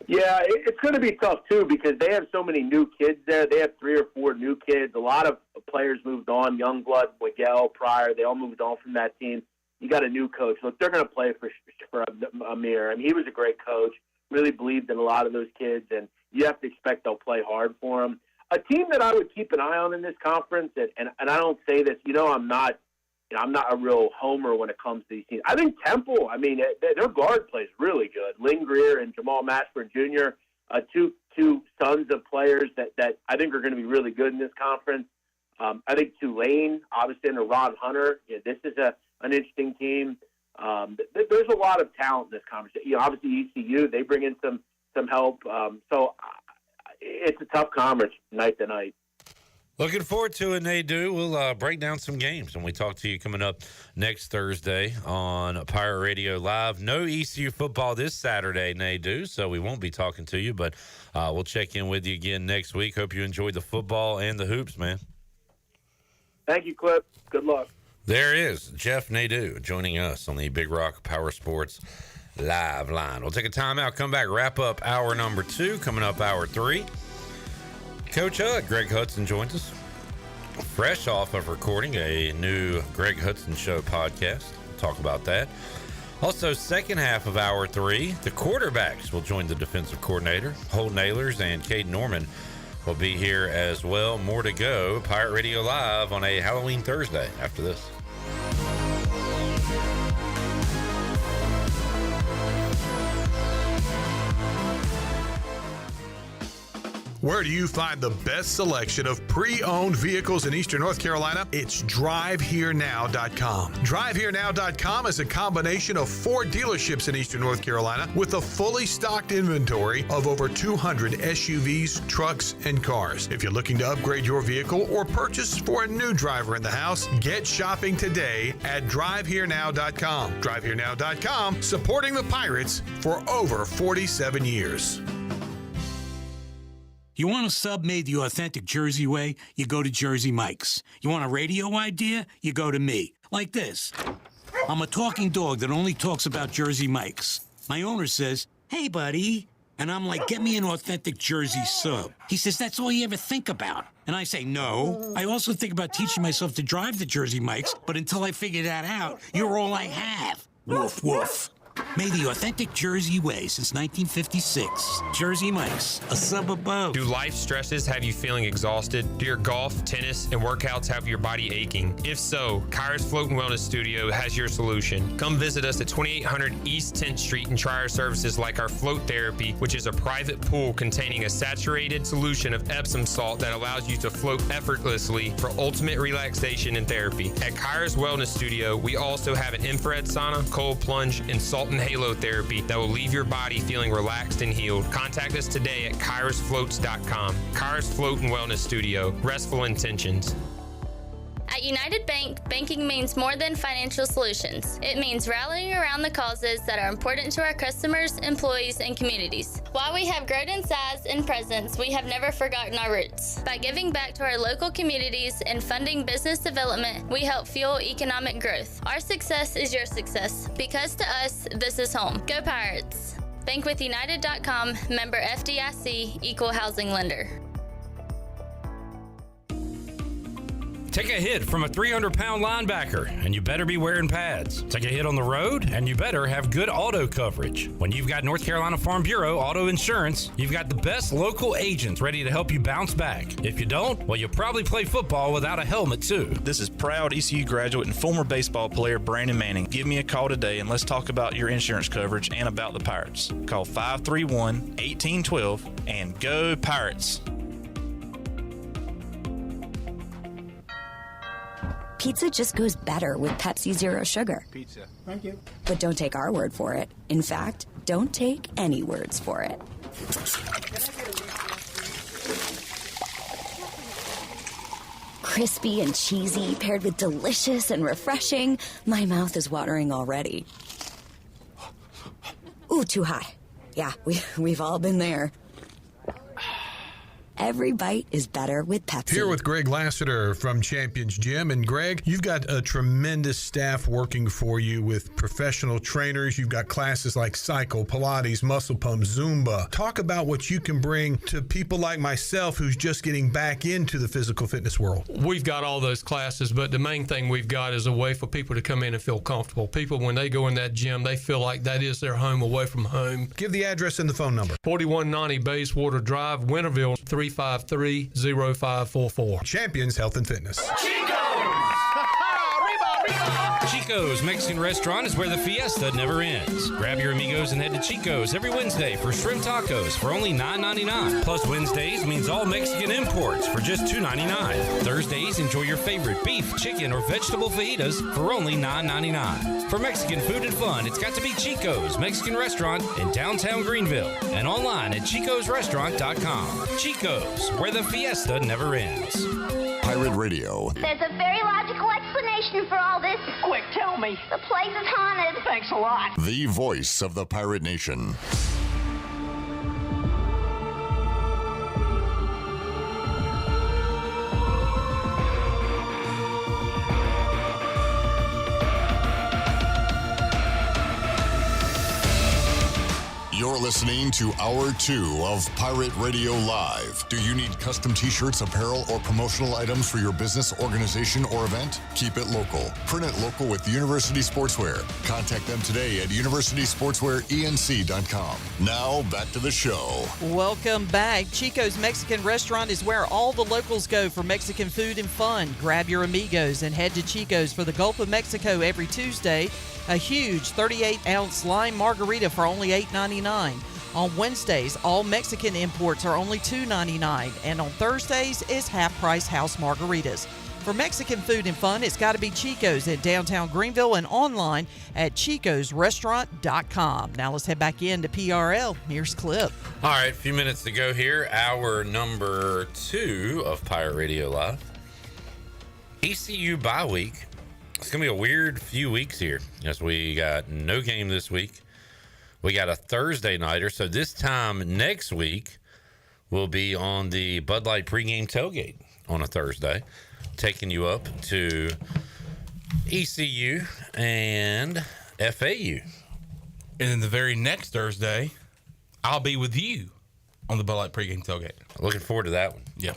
Yeah, it's going to be tough, too, because they have so many new kids there. They have 3 or 4 new kids. A lot of players moved on. Youngblood, Miguel, Pryor, they all moved on from that team. You got a new coach. Look, they're going to play for Amir. He was a great coach, really believed in a lot of those kids, and you have to expect they'll play hard for him. A team that I would keep an eye on in this conference, and I don't say this, I'm not a real homer when it comes to these teams. I think Temple, their guard plays really good. Lynn Greer and Jamal Mashburn Jr., two sons of players that I think are going to be really good in this conference. I think Tulane, obviously, under Ron Hunter, this is an interesting team. There's a lot of talent in this conference. Obviously, ECU, they bring in some help. So it's a tough conference night to night. Looking forward to it, Nadu. We'll break down some games when we talk to you coming up next Thursday on Pirate Radio Live. No ECU football this Saturday, Nadu, so we won't be talking to you, but we'll check in with you again next week. Hope you enjoyed the football and the hoops, man. Thank you, Clip. Good luck. There is Jeff Nadu joining us on the Big Rock Power Sports Live line. We'll take a timeout, come back, wrap up hour number 2, coming up hour 3. Coach Greg Hudson joins us, fresh off of recording a new Greg Hudson Show podcast. We'll talk about that. Also, second half of hour 3, the quarterbacks will join the defensive coordinator, Holton Ahlers and Caiden Norman, will be here as well. More to go. Pirate Radio Live on a Halloween Thursday after this. Where do you find the best selection of pre-owned vehicles in Eastern North Carolina? It's DriveHereNow.com. DriveHereNow.com is a combination of 4 dealerships in Eastern North Carolina with a fully stocked inventory of over 200 SUVs, trucks, and cars. If you're looking to upgrade your vehicle or purchase for a new driver in the house, get shopping today at DriveHereNow.com. DriveHereNow.com, supporting the Pirates for over 47 years. You want a sub made the authentic Jersey way? You go to Jersey Mike's. You want a radio idea? You go to me. Like this. I'm a talking dog that only talks about Jersey Mike's. My owner says, "Hey, buddy." And I'm like, "Get me an authentic Jersey sub." He says, "That's all you ever think about." And I say, "No. I also think about teaching myself to drive the Jersey Mike's, but until I figure that out, you're all I have." Woof, woof. Made the authentic Jersey way since 1956. Jersey Mike's, a sub above. Do life stresses have you feeling exhausted? Do your golf, tennis, and workouts have your body aching? If so, Kyra's Float and Wellness Studio has your solution. Come visit us at 2800 East 10th Street and try our services like our float therapy, which is a private pool containing a saturated solution of Epsom salt that allows you to float effortlessly for ultimate relaxation and therapy. At Kyra's Wellness Studio, we also have an infrared sauna, cold plunge, and salt and halo therapy that will leave your body feeling relaxed and healed. Contact us today at KyrosFloats.com. Kyra's Float and Wellness Studio. Restful intentions. At United Bank, banking means more than financial solutions. It means rallying around the causes that are important to our customers, employees, and communities. While we have grown in size and presence, we have never forgotten our roots. By giving back to our local communities and funding business development, we help fuel economic growth. Our success is your success, because to us, this is home. Go Pirates! Bankwithunited.com, member FDIC, equal housing lender. Take a hit from a 300-pound linebacker, and you better be wearing pads. Take a hit on the road, and you better have good auto coverage. When you've got North Carolina Farm Bureau Auto Insurance, you've got the best local agents ready to help you bounce back. If you don't, well, you'll probably play football without a helmet, too. This is proud ECU graduate and former baseball player Brandon Manning. Give me a call today, and let's talk about your insurance coverage and about the Pirates. Call 531-1812 and go Pirates. Pizza just goes better with Pepsi Zero Sugar. Pizza. Thank you. But don't take our word for it. In fact, don't take any words for it. Crispy and cheesy, paired with delicious and refreshing. My mouth is watering already. Ooh, too high. Yeah, we've all been there. Every bite is better with Pepsi. Here with Greg Lassiter from Champions Gym. And Greg, you've got a tremendous staff working for you with professional trainers. You've got classes like cycle, Pilates, muscle pump, Zumba. Talk about what you can bring to people like myself who's just getting back into the physical fitness world. We've got all those classes, but the main thing we've got is a way for people to come in and feel comfortable. People, when they go in that gym, they feel like that is their home away from home. Give the address and the phone number. 4190 Bayswater Drive, Winterville, 353-0544. Champions Health and Fitness. Chico's Mexican Restaurant is where the fiesta never ends. Grab your amigos and head to Chico's every Wednesday for shrimp tacos for only $9.99. Plus Wednesdays means all Mexican imports for just $2.99. Thursdays, enjoy your favorite beef, chicken, or vegetable fajitas for only $9.99. For Mexican food and fun, it's got to be Chico's Mexican Restaurant in downtown Greenville and online at chicosrestaurant.com. Chico's, where the fiesta never ends. Pirate Radio. There's a very logical explanation for all this. Quick, tell me. The place is haunted. Thanks a lot. The voice of the Pirate Nation. You're listening to Hour 2 of Pirate Radio Live. Do you need custom t-shirts, apparel, or promotional items for your business, organization, or event? Keep it local. Print it local with University Sportswear. Contact them today at universitysportswearenc.com. Now, back to the show. Welcome back. Chico's Mexican Restaurant is where all the locals go for Mexican food and fun. Grab your amigos and head to Chico's for the Gulf of Mexico every Tuesday. A huge 38-ounce lime margarita for only $8.99. On Wednesdays, all Mexican imports are only $2.99. And on Thursdays is half-price house margaritas. For Mexican food and fun, it's got to be Chico's in downtown Greenville and online at chicosrestaurant.com. Now let's head back into PRL. Here's Clip. All right, a few minutes to go here. Hour number 2 of Pirate Radio Live. ECU bye week. It's going to be a weird few weeks here as we got no game this week. We got a Thursday nighter. So this time next week, we'll be on the Bud Light pregame tailgate on a Thursday, taking you up to ECU and FAU. And then the very next Thursday, I'll be with you on the Bud Light pregame tailgate. Looking forward to that one. Yeah.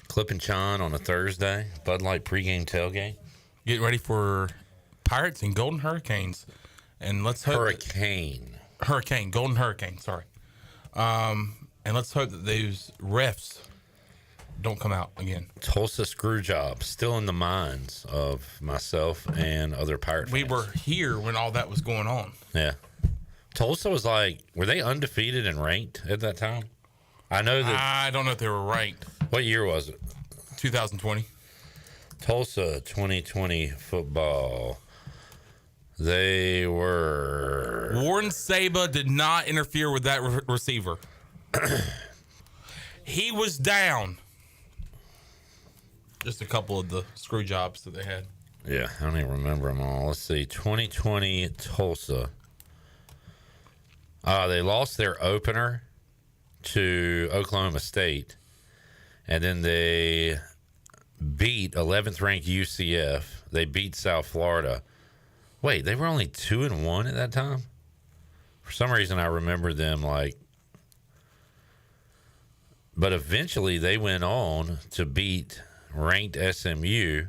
Clip and Chon on a Thursday, Bud Light pregame tailgate. Get ready for Pirates and Golden Hurricanes. And let's hope Golden Hurricane, sorry. And let's hope that those refs don't come out again. Tulsa screw job, still in the minds of myself and other Pirate fans. We were here when all that was going on. Yeah. Tulsa was like, were they undefeated and ranked at that time? I know that. I don't know if they were ranked. What year was it? 2020. Tulsa 2020 football. They were. Warren Saba did not interfere with that receiver. He was down. Just a couple of the screw jobs that they had. Yeah, I don't even remember them all. Let's see. 2020 Tulsa. They lost their opener to Oklahoma State. And then they beat 11th ranked UCF. They beat South Florida. Wait, they were only 2-1 at that time? For some reason, I remember them but eventually they went on to beat ranked SMU.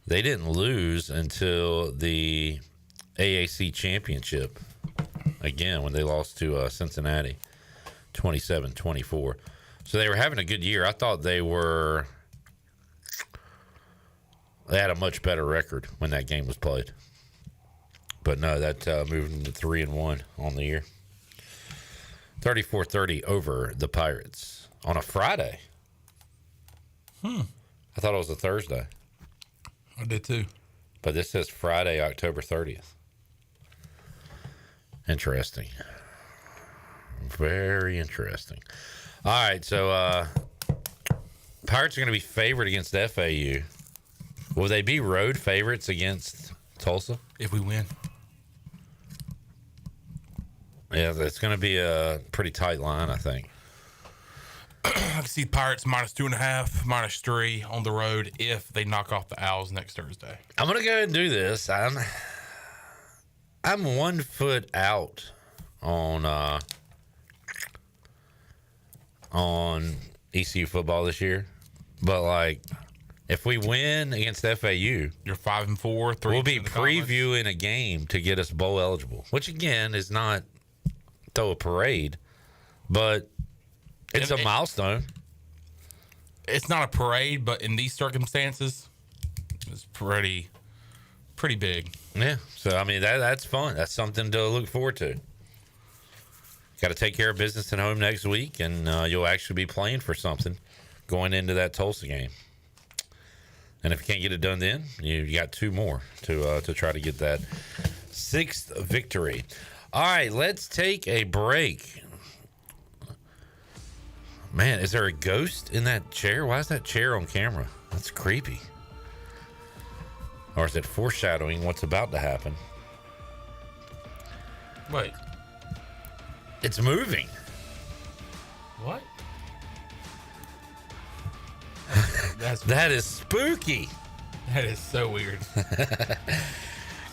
They didn't lose until the AAC championship. Again, when they lost to Cincinnati, 27-24. So they were having a good year. I thought they had a much better record when that game was played. But no, that moved into 3-1 on the year. 34-30 over the Pirates on a Friday. I thought it was a Thursday. I did too. But this says Friday, October 30th. Interesting. Very interesting. All right, so Pirates are going to be favored against FAU. Will they be road favorites against Tulsa? If we win. Yeah, it's going to be a pretty tight line, I think. I can see Pirates -2.5, -3 on the road if they knock off the Owls next Thursday. I'm going to go ahead and do this. I'm 1 foot out on ECU football this year. But, if we win against FAU, you're 5-4. We'll be previewing a game to get us bowl eligible, which again is not throw a parade, but it's a milestone. It's not a parade, but in these circumstances, it's pretty big. Yeah. So I mean that's fun. That's something to look forward to. Got to take care of business at home next week, and you'll actually be playing for something going into that Tulsa game. And if you can't get it done then, you got 2 more to try to get that 6th victory. All right, let's take a break. Man, is there a ghost in that chair? Why is that chair on camera? That's creepy. Or is it foreshadowing what's about to happen? Wait. It's moving. What? That is spooky. That is so weird.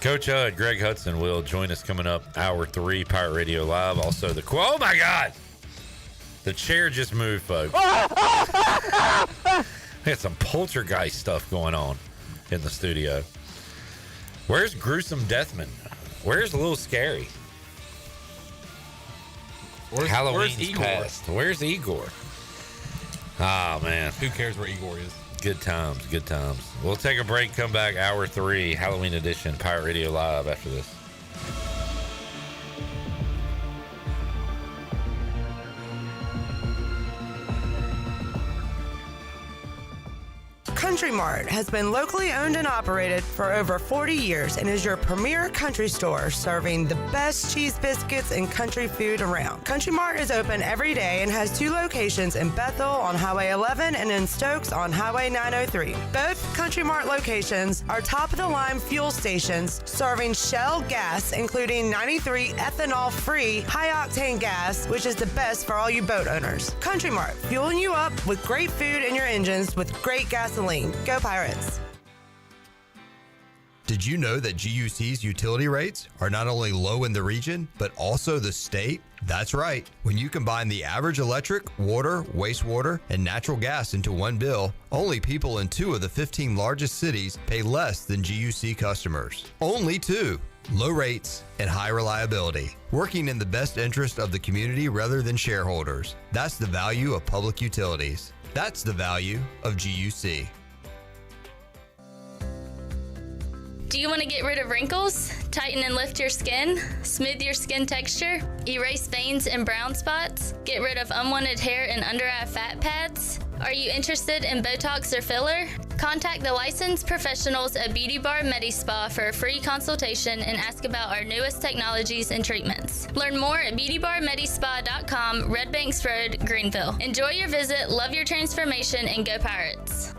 Coach Hud, Greg Hudson will join us coming up hour 3, Pirate Radio Live. Also, oh my God! The chair just moved, folks. We had some poltergeist stuff going on in the studio. Where's Gruesome Deathman? Where's Little Scary? Halloween's past. Where's Igor? Oh, man. Who cares where Igor is? Good times, good times. We'll take a break, come back, hour 3, Halloween edition, Pirate Radio Live after this. Country Mart has been locally owned and operated for over 40 years and is your premier country store serving the best cheese biscuits and country food around. Country Mart is open every day and has 2 locations in Bethel on Highway 11 and in Stokes on Highway 903. Both Country Mart locations are top-of-the-line fuel stations serving Shell gas, including 93 ethanol-free high-octane gas, which is the best for all you boat owners. Country Mart, fueling you up with great food in your engines with great gasoline. Go Pirates! Did you know that GUC's utility rates are not only low in the region, but also the state? That's right. When you combine the average electric, water, wastewater, and natural gas into one bill, only people in 2 of the 15 largest cities pay less than GUC customers. Only 2. Low rates and high reliability. Working in the best interest of the community rather than shareholders. That's the value of public utilities. That's the value of GUC. Do you want to get rid of wrinkles, tighten and lift your skin, smooth your skin texture, erase veins and brown spots, get rid of unwanted hair and under-eye fat pads? Are you interested in Botox or filler? Contact the licensed professionals at Beauty Bar MediSpa for a free consultation and ask about our newest technologies and treatments. Learn more at beautybarmedispa.com, Red Banks Road, Greenville. Enjoy your visit, love your transformation, and go Pirates.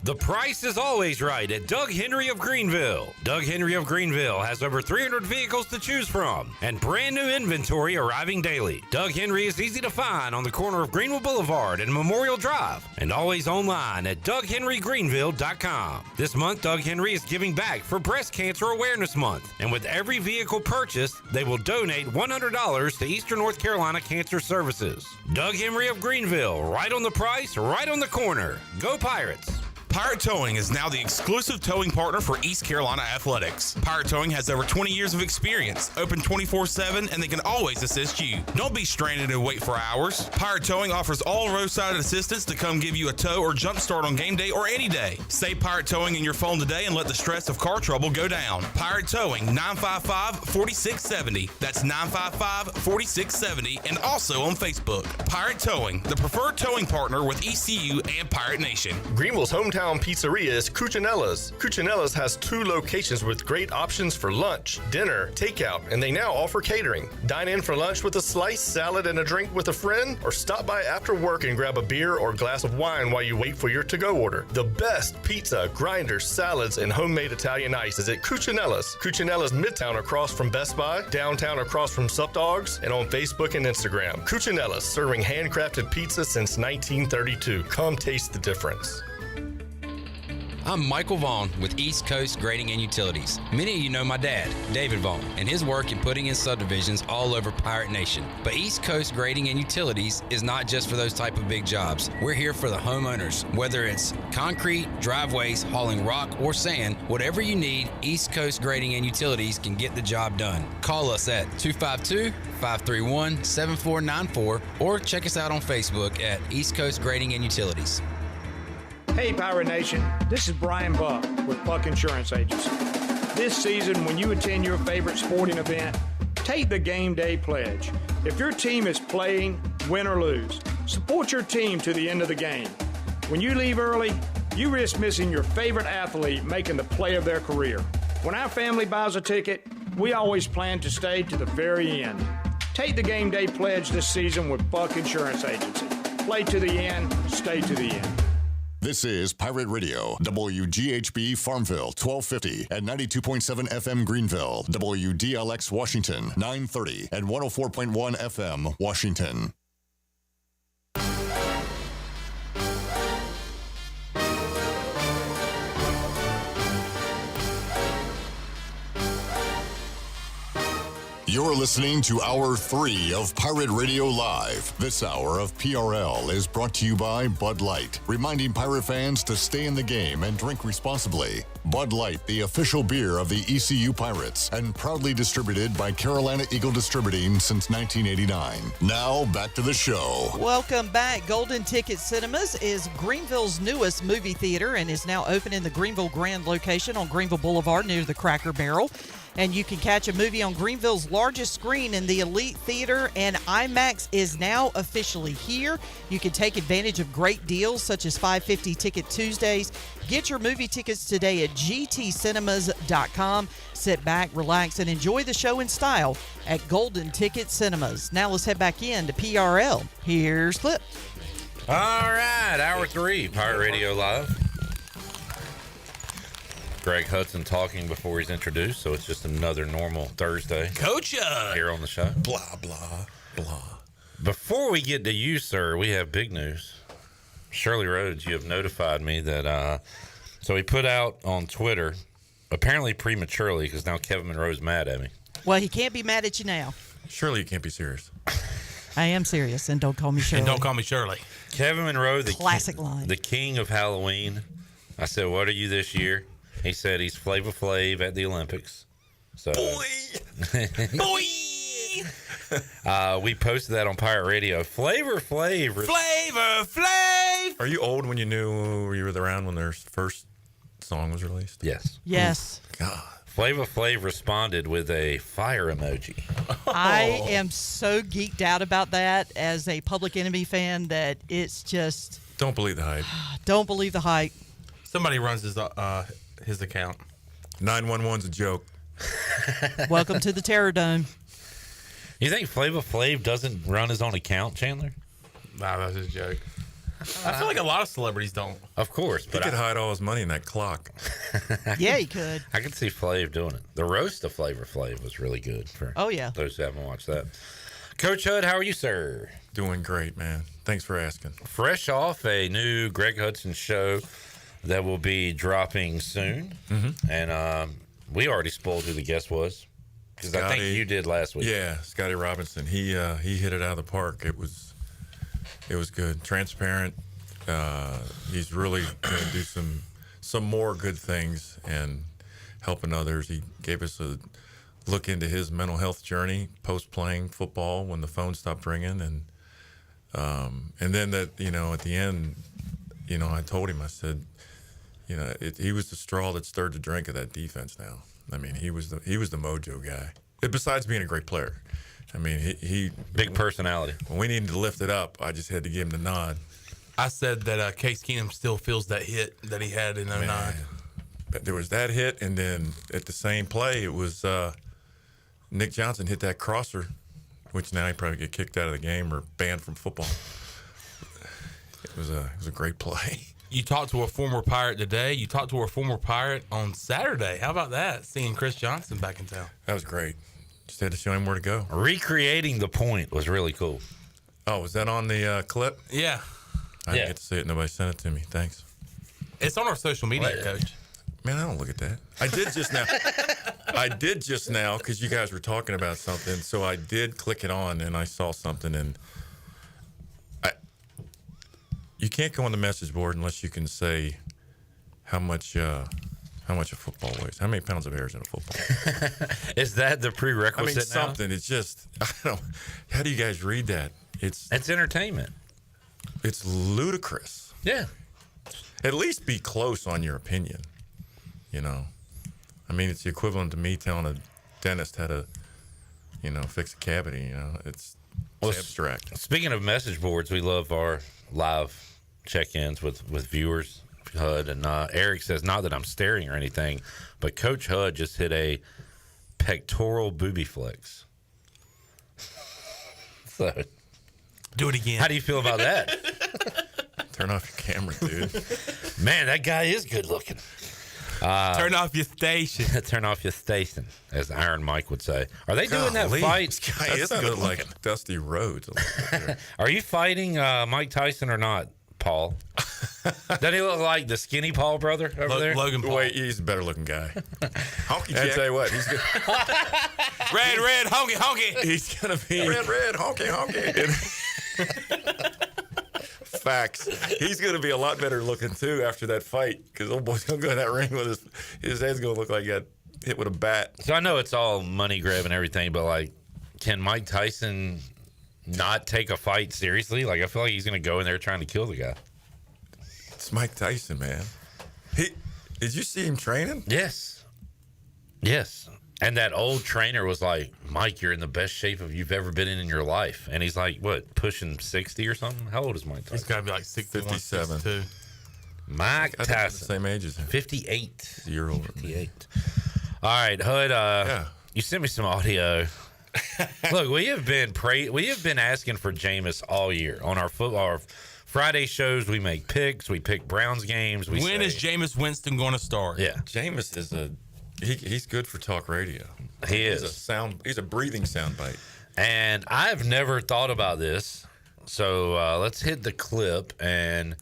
The price is always right at Doug Henry of Greenville. Doug Henry of Greenville has over 300 vehicles to choose from and brand new inventory arriving daily. Doug Henry is easy to find on the corner of Greenville Boulevard and Memorial Drive and always online at DougHenryGreenville.com. This month, Doug Henry is giving back for Breast Cancer Awareness Month, and with every vehicle purchased, they will donate $100 to Eastern North Carolina Cancer Services. Doug Henry of Greenville, right on the price, right on the corner. Go Pirates! Pirate Towing is now the exclusive towing partner for East Carolina Athletics. Pirate Towing has over 20 years of experience, open 24/7, and they can always assist you. Don't be stranded and wait for hours. Pirate Towing offers all roadside assistance to come give you a tow or jump start on game day or any day. Save Pirate Towing in your phone today and let the stress of car trouble go down. Pirate Towing, 955-4670. That's 955-4670, and also on Facebook. Pirate Towing, the preferred towing partner with ECU and Pirate Nation. Greenville's hometown pizzeria is Cucinella's. Cucinella's has 2 locations with great options for lunch, dinner, takeout, and they now offer catering. Dine in for lunch with a slice, salad, and a drink with a friend, or stop by after work and grab a beer or glass of wine while you wait for your to-go order. The best pizza, grinders, salads, and homemade Italian ice is at Cucinella's. Cucinella's Midtown across from Best Buy, downtown across from Sup Dogs, and on Facebook and Instagram. Cucinella's, serving handcrafted pizza since 1932. Come taste the difference. I'm Michael Vaughn with East Coast Grading and Utilities. Many of you know my dad, David Vaughn, and his work in putting in subdivisions all over Pirate Nation. But East Coast Grading and Utilities is not just for those type of big jobs. We're here for the homeowners. Whether it's concrete, driveways, hauling rock, or sand, whatever you need, East Coast Grading and Utilities can get the job done. Call us at 252-531-7494 or check us out on Facebook at East Coast Grading and Utilities. Hey Pirate Nation, this is Brian Buck with Buck Insurance Agency. This season, when you attend your favorite sporting event, take the game day pledge. If your team is playing, win or lose, support your team to the end of the game. When you leave early, you risk missing your favorite athlete making the play of their career. When our family buys a ticket, we always plan to stay to the very end. Take the game day pledge this season with Buck Insurance Agency. Play to the end, stay to the end. This is Pirate Radio, WGHB Farmville, 1250 at 92.7 FM Greenville, WDLX Washington, 930 and 104.1 FM Washington. You're listening to Hour 3 of Pirate Radio Live. This hour of PRL is brought to you by Bud Light, reminding Pirate fans to stay in the game and drink responsibly. Bud Light, the official beer of the ECU Pirates, and proudly distributed by Carolina Eagle Distributing since 1989. Now, back to the show. Welcome back. Golden Ticket Cinemas is Greenville's newest movie theater and is now open in the Greenville Grand location on Greenville Boulevard near the Cracker Barrel. And you can catch a movie on Greenville's largest screen in the Elite Theater, and IMAX is now officially here. You can take advantage of great deals such as $5.50 Ticket Tuesdays. Get your movie tickets today at gtcinemas.com. Sit back, relax, and enjoy the show in style at Golden Ticket Cinemas. Now let's head back in to PRL. Here's Clip. All right, Hour 3, Pirate Radio Live. Greg Hudson talking before he's introduced, so it's just another normal Thursday. Coach here on the show. Blah, blah, blah. Before we get to you, sir, we have big news. Shirley Rhodes, you have notified me that, so he put out on Twitter, apparently prematurely, because now Kevin Monroe's mad at me. Well, he can't be mad at you now. Surely you can't be serious. I am serious, and don't call me Shirley. And don't call me Shirley. Kevin Monroe, the classic line. The king of Halloween. I said, what are you this year? He said he's Flavor Flav at the Olympics. So, Boy! we posted that on Pirate Radio. Flavor Flav. Flavor Flav! Are you old when you knew you were around when their first song was released? Yes. Yes. God. Flavor Flav responded with a fire emoji. I am so geeked out about that as a Public Enemy fan that it's just... Don't believe the hype. Don't believe the hype. Somebody runs his account. 911's a joke. Welcome to the Terror Dome. You think Flavor Flav doesn't run his own account, Chandler? Nah, that's his joke. I feel like a lot of celebrities don't. Of course, but he could hide all his money in that clock. Yeah, he could. I could see Flav doing it. The roast of Flavor Flav was really good for those who haven't watched that. Coach Hud, how are you, sir? Doing great, man. Thanks for asking. Fresh off a new Greg Hudson show that will be dropping soon. Mm-hmm. And we already spoiled who the guest was because I think you did last week. Yeah, Scotty Robinson. He hit it out of the park. It was good, transparent. He's really going to do some more good things and helping others. He gave us a look into his mental health journey post playing football when the phone stopped ringing, and then that at the end, I told him, I said, he was the straw that stirred the drink of that defense. Now, I mean, he was the mojo guy. Besides being a great player, I mean, he big personality. When we needed to lift it up, I just had to give him the nod. I said that Case Keenum still feels that hit that he had in 09. There was that hit, and then at the same play, it was Nick Johnson hit that crosser, which now he probably get kicked out of the game or banned from football. It was a great play. You talked to a former Pirate today. You talked to a former Pirate on Saturday. How about that? Seeing Chris Johnson back in town. That was great. Just had to show him where to go. Recreating the point was really cool. Oh, was that on the clip? Yeah. I didn't get to see it. Nobody sent it to me. Thanks. It's on our social media, Coach. Man, I don't look at that. I did just now because you guys were talking about something. So I did click it on, and I saw something, and you can't go on the message board unless you can say how much a football weighs. How many pounds of air is in a football? Is that the prerequisite? I mean, something. It's just, I don't. How do you guys read that? It's entertainment. It's ludicrous. Yeah. At least be close on your opinion. I mean, it's the equivalent to me telling a dentist how to, fix a cavity. It's abstract. Speaking of message boards, we love our live check-ins with viewers. HUD and Eric says, not that I'm staring or anything, but Coach HUD just hit a pectoral booby flex. So, do it again. How do you feel about that? Turn off your camera, dude. Man, that guy is good looking. Turn off your station. Turn off your station, as Iron Mike would say. Are they doing that fight? This guy is good like Dusty Rhodes. Are you fighting Mike Tyson or not, Paul? Doesn't he look like the skinny Paul brother over there? Logan Paul. Wait, he's a better looking guy. Honky Jack. I tell you what, he's good. red, honky, honky. He's gonna be red, honky, honky. Facts. He's gonna be a lot better looking too after that fight because old boy's gonna go in that ring with his head's gonna look like he got hit with a bat. So I know it's all money grab and everything, but like, can Mike Tyson not take a fight seriously? Like, I feel like he's gonna go in there trying to kill the guy. It's Mike Tyson, man. Did you see him training? Yes. And that old trainer was like, Mike, you're in the best shape you've ever been in your life. And he's like, what, pushing 60 or something? How old is Mike Tyson? He's got to be like 61, 57. 62. Mike Tyson. The same age as him. 58. A year older. 58. All right, Hud, you sent me some audio. Look, we have been asking for Jamus all year on our Friday shows. We make picks. We pick Browns games. When is Jamus Winston going to start? Yeah, Jamus is he's good for talk radio. He's a breathing soundbite. And I've never thought about this, so let's hit the clip. And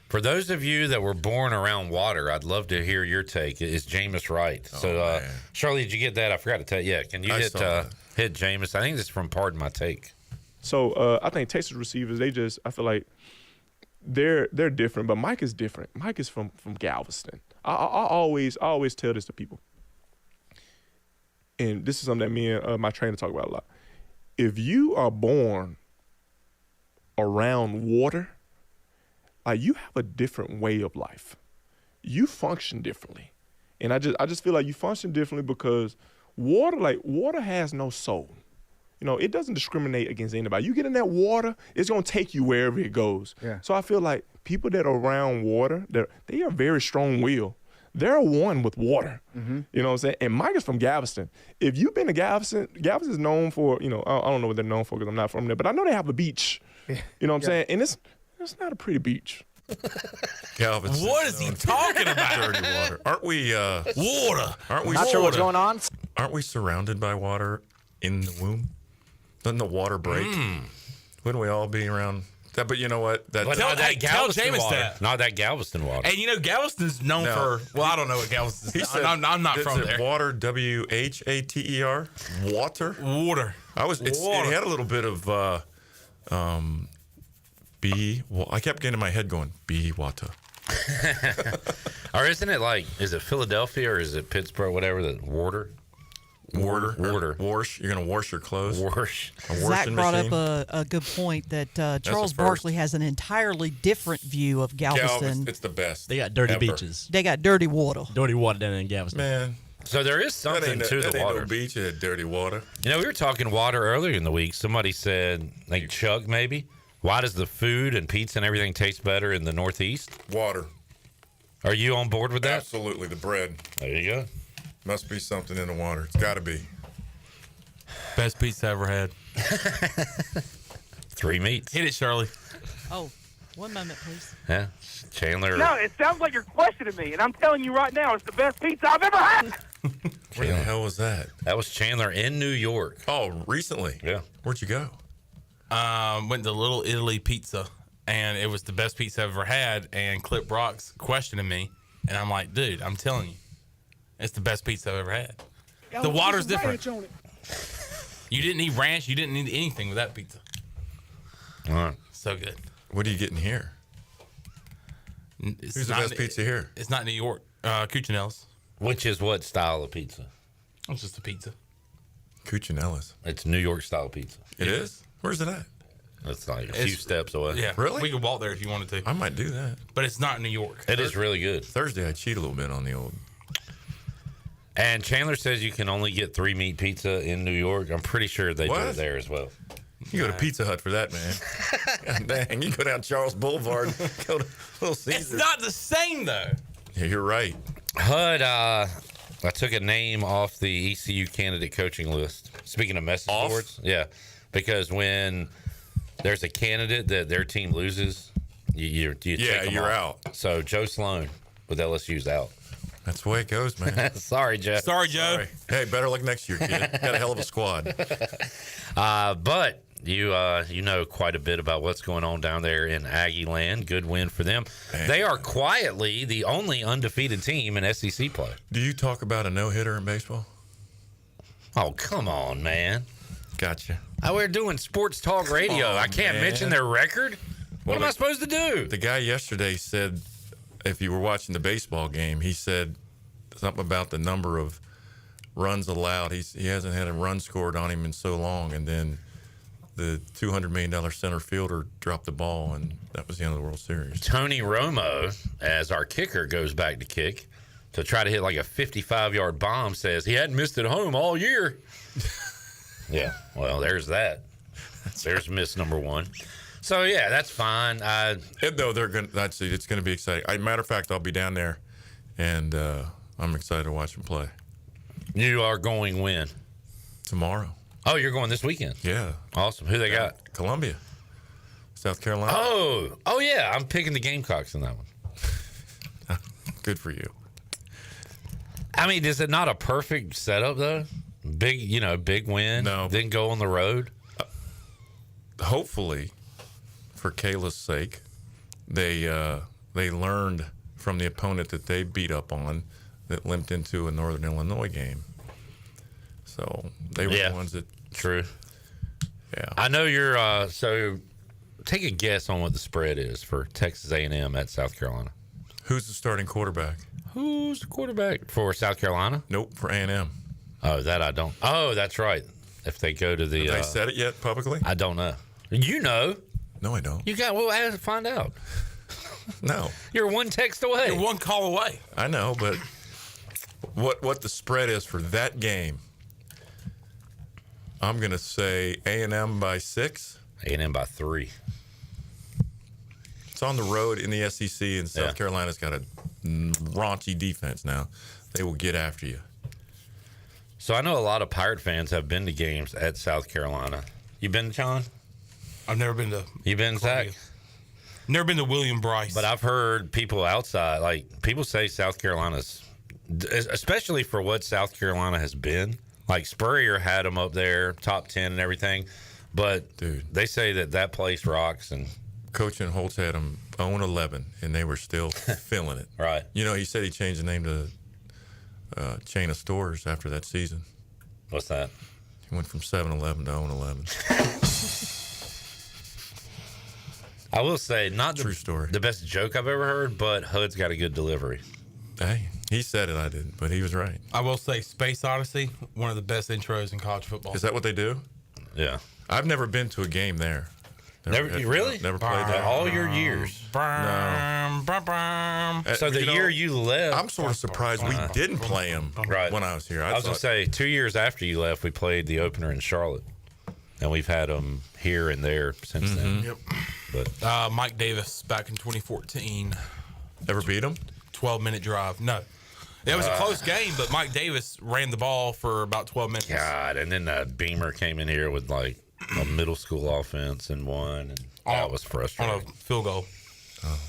for those of you that were born around water, I'd love to hear your take. Is Jamus right? So, Charlie, did you get that? I forgot to tell you. Yeah, can you hit Jamus? I think this is from Pardon My Take. So I think Texas receivers, I feel like they're different, but Mike is different. Mike is from Galveston. I always tell this to people, and this is something that me and my trainer talk about a lot. If you are born around water, like, you have a different way of life. You function differently, and I just feel like you function differently because water has no soul. You know, it doesn't discriminate against anybody. You get in that water, it's going to take you wherever it goes. Yeah. So I feel like people that are around water, they are very strong-willed. They're one with water. Mm-hmm. You know what I'm saying? And Mike is from Galveston. If you've been to Galveston is known for, I don't know what they're known for because I'm not from there, but I know they have a beach. Yeah. You know what I'm saying? And it's not a pretty beach. Galveston. What is he talking about? Dirty water. Aren't we water? Aren't we not sure what's going on? Aren't we surrounded by water in the womb? Doesn't the water break? Wouldn't we all be around that? But you know what? Tell Jamus water. that. Not that Galveston water. And Galveston's known for, I don't know what Galveston's. I'm not from there. Water, WHATER. Water. It had a little bit of Well, I kept getting in my head going, be water. Or isn't it like, is it Philadelphia or is it Pittsburgh, whatever, the water? Water. Wash. You're going to wash your clothes. Wash. Zach brought up a good point that Charles Barkley has an entirely different view of Galveston. It's the best. They got dirty beaches. They got dirty water. Dirty water down in Galveston. Man. So there is something to the water. No beach, it had dirty water. We were talking water earlier in the week. Somebody said, like Chuck maybe, why does the food and pizza and everything taste better in the Northeast? Water. Are you on board with that? Absolutely. The bread. There you go. Must be something in the water. It's got to be. Best pizza I ever had. 3 meats. Hit it, Charlie. Oh, one moment, please. Yeah, Chandler. No, it sounds like you're questioning me, and I'm telling you right now, it's the best pizza I've ever had. Where the hell was that? That was Chandler in New York. Oh, recently? Yeah. Where'd you go? Went to Little Italy Pizza, and it was the best pizza I've ever had. And Clip Brock's questioning me, and I'm like, dude, I'm telling you, it's the best pizza I've ever had. The water's different. You didn't need ranch. You didn't need anything with that pizza. All right. So good. What are you getting here? Who's the best pizza here? It's not New York. Cuccinelli's. Which is what style of pizza? It's just a pizza. Cuccinelli's. It's New York style pizza. It is? Where's it at? It's like a few steps away. Yeah. Really? We could walk there if you wanted to. I might do that. But it's not New York. It is really good. Thursday, I cheat a little bit on the old. And Chandler says you can only get 3 meat pizza in New York. I'm pretty sure they do it there as well. You go to Pizza Hut for that, man. God dang, you go down Charles Boulevard and go to Little Caesars. It's not the same, though. Yeah, you're right. Hud, I took a name off the ECU candidate coaching list. Speaking of message boards. Yeah, because when there's a candidate that their team loses, you take them you're off. out. So Joe Sloan with LSU's out. That's the way it goes, man. Sorry, Jeff. Sorry, Joe. Sorry. Hey, better luck next year, kid. Got a hell of a squad. But You know quite a bit about what's going on down there in Aggie land. Good win for them. Man. They are quietly the only undefeated team in SEC play. Do you talk about a no-hitter in baseball? Oh, come on, man. Gotcha. We're doing sports talk radio. I can't mention their record? What am I supposed to do? The guy yesterday said, if you were watching the baseball game, he said something about the number of runs allowed. He hasn't had a run scored on him in so long, and then the $200 million center fielder dropped the ball, and that was the end of the World Series. Tony Romo, as our kicker goes back to kick to try to hit like a 55-yard bomb, says he hadn't missed at home all year. Yeah, well, there's that. There's miss number one. So, yeah, that's fine. It's going to be exciting. Matter of fact, I'll be down there, and I'm excited to watch them play. You are going when? Tomorrow. Oh, you're going this weekend? Yeah. Awesome. Who they got? Columbia. South Carolina. Oh, yeah. I'm picking the Gamecocks in that one. Good for you. I mean, is it not a perfect setup, though? Big win. No. Then go on the road. Hopefully, for Kayla's sake, they learned from the opponent that they beat up on that limped into a Northern Illinois game. So they were the ones that. True. Yeah. I know you're. So, take a guess on what the spread is for Texas A&M at South Carolina. Who's the starting quarterback? Who's the quarterback for South Carolina? Nope, for A&M. Oh, that I don't. Oh, that's right. If they go to the. Have they said it yet publicly? I don't know. You know. No, I don't. We'll have to find out. No. You're one text away. You're one call away. I know, but what the spread is for that game, I'm going to say A&M by 6. A&M by 3. It's on the road in the SEC, and South Carolina's got a raunchy defense now. They will get after you. So I know a lot of Pirate fans have been to games at South Carolina. You been, John? I've never been to. You been, Zach? Never been to William Bryce. But I've heard people outside, like people say South Carolina's, especially for what South Carolina has been. Like Spurrier had them up there, top 10 and everything. But dude, they say that place rocks. And Coach and Holtz had them 0-11, and they were still feeling it. Right. He said he changed the name to chain of stores after that season. What's that? He went from 7-11 to 0-11. I will say, not true story. The best joke I've ever heard, but Hud's got a good delivery. Hey, he said it, I didn't, but he was right. I will say Space Odyssey, one of the best intros in college football. Is that what they do? Yeah. I've never been to a game there. Really? Never played there. All your years. No. So the year you left. I'm sort of surprised we didn't play them when I was here. I was going to say, 2 years after you left, we played the opener in Charlotte. And we've had them here and there since then. Yep. But Mike Davis back in 2014. Ever beat him? 12-minute drive. No. It was a close game, but Mike Davis ran the ball for about 12 minutes. God, and then Beamer came in here with like a middle school offense and won. And that was frustrating. On a field goal. Oh.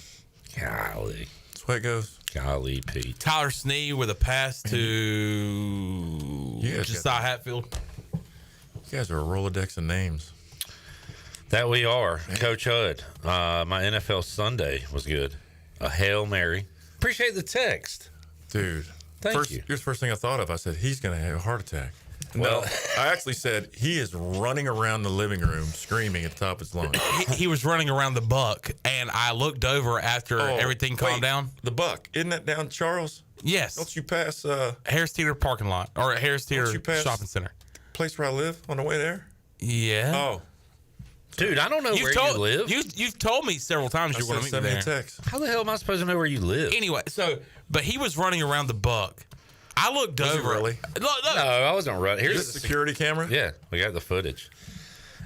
Golly. That's the way it goes. Golly, Pete. Tyler Snead with a pass to Josiah Hatfield. You guys are a Rolodex of names. That we are. Coach Hud. My NFL Sunday was good. A Hail Mary. Appreciate the text. Dude. Thank you. Here's the first thing I thought of. I said, he's going to have a heart attack. Well, I actually said, he is running around the living room screaming at the top of his lungs. He was running around the Buck, and I looked over after everything calmed down. The Buck. Isn't that down Charles? Yes. Don't you pass... Harris Teeter parking lot, or Harris Teeter shopping center. Place where I live on the way there? Yeah. Oh. Dude, I don't know where you live. You've told me several times you want to meet me there. Text. How the hell am I supposed to know where you live? Anyway, but he was running around the Buck. I looked over. Really? Look. No, I wasn't running. Here's the security camera? Yeah, we got the footage.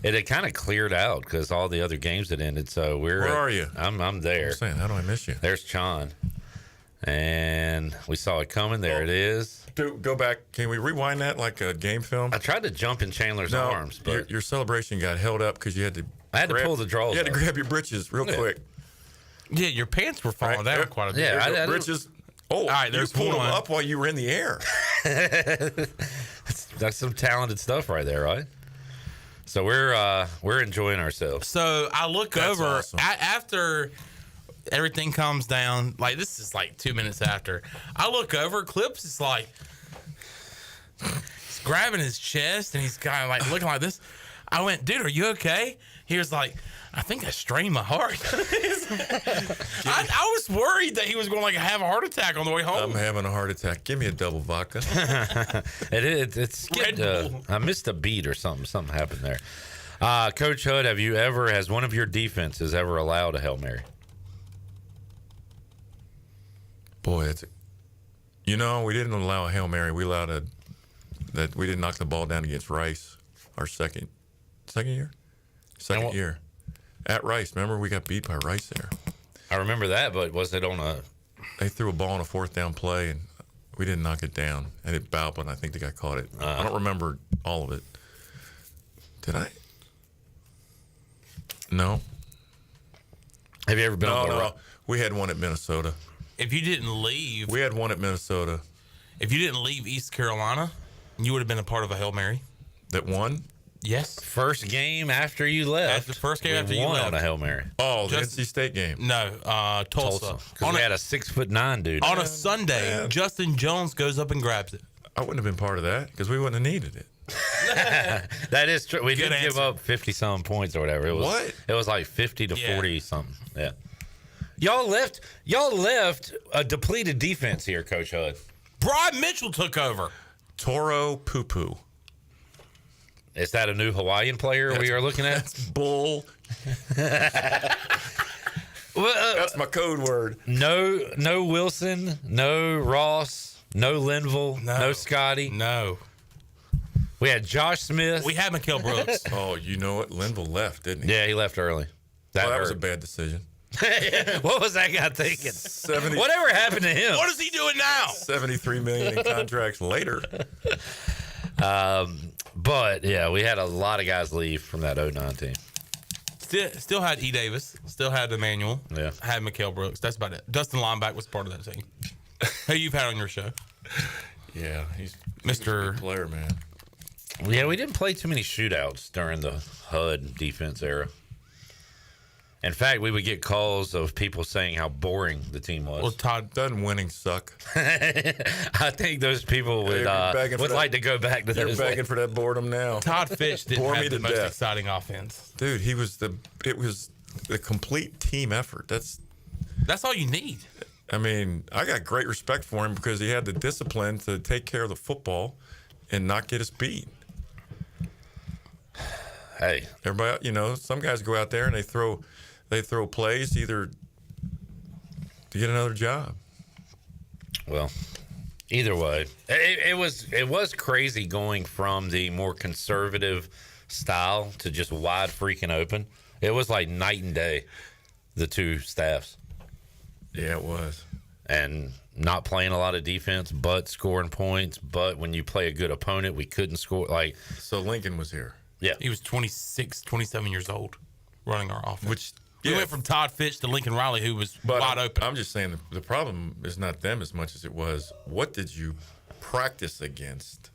It had kind of cleared out because all the other games had ended. So Where are you? I'm there. I'm saying, how do I miss you? There's Chon. And we saw it coming. There it is. Dude, go back. Can we rewind that like a game film? I tried to jump in Chandler's arms, but your celebration got held up because you had to. I had to pull the draws. You had to up. grab your britches real quick. Yeah, your pants were falling down quite a bit. Yeah, I britches. Oh, all right, you pulled them up while you were in the air. That's some talented stuff right there, right? So we're enjoying ourselves. So I look That's over awesome. after everything calms down. Like, this is like 2 minutes after. I look over. Clips is like, he's grabbing his chest and he's kind of like looking like this. I went, dude, are you okay? He was like, I think I strained my heart. I was worried that he was going to like have a heart attack on the way home. I'm having a heart attack. Give me a double vodka. It's good. I missed a beat or something. Something happened there. Coach Hood, has one of your defenses ever allowed a Hail Mary? Boy, we didn't allow a Hail Mary. We allowed that we didn't knock the ball down against Rice our second year at Rice. Remember, we got beat by Rice there. I remember that, but was it on They threw a ball on a 4th down play, and we didn't knock it down. And it bounced, and I think the guy caught it. I don't remember all of it. Did I? No. Have you ever been on the No. We had one at Minnesota. If you didn't leave, we had one at Minnesota. If you didn't leave East Carolina, you would have been a part of a Hail Mary. That won? Yes. First game after you left. The first game after you won left. on a Hail Mary. Oh, the NC State game. No, Tulsa. Because we had a 6'9" dude. On a Sunday, Justin Jones goes up and grabs it. I wouldn't have been part of that because we wouldn't have needed it. That is true. We Good didn't give answer. up 50-some points or whatever. It was, What? It was like 50 to 40 something. Yeah. Y'all left a depleted defense here, Coach Hood. Brian Mitchell took over. Toro Poo-Poo. Is that a new Hawaiian player we are looking at? That's bull. That's my code word. No Wilson, no Ross, no Linville, no Scotty. No. We had Josh Smith. We had Mikael Brooks. Oh, you know what? Linville left, didn't he? Yeah, he left early. That was a bad decision. What was that guy thinking? 70, Whatever happened to him? What is he doing now? $73 million in contracts later. But yeah, we had a lot of guys leave from that 09 team. Still had E. Davis. Still had Emmanuel. Yeah. Had Mikael Brooks. That's about it. Dustin Lineback was part of that team. Who you've had on your show? Yeah, he's Mr. a good player, man. Yeah, we didn't play too many shootouts during the HUD defense era. In fact, we would get calls of people saying how boring the team was. Well, Todd, doesn't winning suck? I think those people would like to go back to those. They're begging for that boredom now. Todd Fitch didn't Bore me have the to most death. exciting offense. Dude, it was the complete team effort. That's all you need. I mean, I got great respect for him because he had the discipline to take care of the football and not get us beat. Hey, everybody, some guys go out there and they throw plays either to get another job. Well, either way, it was crazy going from the more conservative style to just wide freaking open. It was like night and day, the two staffs. Yeah, it was. And not playing a lot of defense, but scoring points. But when you play a good opponent, we couldn't score. So Lincoln was here. Yeah. He was 26, 27 years old running our offense. Yeah. We went from Todd Fitch to Lincoln Riley, who was wide open. I'm just saying the problem is not them as much as it was what did you practice against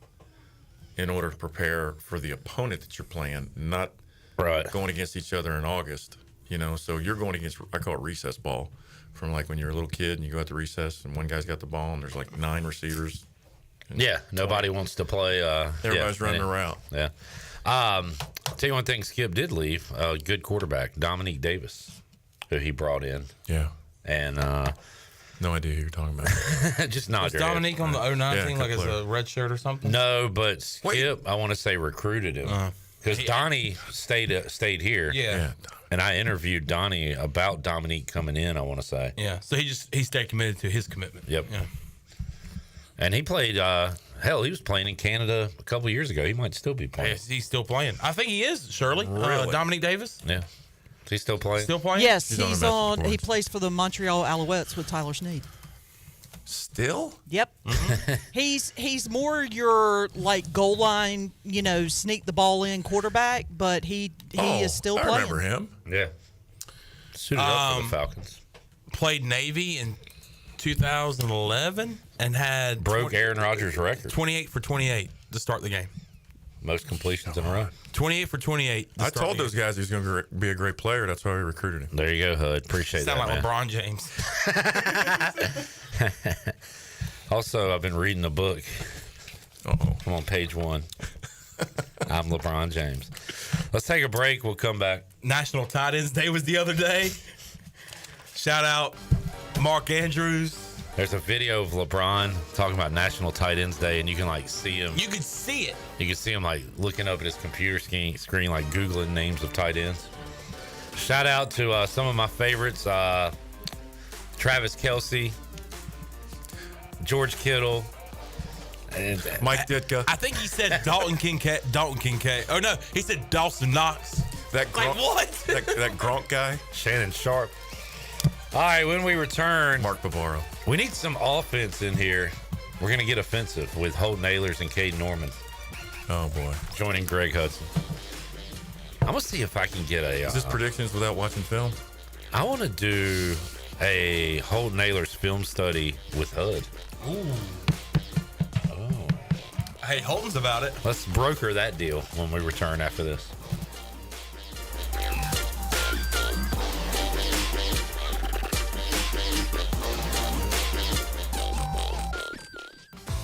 in order to prepare for the opponent that you're playing, not going against each other in August. So you're going against, I call it recess ball, from like when you're a little kid and you go out to recess and one guy's got the ball and there's like 9 receivers. Yeah, nobody wants to play. Everybody's running a route. Yeah. I'll tell you one thing, Skip did leave. A good quarterback, Dominique Davis, who he brought in. Yeah. And no idea who you're talking about. just not Was Dominique on the 09 team, like as player. a red shirt or something? No, but Skip, I want to say recruited him because Donnie stayed here. Yeah. And I interviewed Donnie about Dominique coming in. I want to say. Yeah. So he stayed committed to his commitment. Yep. Yeah. And he played. He was playing in Canada a couple years ago. He might still be playing. Yes, he's still playing. I think he is, Shirley. Really? Dominique Davis. Yeah. Is he still playing? Still playing? Yes, he's on. He plays for the Montreal Alouettes with Tyler Snead. Still? Yep. He's more your like goal line, sneak the ball in quarterback, but he is still playing. I remember him. Yeah. Suited up for the Falcons. Played Navy in 2011 and had Broke Aaron Rodgers' record. 28 for 28 to start the game. most completions in a row. 28 for 28. I told those guys he was going to be a great player. That's why we recruited him. There you go, Hud. Appreciate that. Sound like man. LeBron James. Also, I've been reading a book. Uh-oh. I'm on page 1. I'm LeBron James. Let's take a break. We'll come back. National Tight Ends Day was the other day. Shout out Mark Andrews. There's a video of LeBron talking about National Tight Ends Day, and you can like see him. You can see it. You can see him like looking up at his computer screen, like Googling names of tight ends. Shout out to some of my favorites: Travis Kelce, George Kittle, and Mike Ditka. I think he said Dalton Kincaid. Oh no, he said Dawson Knox. That Gronk, like what? that Gronk guy. Shannon Sharp. All right, when we return, Mark Bavaro. We need some offense in here. We're going to get offensive with Holton Ahlers and Caiden Norman. Oh, boy. Joining Greg Hudson. I'm going to see if I can get a... Is this predictions without watching film? I want to do a Holton Ahlers film study with Hud. Ooh. Oh. Hey, Holton's about it. Let's broker that deal when we return after this.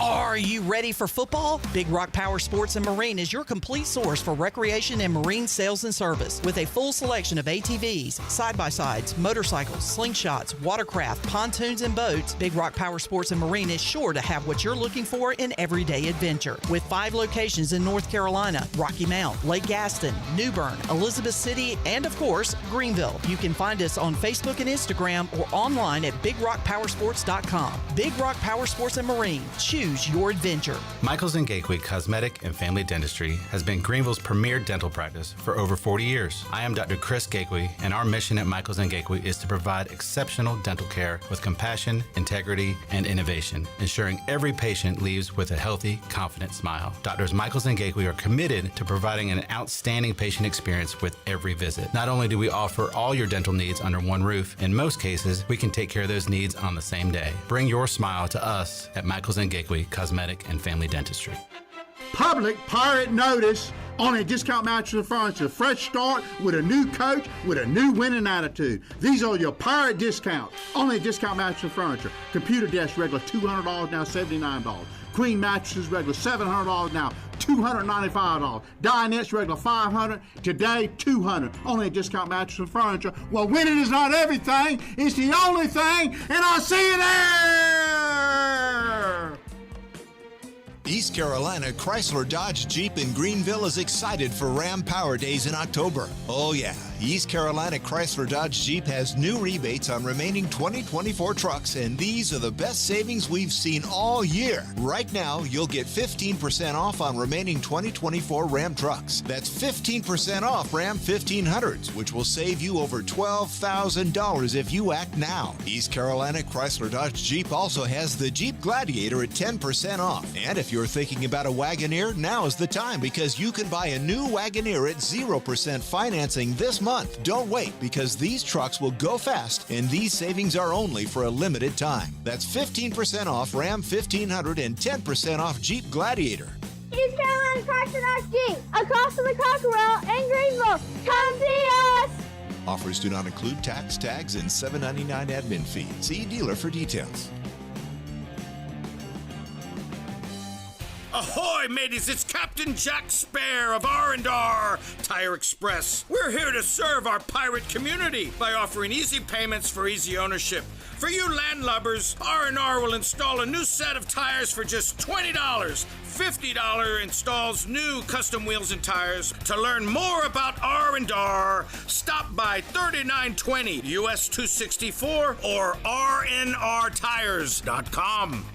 Are you ready for football? Big Rock Power Sports and Marine is your complete source for recreation and marine sales and service. With a full selection of ATVs, side-by-sides, motorcycles, slingshots, watercraft, pontoons, and boats, Big Rock Power Sports and Marine is sure to have what you're looking for in everyday adventure. With 5 locations in North Carolina, Rocky Mount, Lake Gaston, New Bern, Elizabeth City, and of course, Greenville. You can find us on Facebook and Instagram or online at BigRockPowersports.com. Big Rock Power Sports and Marine. Choose your adventure. Michaels & Gateway Cosmetic and Family Dentistry has been Greenville's premier dental practice for over 40 years. I am Dr. Chris Gateway, and our mission at Michaels & Gateway is to provide exceptional dental care with compassion, integrity, and innovation, ensuring every patient leaves with a healthy, confident smile. Doctors Michaels & Gateway are committed to providing an outstanding patient experience with every visit. Not only do we offer all your dental needs under one roof, in most cases, we can take care of those needs on the same day. Bring your smile to us at Michaels & Gateway Cosmetic and Family Dentistry. Public pirate notice on a discount mattress and furniture. Fresh start with a new coach with a new winning attitude. These are your pirate discounts. Only discount mattress and furniture. Computer desk regular $200, now $79. Queen mattresses regular $700, now $295. Dinettes regular $500, today $200. Only discount mattress and furniture. Well, winning is not everything. It's the only thing, and I'll see you there. East Carolina Chrysler Dodge Jeep in Greenville is excited for Ram Power Days in October. Oh yeah, East Carolina Chrysler Dodge Jeep has new rebates on remaining 2024 trucks, and these are the best savings we've seen all year. Right now, you'll get 15% off on remaining 2024 Ram trucks. That's 15% off Ram 1500s, which will save you over $12,000 if you act now. East Carolina Chrysler Dodge Jeep also has the Jeep Gladiator at 10% off. And if you're thinking about a Wagoneer, now is the time, because you can buy a new Wagoneer at 0% financing this month. Don't wait, because these trucks will go fast, and these savings are only for a limited time. That's 15% off Ram 1500 and 10% off Jeep Gladiator. East Carolina Chrysler Dodge Jeep, across from the Cockerell in Greenville. Come see us! Offers do not include tax, tags, and $7.99 admin fee. See dealer for details. Ahoy, mateys! It's Captain Jack Spare of R&R Tire Express. We're here to serve our pirate community by offering easy payments for easy ownership. For you landlubbers, R&R will install a new set of tires for just $20. $50 installs new custom wheels and tires. To learn more about R&R, stop by 3920 US 264 or rnrtires.com.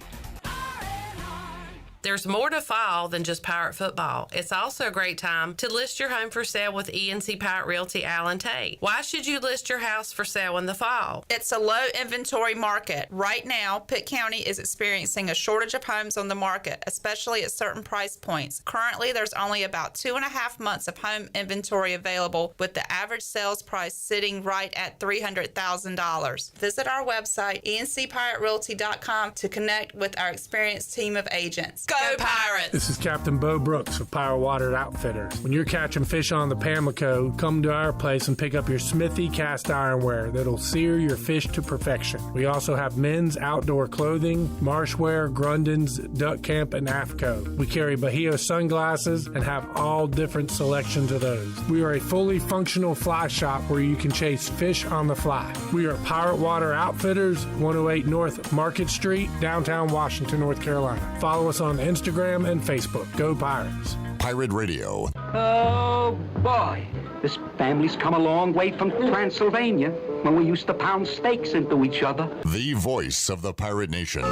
There's more to fall than just pirate football. It's also a great time to list your home for sale with ENC Pirate Realty Allen Tate. Why should you list your house for sale in the fall? It's a low inventory market. Right now, Pitt County is experiencing a shortage of homes on the market, especially at certain price points. Currently, there's only about 2.5 months of home inventory available, with the average sales price sitting right at $300,000. Visit our website, encpiraterealty.com, to connect with our experienced team of agents. Go Go Pirates! This is Captain Bo Brooks of Power Water Outfitters. When you're catching fish on the Pamlico, come to our place and pick up your Smithy cast ironware that'll sear your fish to perfection. We also have men's outdoor clothing, marshwear, Grundens, Duck Camp, and AFCO. We carry Bahia sunglasses and have all different selections of those. We are a fully functional fly shop where you can chase fish on the fly. We are Pirate Water Outfitters, 108 North Market Street, downtown Washington, North Carolina. Follow us on Instagram and Facebook. Go Pirates. Pirate Radio. Oh, boy. This family's come a long way from Transylvania, when we used to pound steaks into each other. The voice of the Pirate Nation.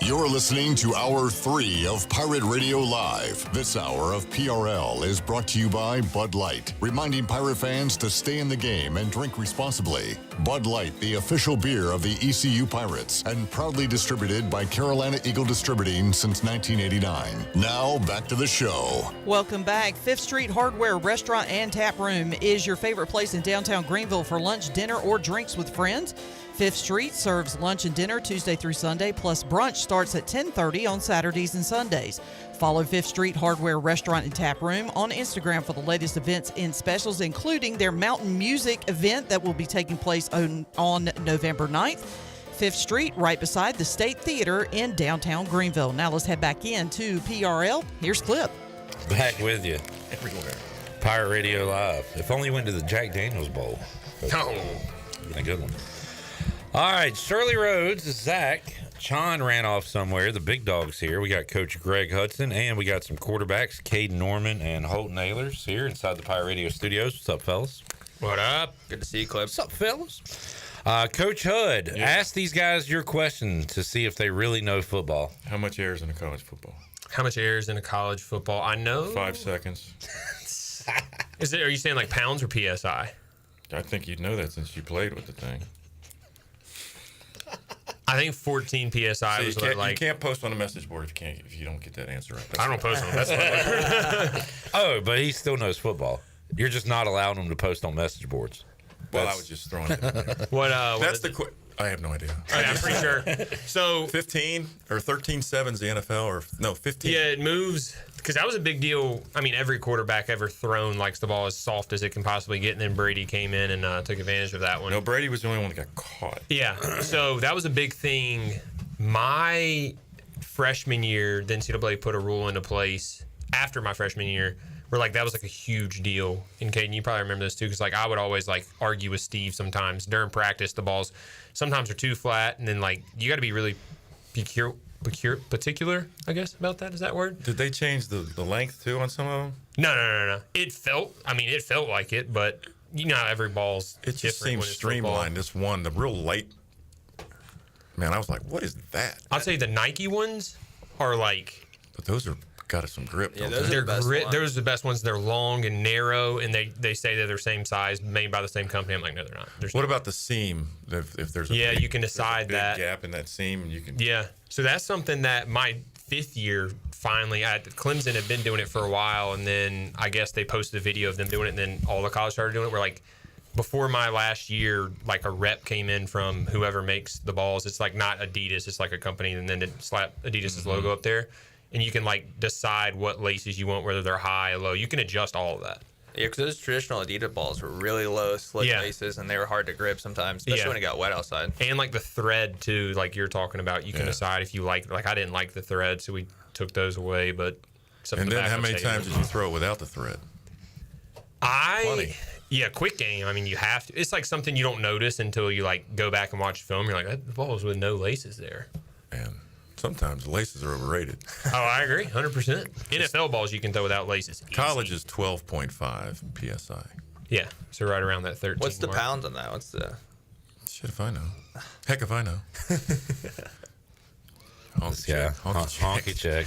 You're listening to Hour 3 of Pirate Radio Live. This hour of PRL is brought to you by Bud Light, reminding Pirate fans to stay in the game and drink responsibly. Bud Light, the official beer of the ECU Pirates, and proudly distributed by Carolina Eagle Distributing since 1989. Now, back to the show. Welcome back. 5th Street Hardware Restaurant and Tap Room is your favorite place in downtown Greenville for lunch, dinner, or drinks with friends. 5th Street serves lunch and dinner Tuesday through Sunday, plus brunch starts at 10:30 on Saturdays and Sundays. Follow 5th Street Hardware Restaurant and Tap Room on Instagram for the latest events and specials, including their Mountain Music event that will be taking place on November 9th. 5th Street, right beside the State Theater in downtown Greenville. Now let's head back into PRL. Here's Clip. Back with you. Everywhere. Pirate Radio Live. If only went to the Jack Daniels Bowl. Oh. A good one. All right, Shirley Rhodes, Zach. Chon ran off somewhere. The big dog's here. We got Coach Greg Hudson, and we got some quarterbacks, Caiden Norman and Holton Ahlers here inside the Pirate Radio studios. What's up, fellas? What up? Good to see you, Clip. What's up, fellas? Coach Hood, ask these guys your question to see if they really know football. How much air is in a college football? How much air is in a college football? I know. 5 seconds. Are you saying like pounds or PSI? I think you'd know that since you played with the thing. I think 14 PSI was like. You can't post on the message board if you don't get that answer right. I don't post on the message board. Oh, but he still knows football. You're just not allowing him to post on message boards. Well, I was just throwing it in there. That's the I have no idea. I'm pretty sure. So 15 or 13-7's the NFL, or no 15. Yeah, it moves because that was a big deal. I mean, every quarterback ever thrown likes the ball as soft as it can possibly get, and then Brady came in and took advantage of that one. No, Brady was the only one that got caught. Yeah, so that was a big thing. My freshman year, the NCAA put a rule into place after my freshman year. Where like that was like a huge deal. And Caiden, you probably remember this too, because like I would always like argue with Steve sometimes during practice. The balls sometimes are too flat, and then like you got to be really particular, I guess, about that. Is that word? Did they change the length too on some of them? No. It felt like it, but you know how every ball's it just seems streamlined. This one, the real light. Man, I was like, what is that? I'll tell you, the Nike ones are like. But those are. Got us some grip. Yeah, those are the best ones. They're long and narrow, and they say that they're same size, made by the same company. I'm like, no, they're not. What about the seam? If there's you can decide big that gap in that seam, and you can. Yeah, so that's something that my 5th year finally. Clemson had been doing it for a while, and then I guess they posted a video of them doing it, and then all the college started doing it. Where like before my last year, like a rep came in from whoever makes the balls. It's like not Adidas, it's like a company, and then it slapped Adidas' logo up there. And you can like decide what laces you want, whether they're high or low. You can adjust all of that. Yeah, because those traditional Adidas balls were really low, slick laces, and they were hard to grip sometimes, especially when it got wet outside. And like the thread too, like you're talking about, you can decide if you like I didn't like the thread, so we took those away. But and then how many times did you throw it without the thread? Quick game. I mean, you have to. It's like something you don't notice until you like go back and watch the film. You're like, that ball was with no laces there. And sometimes laces are overrated. Oh, I agree, 100%. NFL balls you can throw without laces. Easy. College is 12.5 PSI. Yeah, so right around that 13. What's the pounds on that? What's the? Shit if I know. Heck if I know. Honky check.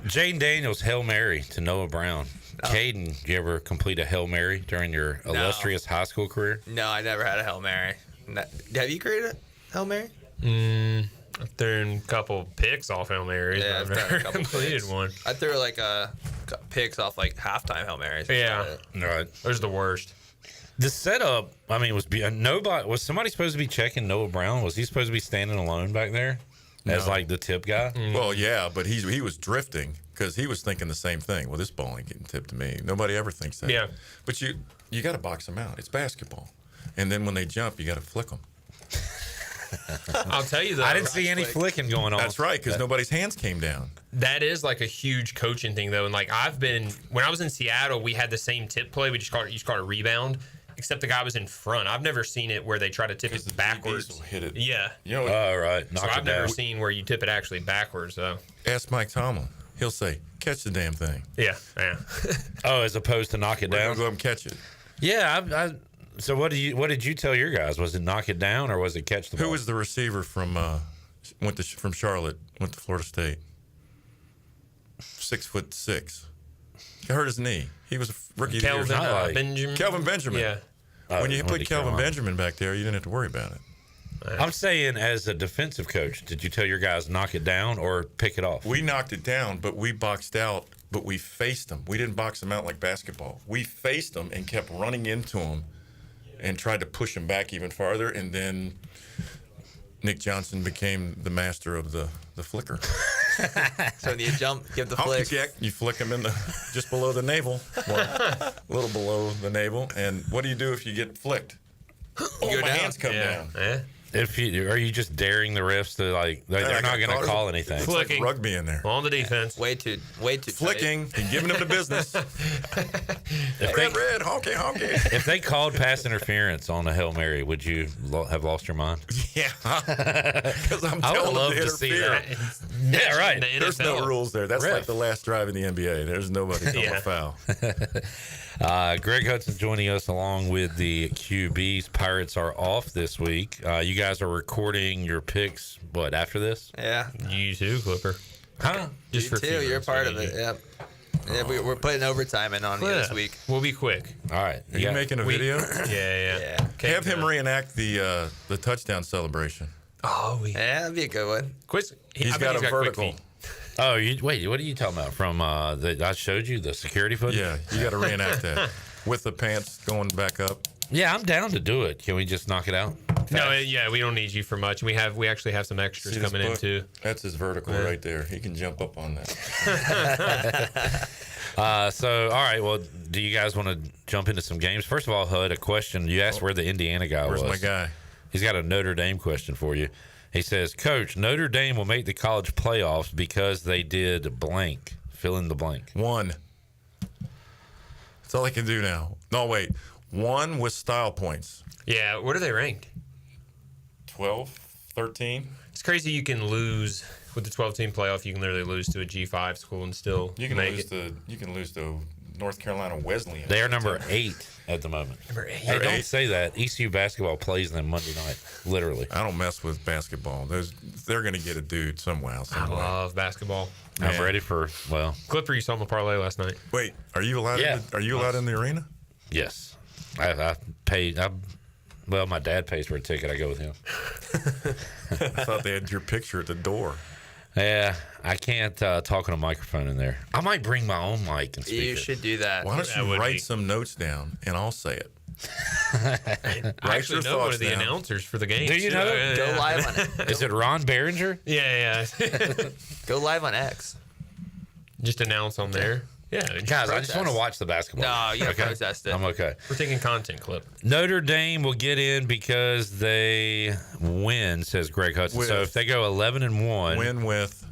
Jane Daniels, Hail Mary to Noah Brown. Caiden, did you ever complete a Hail Mary during your illustrious high school career? No, I never had a Hail Mary. Have you created a Hail Mary? Throwing a couple picks off Hail Marys. Yeah, I've I've done a never couple completed picks. one. I threw like picks off like halftime Hail Marys. Yeah. Right. Those are the worst. The setup, I mean, was somebody supposed to be checking Noah Brown? Was he supposed to be standing alone back there as like the tip guy? Well, yeah, but he was drifting because he was thinking the same thing. Well, this ball ain't getting tipped to me. Nobody ever thinks that. Yeah. But you got to box them out. It's basketball. And then when they jump, you got to flick them. I'll tell you though, I didn't see any flicking going on. That's right, because nobody's hands came down. That is like a huge coaching thing though, and like when I was in Seattle, we had the same tip play. We just called it a rebound, except the guy was in front. I've never seen it where they try to tip it backwards. Will hit it. Yeah. Right. So I've never seen where you tip it actually backwards though. Ask Mike Tomlin. He'll say, "Catch the damn thing." Yeah. As opposed to knock it We're down. gonna go up and catch it. Yeah. So what did you tell your guys? Was it knock it down or was it catch the ball? Who was the receiver from from Charlotte? Went to Florida State. 6'6". He hurt his knee. He was a rookie of the year. Benjamin. Kelvin Benjamin. Yeah. When you put Kelvin Benjamin back there, you didn't have to worry about it. I'm saying, as a defensive coach, did you tell your guys knock it down or pick it off? We knocked it down, but we boxed out. But we faced them. We didn't box them out like basketball. We faced them and kept running into them and tried to push them back even farther. And then Nick Johnson became the master of the flicker. So when you jump, give the flick. You flick them just below the navel, a little below the navel. And what do you do if you get flicked? My hands come down. Are you just daring the refs to they're not going to call anything? It's like rugby in there. On the defense. Way too flicking and giving them the business. Red, honky. If they called pass interference on a Hail Mary, would you have lost your mind? Yeah. Because I'm I would telling love them to to see interfere. that. Yeah, right. There's no rules there. That's Ref. like the last drive in the NBA. There's nobody calling a foul. Greg Hudson joining us along with the QBs. Pirates are off this week. You guys are recording your picks, after this? Yeah. You too, Clipper. Huh? Just you too. You're part of it. Yep. Yeah, we're putting overtime in on you this week. We'll be quick. All right. Are you making a video? Yeah. Have him reenact the touchdown celebration. Oh, yeah, that'd be a good one. He's got a vertical. Oh, wait, what are you talking about? From I showed you the security footage? Yeah, you got to reenact that with the pants going back up. Yeah, I'm down to do it. Can we just knock it out? No, we don't need you for much. We actually have some extras coming in too. That's his vertical right there. He can jump up on that. So, all right. Well, do you guys want to jump into some games? First of all, Hud, a question. You asked where the Indiana guy was. Where's my guy? He's got a Notre Dame question for you. He says, Coach, Notre Dame will make the college playoffs because they did blank. Fill in the blank. One. That's all I can do now. No, wait. One with style points. Yeah, what are they ranked? 12, 13. It's crazy you can lose with the 12-team playoff. You can literally lose to a G5 school and still make it. You can lose to North Carolina Wesleyan. They are number 8 at the moment. Number 8. Hey, don't say that. ECU basketball plays them Monday night, literally. I don't mess with basketball. They're going to get a dude somehow. I love basketball. I'm ready for, Clipper, you saw my parlay last night. Wait, are you allowed? Yeah. Are you allowed in the arena? Yes. I paid. My dad pays for a ticket. I go with him. I thought they had your picture at the door. Yeah, I can't talk on a microphone in there. I might bring my own mic and speak. You should do that. Why don't you write some notes down and I'll say it? I actually know one of the announcers for the game. Do you know? Go live on it. Is it Ron Behringer? Yeah. Go live on X. Just announce on there. Yeah, guys, I just want to watch the basketball. No, you gotta protest it. I'm okay. We're taking content clip. Notre Dame will get in because they win, says Greg Hudson. So if they go 11-1, win with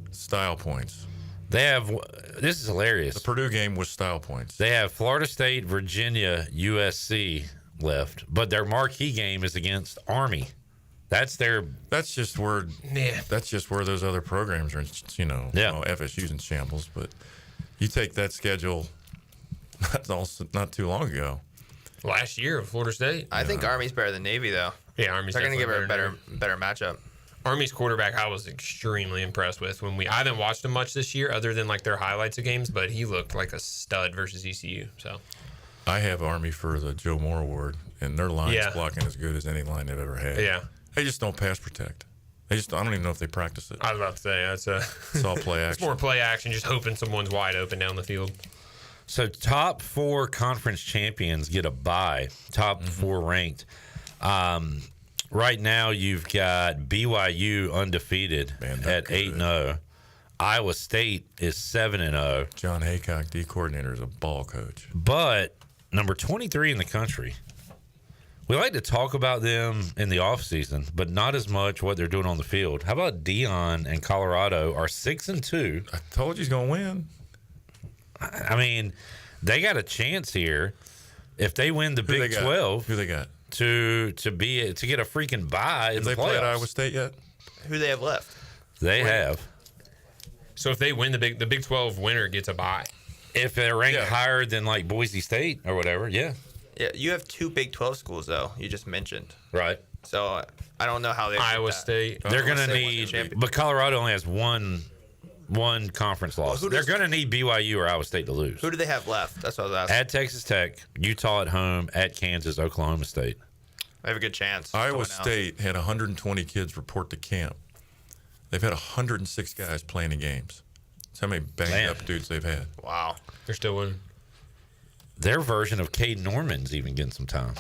style points. They have. This is hilarious. The Purdue game was style points. They have Florida State, Virginia, USC left, but their marquee game is against Army. That's just where. Yeah. That's just where those other programs are. FSU's in shambles, but. You take that schedule not too long ago. Last year, Florida State. I think Army's better than Navy, though. Yeah, Army's They're going to give her a better better matchup. Army's quarterback, I was extremely impressed with. I haven't watched him much this year, other than their highlights of games, but he looked like a stud versus ECU. So, I have Army for the Joe Moore Award, and their line's blocking as good as any line they've ever had. Yeah, they just don't pass protect. I don't even know if they practice it. I was about to say it's all play action. It's more play action, just hoping someone's wide open down the field. So top 4 conference champions get a bye. Top 4 ranked. Right now you've got BYU undefeated at 8-0. Iowa State is 7-0. John Haycock, D coordinator, is a ball coach. But number 23 in the country. We like to talk about them in the offseason, but not as much what they're doing on the field. How about Dion and Colorado are 6-2? I told you he's going to win. I mean, they got a chance here if they win the Big 12. Who they got? To get a freaking bye in the playoffs. Have they played Iowa State yet? Who do they have left? They have. So if they win the Big 12 winner gets a bye. If they're ranked higher than like Boise State or whatever, yeah. Yeah, you have 2 Big 12 schools though. You just mentioned. Right. So I don't know how they. Iowa State. They're going to need, but Colorado only has one conference loss. They're going to need BYU or Iowa State to lose. Who do they have left? That's what I was asking. At Texas Tech, Utah at home, at Kansas, Oklahoma State. I have a good chance. Iowa State had 120 kids report to camp. They've had 106 guys playing in games. That's how many banged up dudes they've had. Wow. They're still winning. Their version of Caiden Norman's even getting some time.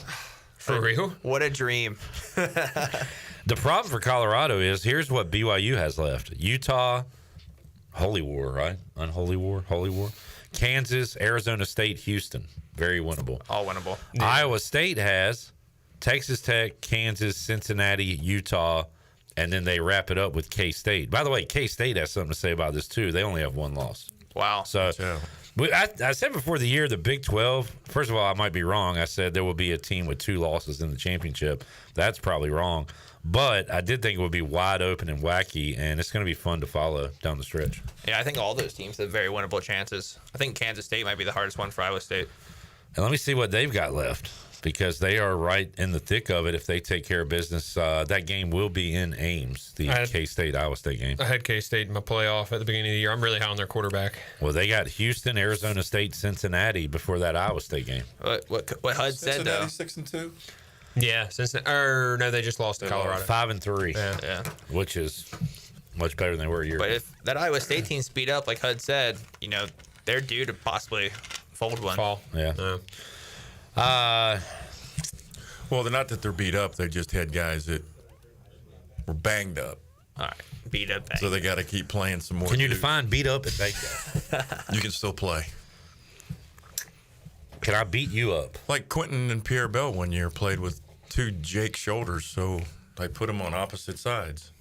For real? What a dream. The problem for Colorado is here's what BYU has left. Utah, Holy War, right? Unholy War, Holy War. Kansas, Arizona State, Houston. Very winnable. All winnable. Yeah. Iowa State has Texas Tech, Kansas, Cincinnati, Utah, and then they wrap it up with K-State. By the way, K-State has something to say about this, too. They only have 1 loss. Wow. So I said before the year, the Big 12, first of all, I might be wrong. I said there will be a team with 2 losses in the championship. That's probably wrong. But I did think it would be wide open and wacky, and it's going to be fun to follow down the stretch. Yeah, I think all those teams have very winnable chances. I think Kansas State might be the hardest one for Iowa State. And let me see what they've got left, because they are right in the thick of it if they take care of business. That game will be in Ames, the K-State, Iowa State game. I had K-State in my playoff at the beginning of the year. I'm really high on their quarterback. Well, they got Houston, Arizona State, Cincinnati before that Iowa State game. What HUD said, though. 6-2? Yeah, no, they just lost to Colorado. 5-3. Yeah. Which is much better than they were a year ago. But if that Iowa State team speed up, like HUD said, they're due to possibly fold one. Fall. Yeah. Well, they're not that they're beat up. They just had guys that were banged up. All right. Beat up. So they got to keep playing some more. Can you define beat up and banged up? You can still play. Can I beat you up? Like Quentin and Pierre Bell one year played with 2 Jake shoulders, so they put them on opposite sides.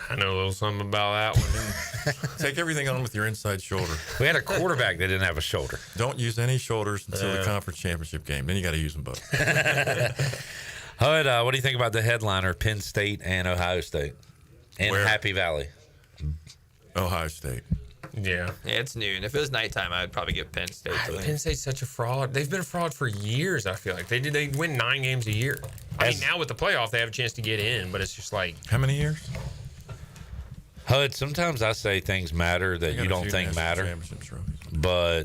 I know a little something about that one. Take everything on with your inside shoulder. We had a quarterback that didn't have a shoulder. Don't use any shoulders until the conference championship game. Then you got to use them both. Hud, what do you think about the headliner, Penn State and Ohio State? And Happy Valley. Ohio State. Yeah. Yeah, it's noon. If it was nighttime, I would probably give Penn State to win. Penn State's such a fraud. They've been a fraud for years, I feel like. They win 9 games a year. I mean, now with the playoff, they have a chance to get in, but it's just like... How many years? Hud, sometimes I say things matter that you don't think matter. But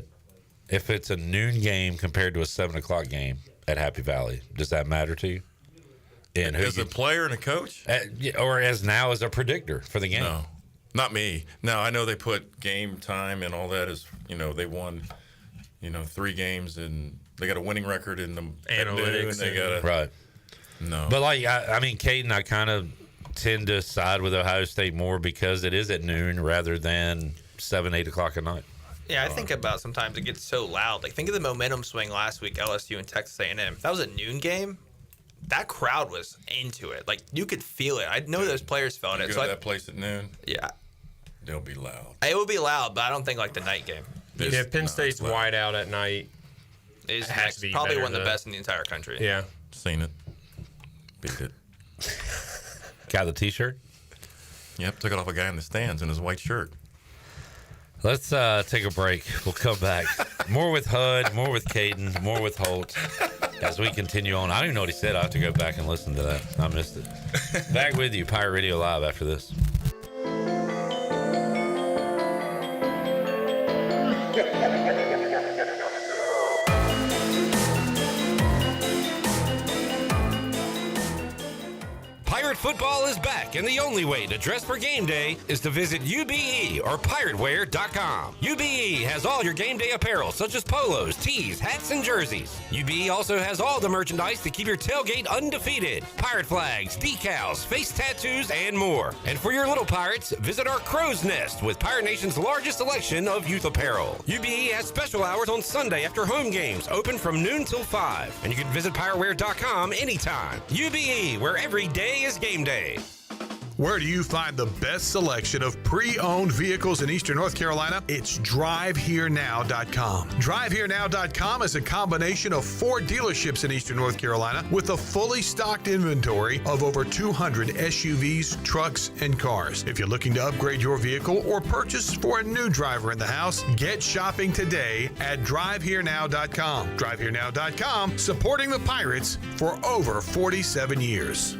if it's a noon game compared to a 7 o'clock game at Happy Valley, does that matter to you? And as a player and a coach? Or as now as a predictor for the game? No, not me. No, I know they put game time and all that as, they won, 3 games and they got a winning record in the analytics. They got right. No. But Caiden, I kind of tend to side with Ohio State more because it is at noon rather than 7, 8 o'clock at night. Yeah, I think about sometimes it gets so loud. Like, think of the momentum swing last week, LSU and Texas A&M. If that was a noon game, that crowd was into it. Like, you could feel it. I know those players felt it. Go to that place at noon? Yeah. They'll be loud. It will be loud, but I don't think like the night game. Yeah, Penn State's wide out at night. It has to be probably one of the best in the entire country. Yeah. Seen it. Beat it. Got the T-shirt? Yep, took it off a guy in the stands in his white shirt. Let's take a break. We'll come back. More with Hud, more with Caiden, more with Holt as we continue on. I don't even know what he said. I have to go back and listen to that. I missed it. Back with you, Pirate Radio Live after this. Pirate football is back, and the only way to dress for game day is to visit UBE or pirateware.com. UBE has all your game day apparel, such as polos, tees, hats, and jerseys. UBE also has all the merchandise to keep your tailgate undefeated. Pirate flags, decals, face tattoos, and more. And for your little pirates, visit our Crow's Nest with Pirate Nation's largest selection of youth apparel. UBE has special hours on Sunday after home games, open from noon till 5. And you can visit pirateware.com anytime. UBE, where every day is game day. Where do you find the best selection of pre-owned vehicles in Eastern North Carolina? It's DriveHereNow.com. DriveHereNow.com is a combination of 4 dealerships in Eastern North Carolina with a fully stocked inventory of over 200 SUVs, trucks, and cars. If you're looking to upgrade your vehicle or purchase for a new driver in the house, get shopping today at DriveHereNow.com. DriveHereNow.com, supporting the Pirates for over 47 years.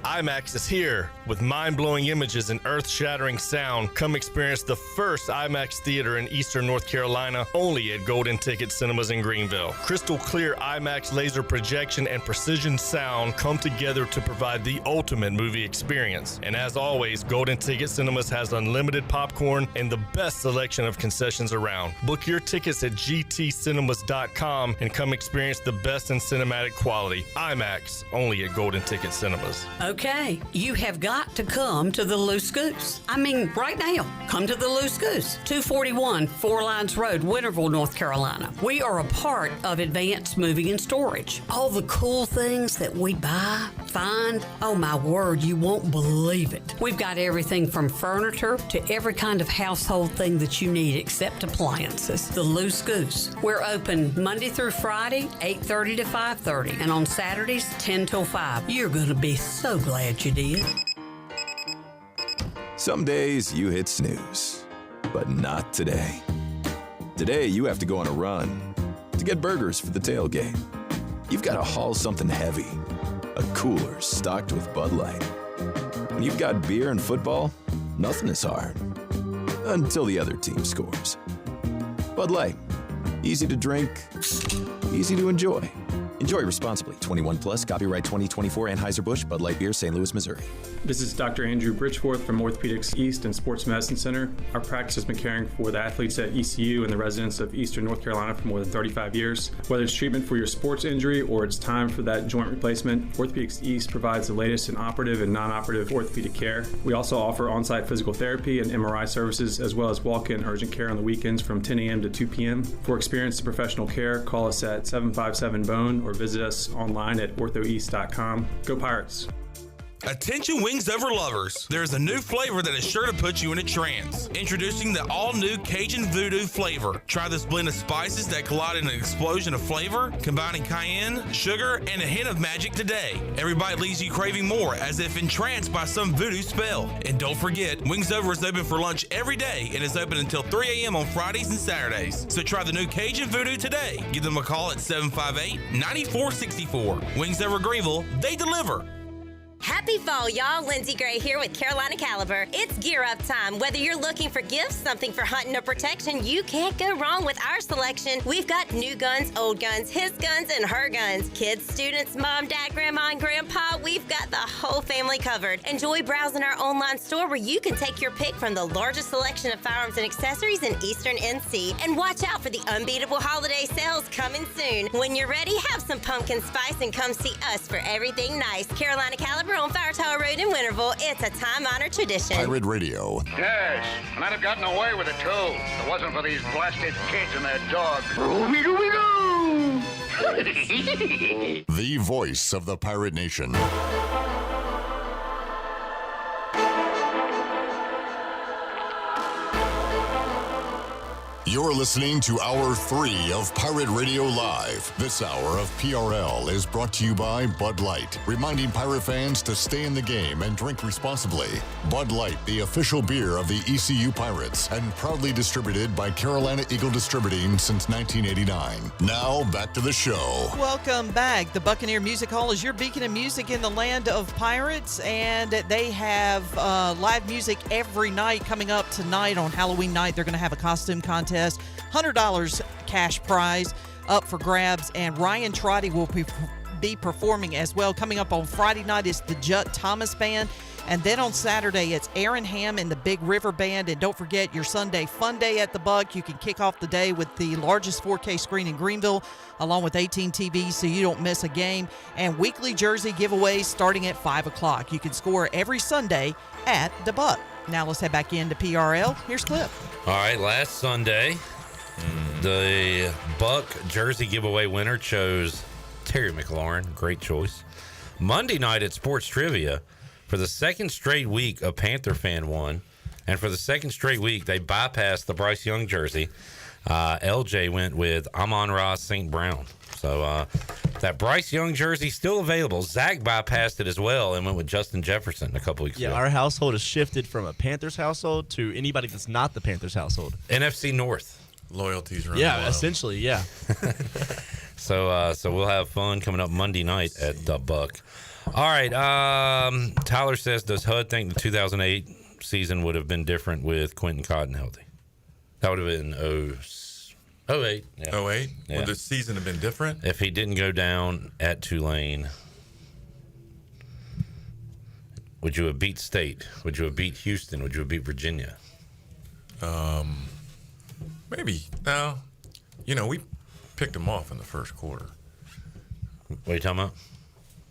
IMAX is here with mind-blowing images and earth-shattering sound. Come experience the first IMAX theater in Eastern North Carolina, only at Golden Ticket Cinemas in Greenville. Crystal clear IMAX laser projection and precision sound come together to provide the ultimate movie experience. And as always, Golden Ticket Cinemas has unlimited popcorn and the best selection of concessions around. Book your tickets at gtcinemas.com and come experience the best in cinematic quality. IMAX, only at Golden Ticket Cinemas. Okay, you have got to come to the Loose Goose. I mean, right now, come to the Loose Goose, 241 Four Lines Road, Winterville, North Carolina. We are a part of Advanced Moving and Storage. All the cool things that we buy, find, oh my word, you won't believe it. We've got everything from furniture to every kind of household thing that you need except appliances. The Loose Goose. We're open Monday through Friday, 8:30 to 5:30, and on Saturdays, 10 till 5. You're going to be so glad you did. Some days you hit snooze, but not today. Today you have to go on a run to get burgers for the tailgate. You've got to haul something heavy, a cooler stocked with Bud Light. When you've got beer and football, nothing is hard, until the other team scores. Bud Light, easy to drink, easy to enjoy. Enjoy responsibly. 21 plus. Copyright 2024 Anheuser-Busch, Bud Light Beer, St. Louis, Missouri. This is Dr. Andrew Bridgeforth from Orthopedics East and Sports Medicine Center. Our practice has been caring for the athletes at ECU and the residents of Eastern North Carolina for more than 35 years. Whether it's treatment for your sports injury or it's time for that joint replacement, Orthopedics East provides the latest in operative and non-operative orthopedic care. We also offer on-site physical therapy and MRI services, as well as walk-in urgent care on the weekends from 10 a.m. to 2 p.m. For experienced and professional care, call us at 757-BONE or visit us online at orthoeast.com. Go Pirates! Attention Wings Over lovers. There's a new flavor that is sure to put you in a trance. Introducing the all-new Cajun Voodoo flavor. Try this blend of spices that collide in an explosion of flavor, combining cayenne, sugar, and a hint of magic today. Every bite leaves you craving more, as if entranced by some voodoo spell. And don't forget, Wings Over is open for lunch every day and is open until 3 a.m. on Fridays and Saturdays. So try the new Cajun Voodoo today. Give them a call at 758-9464. Wings Over Greenville, they deliver. Happy fall, y'all. Lindsay Gray here with Carolina Caliber. It's gear up time. Whether you're looking for gifts, something for hunting or protection, you can't go wrong with our selection. We've got new guns, old guns, his guns, and her guns. Kids, students, mom, dad, grandma, and grandpa, we've got the whole family covered. Enjoy browsing our online store where you can take your pick from the largest selection of firearms and accessories in Eastern NC. And watch out for the unbeatable holiday sales coming soon. When you're ready, have some pumpkin spice and come see us for everything nice. Carolina Caliber on Fire Tower Road in Winterville. It's a time-honored tradition. Pirate Radio. Yes, and I'd have gotten away with it, too. If it wasn't for these blasted kids and their dog. The voice of the Pirate Nation. You're listening to Hour 3 of Pirate Radio Live. This hour of PRL is brought to you by Bud Light, reminding Pirate fans to stay in the game and drink responsibly. Bud Light, the official beer of the ECU Pirates, and proudly distributed by Carolina Eagle Distributing since 1989. Now, back to the show. Welcome back. The Buccaneer Music Hall is your beacon of music in the land of pirates, and they have live music every night. Coming up tonight on Halloween night, they're going to have a costume contest. $100 cash prize up for grabs, and Ryan Trotty will be be performing as well. Coming up on Friday night is the Judd Thomas Band. And then on Saturday, it's Aaron Hamm and the Big River Band. And don't forget your Sunday Fun Day at the Buck. You can kick off the day with the largest 4K screen in Greenville, along with 18 TVs, so you don't miss a game. And weekly jersey giveaways starting at 5 o'clock. You can score every Sunday at the Buck. Now let's head back into PRL. Here's Cliff. All right, last Sunday, the Buck jersey giveaway winner chose Terry McLaurin. Great choice. Monday night at Sports Trivia, for the second straight week, a Panther fan won. And for the second straight week, they bypassed the Bryce Young jersey. LJ went with Amon-Ra St. Brown. So that Bryce Young jersey still available. Zach bypassed it as well and went with Justin Jefferson a couple weeks ago. Yeah, our household has shifted from a Panthers household to anybody that's not the Panthers household. NFC North. Loyalties running Yeah, low. essentially, yeah. So we'll have fun coming up Monday night at the Buck. All right. Tyler says, does HUD think the 2008 season would have been different with Quentin Cotton healthy? That would have been 08. Yeah. 08? Yeah. Would the season have been different? If he didn't go down at Tulane, would you have beat State? Would you have beat Houston? Would you have beat Virginia? Maybe. No. We picked them off in the first quarter. What are you talking about?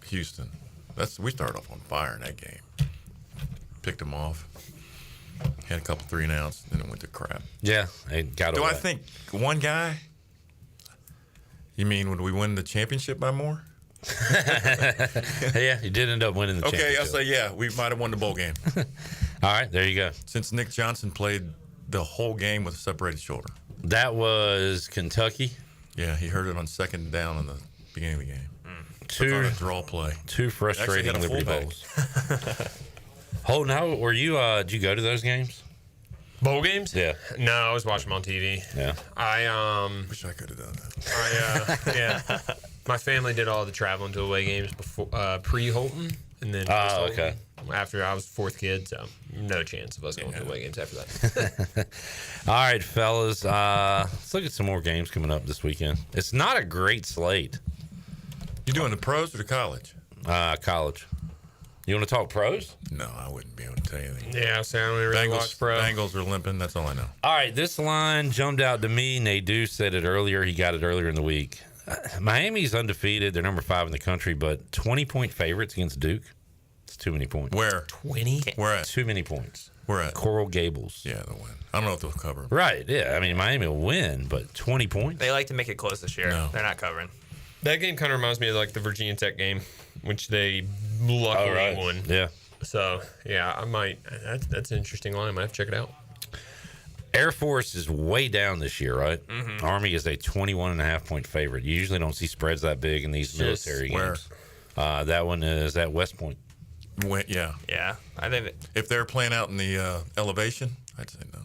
Houston. We started off on fire in that game. Picked them off. Had a couple 3-and-outs, then it went to crap. Yeah, it got away. Do I think one guy? You mean would we win the championship by more? Yeah, you did end up winning the championship. Okay, I'll say yeah. We might have won the bowl game. All right, there you go. Since Nick Johnson played the whole game with a separated shoulder. That was Kentucky. Yeah, he hurt it on second down in the beginning of the game. Two on a draw play. Two frustrating Actually Liberty hit a Bowls. Holton, how were you? Did you go to those games? Bowl games? Yeah. No, I was watching them on TV. Yeah. I wish I could have done that. yeah. My family did all the traveling to away games before pre-Holton, and then okay. After I was fourth kid, so no chance of us going to away games after that. All right, fellas. Let's look at some more games coming up this weekend. It's not a great slate. You doing the pros or the college? College. You want to talk pros? No, I wouldn't be able to tell you anything. Yeah, so I don't really watch pro. Bengals are limping. That's all I know. All right, this line jumped out to me. Nadu said it earlier. He got it earlier in the week. Miami's undefeated. They're number 5 in the country, but 20-point favorites against Duke. It's too many points. Where? 20? Where at? Too many points. Where at? Coral Gables. Yeah, they'll win. I don't know if they'll cover. Right, yeah. I mean, Miami will win, but 20 points? They like to make it close this year. No. They're not covering. That game kind of reminds me of like the Virginia Tech game, which they luckily won. Yeah. So, yeah, I might. That's an interesting line. I might have to check it out. Air Force is way down this year, right? Mm-hmm. Army is a 21.5-point favorite. You usually don't see spreads that big in these military games. That one is at West Point. Yeah. Yeah. I think if they're playing out in the elevation, I'd say no.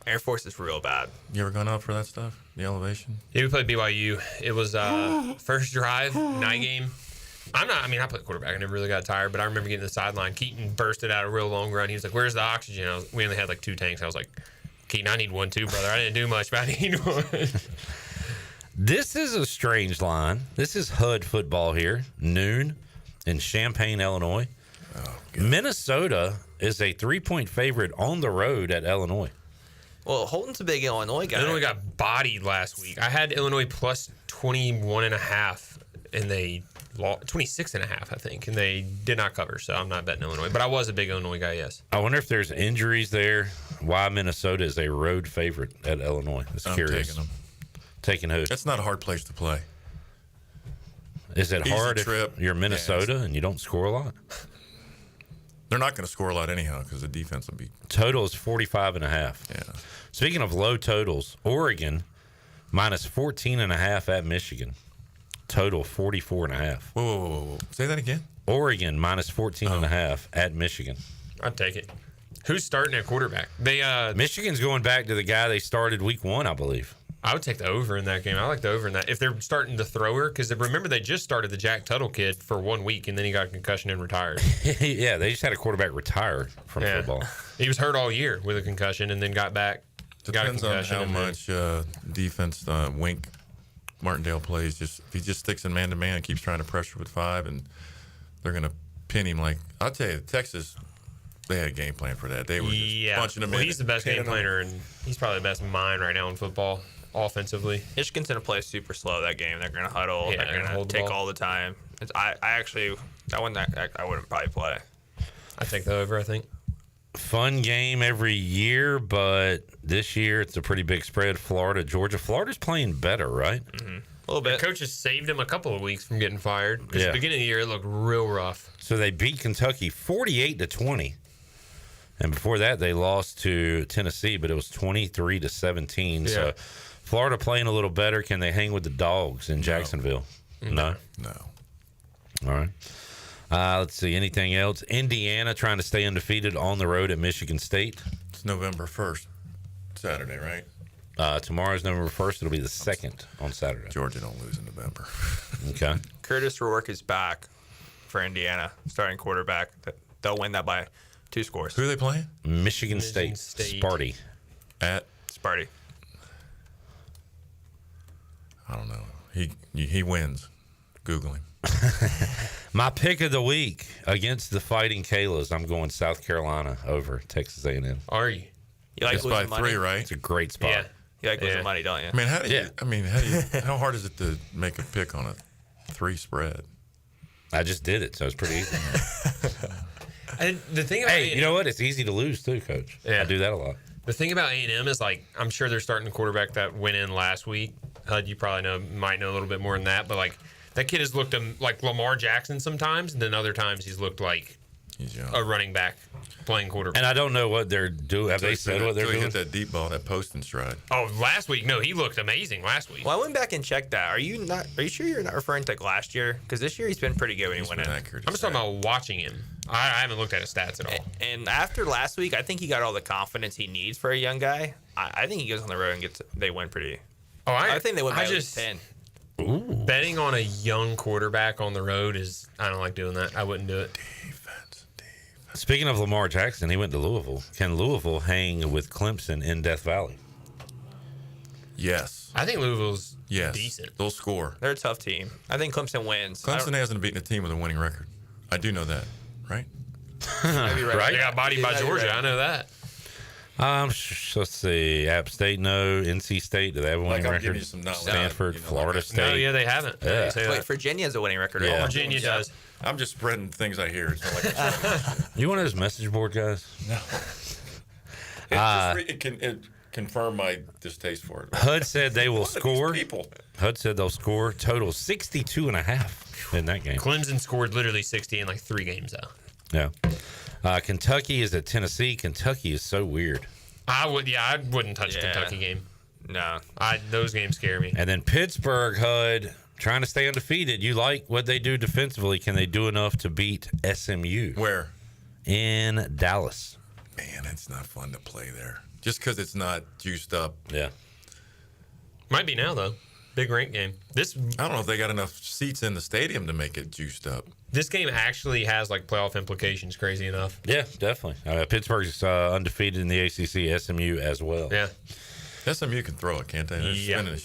Air Force is real bad. You ever gone out for that stuff? The elevation? Yeah, we played BYU. It was first drive, night game. I played quarterback. I never really got tired, but I remember getting to the sideline. Keaton bursted out a real long run. He was like, "Where's the oxygen?" We only had like 2 tanks. I was like, "Keaton, I need one too, brother. I didn't do much, but I need one." This is a strange line. This is HUD football here, noon in Champaign, Illinois. Oh, Minnesota is a 3-point favorite on the road at Illinois. Well, Holton's a big Illinois guy. Illinois got bodied last week. I had Illinois plus 21.5, and they lost 26.5, I think, and they did not cover. So I'm not betting Illinois, but I was a big Illinois guy. Yes. I wonder if there's injuries there. Why Minnesota is a road favorite at Illinois? I'm curious. Taking them. Taking who? That's not a hard place to play. Is it Easy hard trip. if you're Minnesota and you don't score a lot? They're not going to score a lot anyhow because the defense will be. Total is 45.5. Yeah. Speaking of low totals, Oregon minus 14.5 at Michigan. Total 44.5. Whoa. Say that again. Oregon minus 14.5 at Michigan. I'd take it. Who's starting at quarterback? Michigan's going back to the guy they started week 1, I believe. I would take the over in that game. I like the over in that. If they're starting the thrower, because remember they just started the Jack Tuttle kid for 1 week, and then he got a concussion and retired. Yeah, they just had a quarterback retire from football. He was hurt all year with a concussion, and then got back. Depends got a concussion on how much defense Wink Martindale plays, if he just sticks in man-to-man and keeps trying to pressure with 5, and they're going to pin him like – I'll tell you, Texas, they had a game plan for that. They were just punching him in. He's the best game planner, and he's probably the best mind right now in football offensively. Michigan's going to play super slow that game. They're going to huddle. Yeah, they're going to take all the time. I wouldn't probably play. I take the over, I think. Fun game every year, but this year it's a pretty big spread. Florida, Georgia. Florida's playing better, right? Mm-hmm. A little bit. The coaches saved him a couple of weeks from getting fired. Because at the beginning of the year, it looked real rough. So they beat Kentucky 48-20. And before that, they lost to Tennessee, but it was 23-17. Yeah. So Florida playing a little better. Can they hang with the Dogs in Jacksonville? No. All right. Let's see. Anything else? Indiana trying to stay undefeated on the road at Michigan State. It's November 1st, Saturday, right? Tomorrow's November 1st. It'll be the 2nd on Saturday. Georgia don't lose in November. Okay. Curtis Rourke is back for Indiana, starting quarterback. They'll win that by 2 scores. Who are they playing? Michigan State. Sparty. At Sparty. I don't know. He wins. Google him. My pick of the week against the Fighting Kaylas. I'm going South Carolina over Texas A&M. Are you? You like it's losing by money? 3, right? It's a great spot. Yeah. You like losing money, don't you? I mean, how hard is it to make a pick on a 3 spread? I just did it, so it's pretty easy. And the thing about you know what? It's easy to lose too, Coach. Yeah. I do that a lot. The thing about A&M is, like, I'm sure they're starting a quarterback that went in last week. HUD, you probably might know a little bit more than that, but, like, that kid has looked like Lamar Jackson sometimes, and then other times he's looked like a running back playing quarterback. And I don't know what they're doing. Have they said what they're doing? Hit that deep ball, that post and stride. Oh, last week? No, he looked amazing last week. Well, I went back and checked that. Are you sure you're not referring to like last year? Because this year he's been pretty good when he went in. I'm just talking about watching him. I haven't looked at his stats at all. And after last week, I think he got all the confidence he needs for a young guy. I think he goes on the road and they win pretty. Oh, I think they win by at least 10. Ooh. Betting on a young quarterback on the road I don't like doing that. I wouldn't do it. Defense. Speaking of Lamar Jackson, he went to Louisville. Can Louisville hang with Clemson in Death Valley? Yes. I think Louisville's decent. They'll score. They're a tough team. I think Clemson wins. Clemson hasn't beaten a team with a winning record. I do know that, right? Right? They got bodied by Georgia. I know that. Let's see. App State, no. NC State, do they have a winning record? You some knowledge. Stanford, Florida State. No, yeah, they haven't. Yeah. Wait, Virginia's a winning record. Yeah. Virginia does. I'm just spreading things I hear. It's not like You one of those message board guys? No. It can confirm my distaste for it. HUD said they will score. People. HUD said they'll score total 62.5 in that game. Clemson scored literally 60 in like 3 games, though. Yeah. Kentucky is at Tennessee. Kentucky is so weird. I wouldn't touch a Kentucky game. No. Those games scare me. And then Pittsburgh, HUD, trying to stay undefeated. You like what they do defensively. Can they do enough to beat SMU? Where? In Dallas. Man, it's not fun to play there. Just because it's not juiced up. Yeah. Might be now, though. Big rank game. I don't know if they got enough seats in the stadium to make it juiced up. This game actually has like playoff implications, crazy enough. Yeah, definitely. Pittsburgh's undefeated in the ACC, SMU as well. Yeah. SMU can throw it, can't they? They're spinning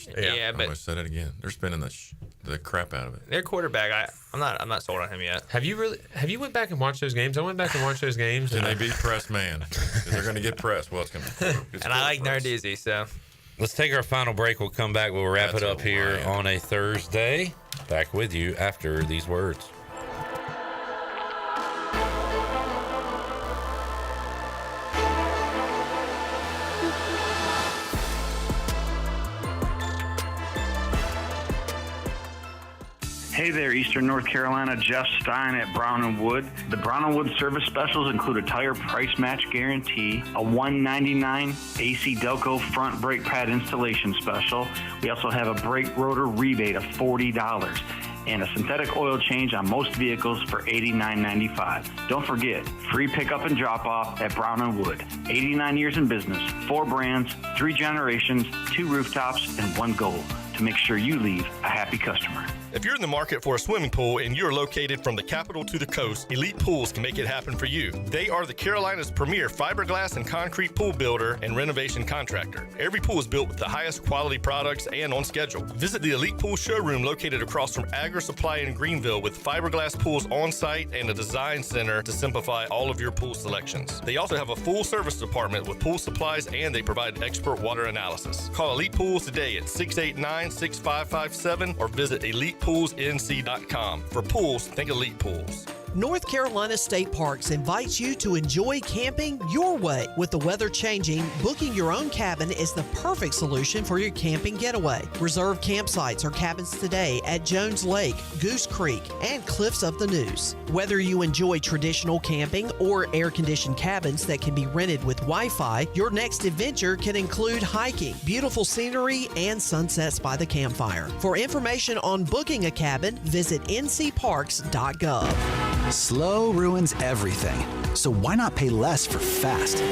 but I said it again. They're spinning the crap out of it. Their quarterback, I'm not sold on him yet. Have you went back and watched those games? I went back and watched those games. Can they beat press man? Because they're going to get pressed. Well, it's going to be. And I like Narduzzi, so. Let's take our final break. We'll come back. We'll wrap it up here on a Thursday. Back with you after these words. Hey there, Eastern North Carolina. Jeff Stein at Brown & Wood. The Brown & Wood service specials include a tire price match guarantee, a $199 AC Delco front brake pad installation special. We also have a brake rotor rebate of $40 and a synthetic oil change on most vehicles for $89.95. Don't forget, free pickup and drop-off at Brown & Wood. 89 years in business, 4 brands, 3 generations, 2 rooftops, and 1 goal: to make sure you leave a happy customer. If you're in the market for a swimming pool and you're located from the capital to the coast, Elite Pools can make it happen for you. They are the Carolina's premier fiberglass and concrete pool builder and renovation contractor. Every pool is built with the highest quality products and on schedule. Visit the Elite Pool showroom located across from Agri Supply in Greenville with fiberglass pools on site and a design center to simplify all of your pool selections. They also have a full service department with pool supplies and they provide expert water analysis. Call Elite Pools today at 689-6557 or visit ElitePoolsNC.com. For pools, think Elite Pools. North Carolina State Parks invites you to enjoy camping your way. With the weather changing, booking your own cabin is the perfect solution for your camping getaway. Reserve campsites or cabins today at Jones Lake, Goose Creek, and Cliffs of the Neuse. Whether you enjoy traditional camping or air-conditioned cabins that can be rented with Wi-Fi, your next adventure can include hiking, beautiful scenery, and sunsets by the campfire. For information on booking a cabin, visit ncparks.gov. Slow ruins everything, so why not pay less for fast?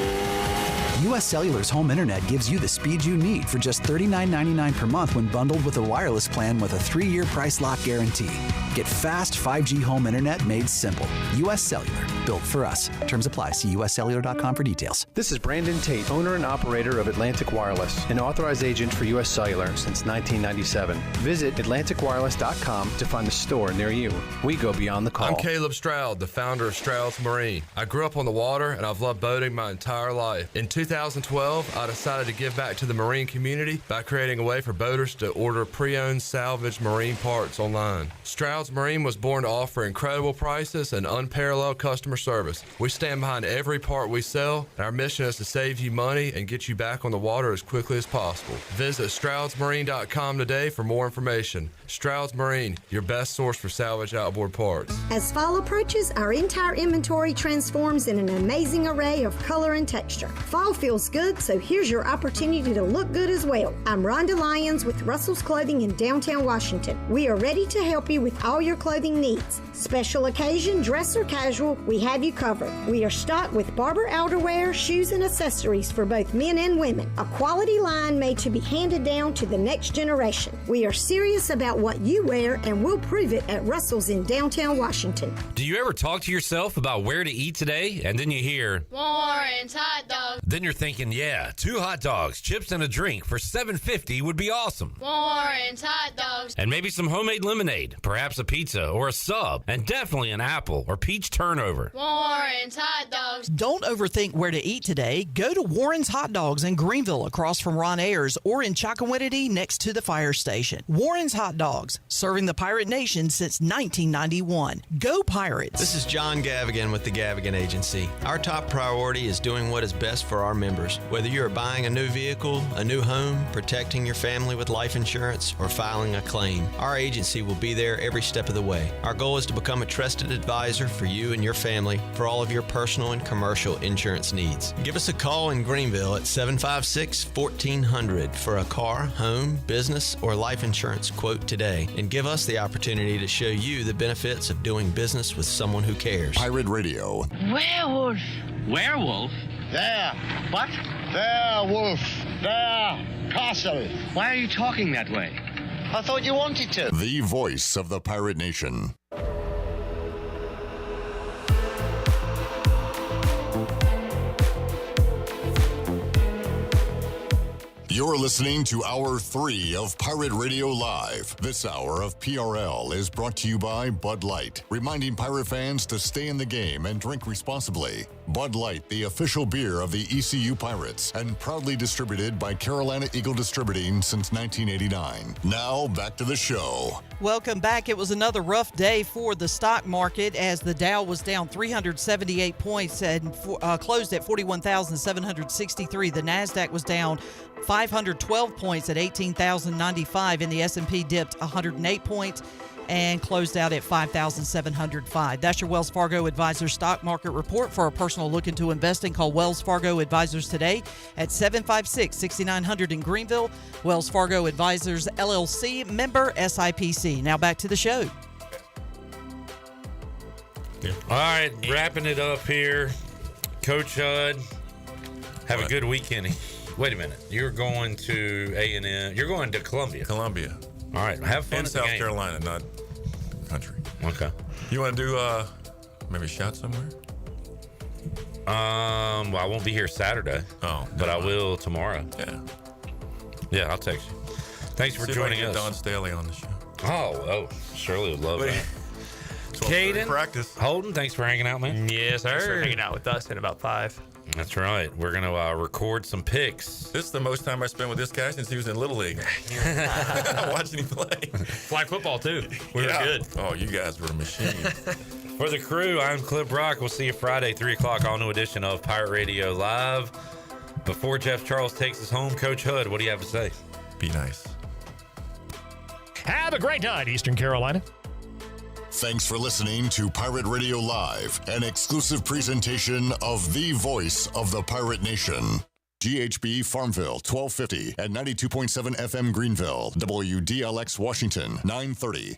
U.S. Cellular's home internet gives you the speed you need for just $39.99 per month when bundled with a wireless plan with a 3-year price lock guarantee. Get fast 5G home internet made simple. U.S. Cellular, built for us. Terms apply. See uscellular.com for details. This is Brandon Tate, owner and operator of Atlantic Wireless, an authorized agent for U.S. Cellular since 1997. Visit AtlanticWireless.com to find a store near you. We go beyond the call. I'm Caleb Stroud, the founder of Stroud's Marine. I grew up on the water and I've loved boating my entire life. In 2012, I decided to give back to the marine community by creating a way for boaters to order pre-owned salvage marine parts online. Stroud's Marine was born to offer incredible prices and unparalleled customer service. We stand behind every part we sell, and our mission is to save you money and get you back on the water as quickly as possible. Visit StroudsMarine.com today for more information. Stroud's Marine, your best source for salvage outboard parts. As fall approaches, our entire inventory transforms in an amazing array of color and texture. Fall feels good, so here's your opportunity to look good as well. I'm Rhonda Lyons with Russell's Clothing in downtown Washington. We are ready to help you with all your clothing needs. Special occasion, dress or casual, we have you covered. We are stocked with Barber outerwear, shoes, and accessories for both men and women. A quality line made to be handed down to the next generation. We are serious about what you wear, and we'll prove it at Russell's in downtown Washington. Do you ever talk to yourself about where to eat today, and then you hear Warren's Hot Dogs? Then you're thinking, yeah, 2 hot dogs, chips, and a drink for $7.50 would be awesome. Warren's Hot Dogs. And maybe some homemade lemonade, perhaps a pizza or a sub, and definitely an apple or peach turnover. Warren's Hot Dogs. Don't overthink where to eat today. Go to Warren's Hot Dogs in Greenville across from Ron Ayers or in Chocowinity next to the fire station. Warren's Hot Dogs, serving the Pirate Nation since 1991. Go Pirates! This is John Gavigan with the Gavigan Agency. Our top priority is doing what is best for our members. Whether you are buying a new vehicle, a new home, protecting your family with life insurance, or filing a claim, our agency will be there every step of the way. Our goal is to become a trusted advisor for you and your family for all of your personal and commercial insurance needs. Give us a call in Greenville at 756-1400 for a car, home, business, or life insurance quote today, and give us the opportunity to show you the benefits of doing business with someone who cares. Pirate Radio. Werewolf. Werewolf? There. What? There, wolf. There, castle. Why are you talking that way? I thought you wanted to. The voice of the Pirate Nation. You're listening to Hour 3 of Pirate Radio Live. This hour of PRL is brought to you by Bud Light, reminding Pirate fans to stay in the game and drink responsibly. Bud Light, the official beer of the ECU Pirates, and proudly distributed by Carolina Eagle Distributing since 1989. Now, back to the show. Welcome back. It was another rough day for the stock market as the Dow was down 378 points and closed at 41,763. The NASDAQ was down 512 points at 18,095, and the S&P dipped 108 points and closed out at 5,705. That's your Wells Fargo Advisors stock market report. For a personal look into investing, call Wells Fargo Advisors today at 756-6900 in Greenville. Wells Fargo Advisors, LLC, member SIPC. Now back to the show. All right, wrapping it up here. Coach Hud, have a good weekend. Wait a minute. You're going to A&M. You're going to Columbia. All right, have fun in at the South game. Carolina, not country. Okay. You want to do maybe a shot somewhere? Well, I won't be here Saturday. Oh, but I will tomorrow. Yeah, I'll text you. Thanks for See if I can joining get us. Don Staley on the show. Oh, Shirley would love that. Caiden, practice. Holton, thanks for hanging out, man. Yes, Thanks for sir. hanging out with us in about 5. That's right. We're going to record some picks. This is the most time I spent with this guy since he was in Little League. Watching him play. Flag football, too. We were good. Oh, you guys were a machine. For the crew, I'm Clip Brock. We'll see you Friday, 3 o'clock, all new edition of Pirate Radio Live. Before Jeff Charles takes us home, Coach Hood, what do you have to say? Be nice. Have a great night, Eastern Carolina. Thanks for listening to Pirate Radio Live, an exclusive presentation of the voice of the Pirate Nation. GHB Farmville, 1250 and 92.7 FM Greenville, WDLX Washington, 930.